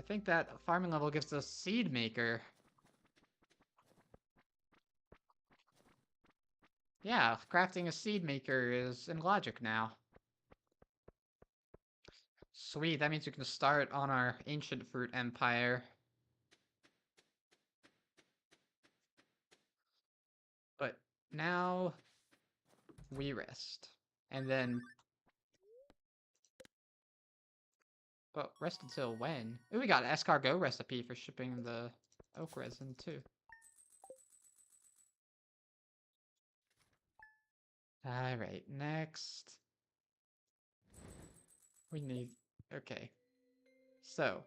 think that farming level gives us Seed Maker. Yeah, crafting a Seed Maker is in logic now. Sweet, that means we can start on our Ancient Fruit Empire. But now we rest. And then... But rest until when? Ooh, we got an escargot recipe for shipping the oak resin, too. Alright, next. We need... Okay. So.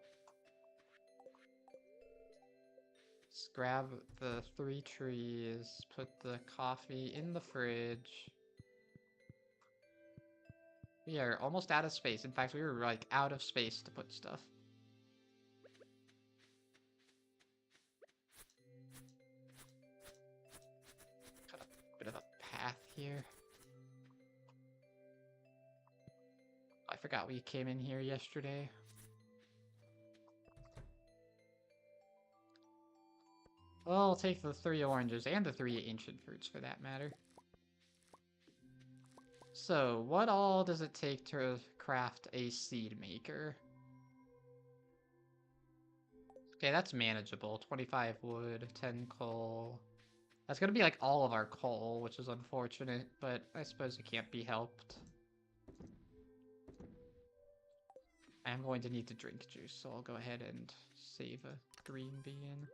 Let's grab the 3 trees, put the coffee in the fridge. We are almost out of space. In fact, we were, like, out of space to put stuff. Cut a bit of a path here. I forgot we came in here yesterday. Well, I'll take the 3 oranges and the 3 ancient fruits for that matter. So, what all does it take to craft a seed maker? Okay, that's manageable. 25 wood, 10 coal. That's gonna be like all of our coal, which is unfortunate, but I suppose it can't be helped. I am going to need to drink juice, so I'll go ahead and save a green bean.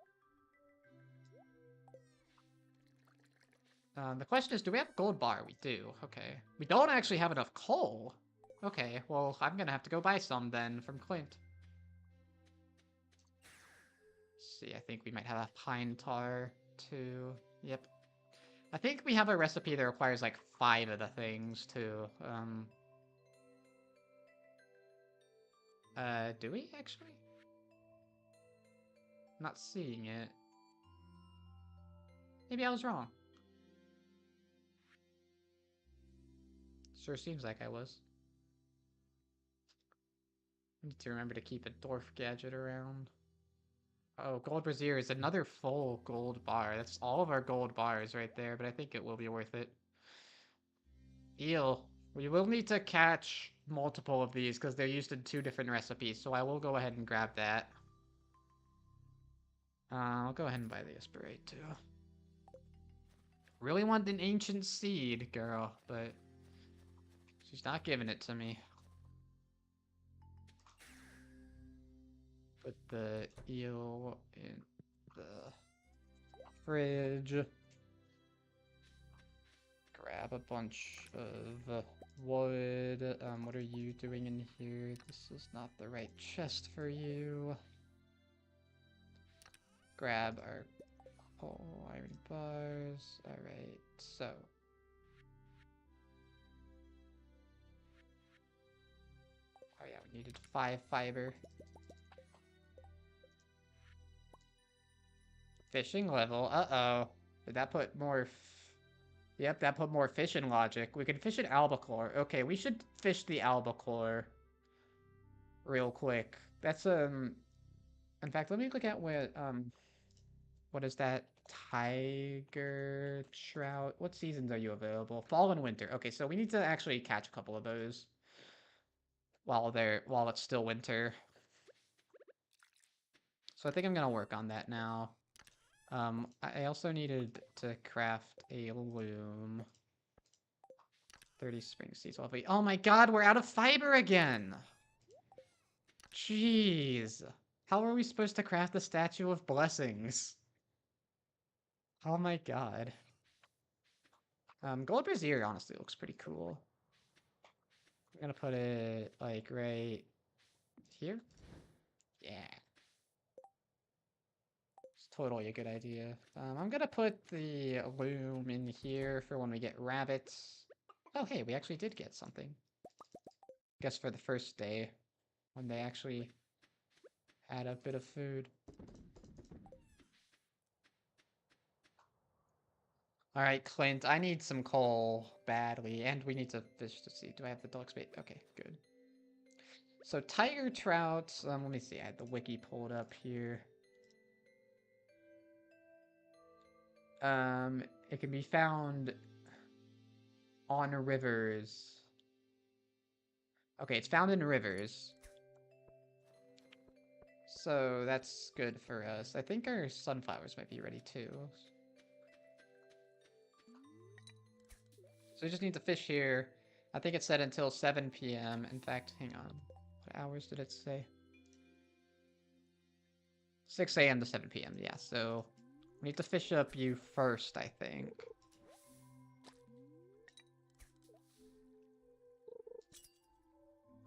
The question is, do we have a gold bar? We do. Okay. We don't actually have enough coal. Okay, well, I'm gonna have to go buy some then from Clint. Let's see, I think we might have a pine tar too. Yep. I think we have a recipe that requires like 5 of the things too. Do we actually? I'm not seeing it. Maybe I was wrong. Sure seems like I was. I need to remember to keep a dwarf gadget around. Oh, gold brazier is another full gold bar. That's all of our gold bars right there, but I think it will be worth it. Eel. We will need to catch multiple of these because they're used in 2 different recipes, so I will go ahead and grab that. I'll go ahead and buy the Esperate too. Really want an ancient seed, girl, but she's not giving it to me. Put the eel in the fridge. Grab a bunch of wood. What are you doing in here? This is not the right chest for you. Grab our coal iron bars. Alright, so. Oh yeah, we needed 5 fiber. Fishing level. Uh-oh. Did that put more... Yep, that put more fishing logic. We can fish an albacore. Okay, we should fish the albacore real quick. That's, In fact, let me look at what is that? Tiger trout? What seasons are you available? Fall and winter. Okay, so we need to actually catch a couple of those while it's still winter. So I think I'm gonna work on that now. I also needed to craft a loom. 30 spring seeds. Oh my god, we're out of fiber again! Jeez. How are we supposed to craft the Statue of Blessings? Oh my god. Gold Brazier honestly looks pretty cool. I'm gonna put it, like, right here. Yeah. It's totally a good idea. I'm gonna put the loom in here for when we get rabbits. Oh, hey, we actually did get something. Guess for the first day, when they actually had a bit of food. Alright, Clint, I need some coal badly, and we need to fish to see. Do I have the dog's bait? Okay, good. So tiger trout, let me see, I had the wiki pulled up here. It can be found on rivers. Okay, it's found in rivers. So that's good for us. I think our sunflowers might be ready too. So we just need to fish here. I think it said until 7 p.m. In fact, hang on. What hours did it say? 6 a.m. to 7 p.m. Yeah, so we need to fish up you first, I think.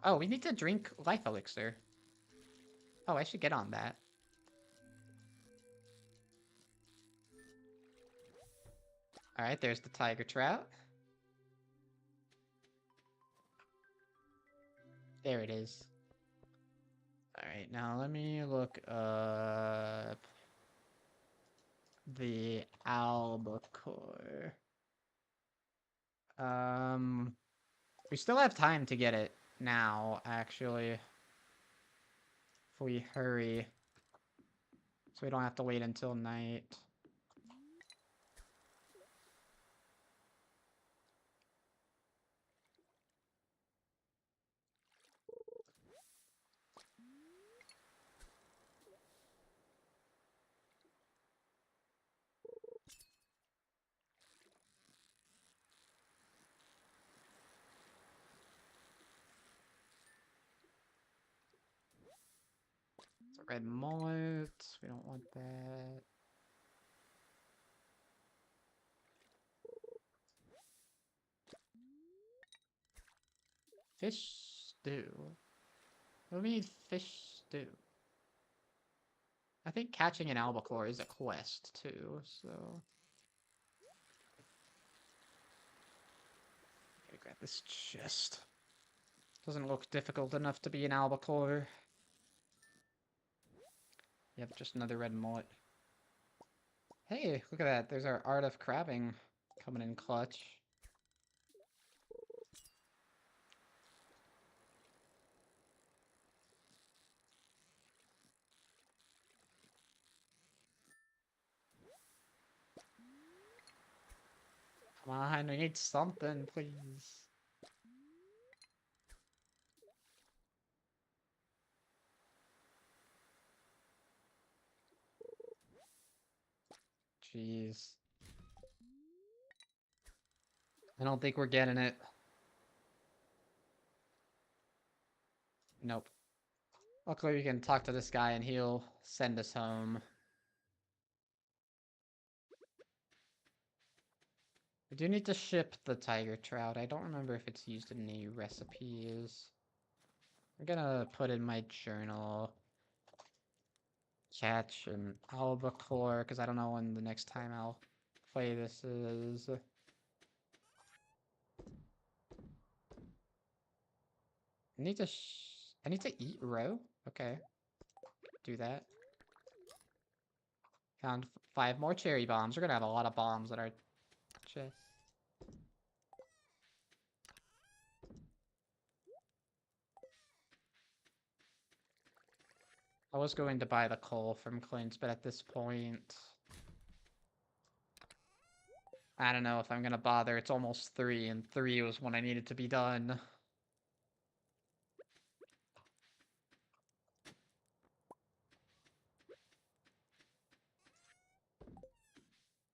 Oh, we need to drink life elixir. Oh, I should get on that. Alright, there's the tiger trout. There it is. Alright, now let me look up the albacore. We still have time to get it now, actually. If we hurry. So we don't have to wait until night. So red mullet, we don't want that. Fish stew. What do we need fish stew? I think catching an albacore is a quest too, so. Gotta grab this chest. Doesn't look difficult enough to be an albacore. Yep, just another red mullet. Hey, look at that. There's our art of crabbing coming in clutch. Come on, we need something, please. Jeez. I don't think we're getting it. Nope. Luckily we can talk to this guy and he'll send us home. I do need to ship the tiger trout. I don't remember if it's used in any recipes. I'm gonna put in my journal. Catch an albacore, because I don't know when the next time I'll play this is. I need to eat roe? Okay. Do that. Found 5 more cherry bombs. We're gonna have a lot of bombs at our chest. I was going to buy the coal from Clint, but at this point... I don't know if I'm gonna bother. It's almost 3, and 3 was when I needed to be done.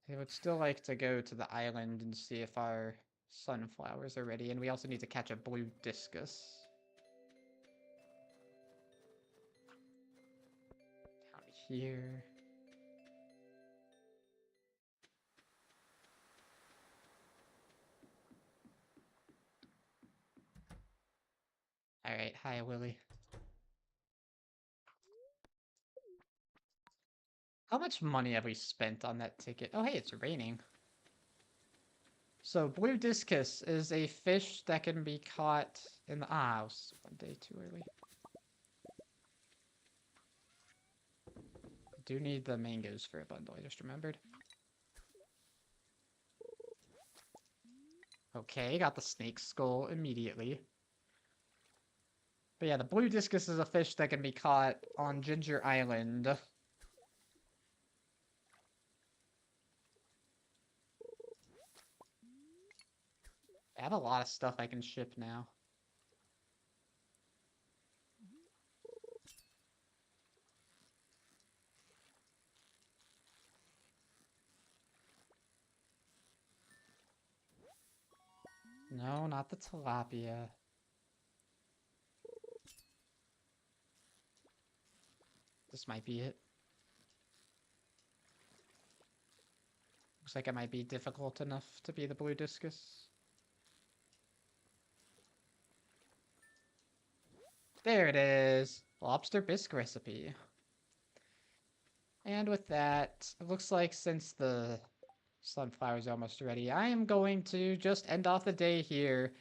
I would still like to go to the island and see if our sunflowers are ready, and we also need to catch a blue discus. Down here. Alright, hi Willy. How much money have we spent on that ticket? Oh hey, it's raining. So, blue discus is a fish that can be caught in the... Ah, I was 1 day too early. I do need the mangoes for a bundle, I just remembered. Okay, got the snake skull immediately. But yeah, the blue discus is a fish that can be caught on Ginger Island. I have a lot of stuff I can ship now. No, not the tilapia. This might be it. Looks like it might be difficult enough to be the blue discus. There it is! Lobster bisque recipe. And with that, it looks like since the sunflower's almost ready, I am going to just end off the day here.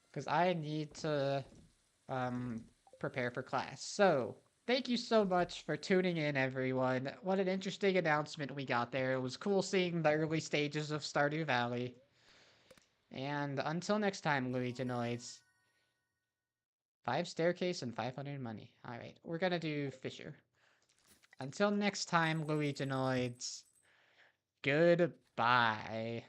Because I need to prepare for class. So, thank you so much for tuning in, everyone. What an interesting announcement we got there. It was cool seeing the early stages of Stardew Valley. And until next time, Luiginoids. 5 staircase and 500 money. Alright, we're gonna do Fisher. Until next time, Luiginoids. Goodbye.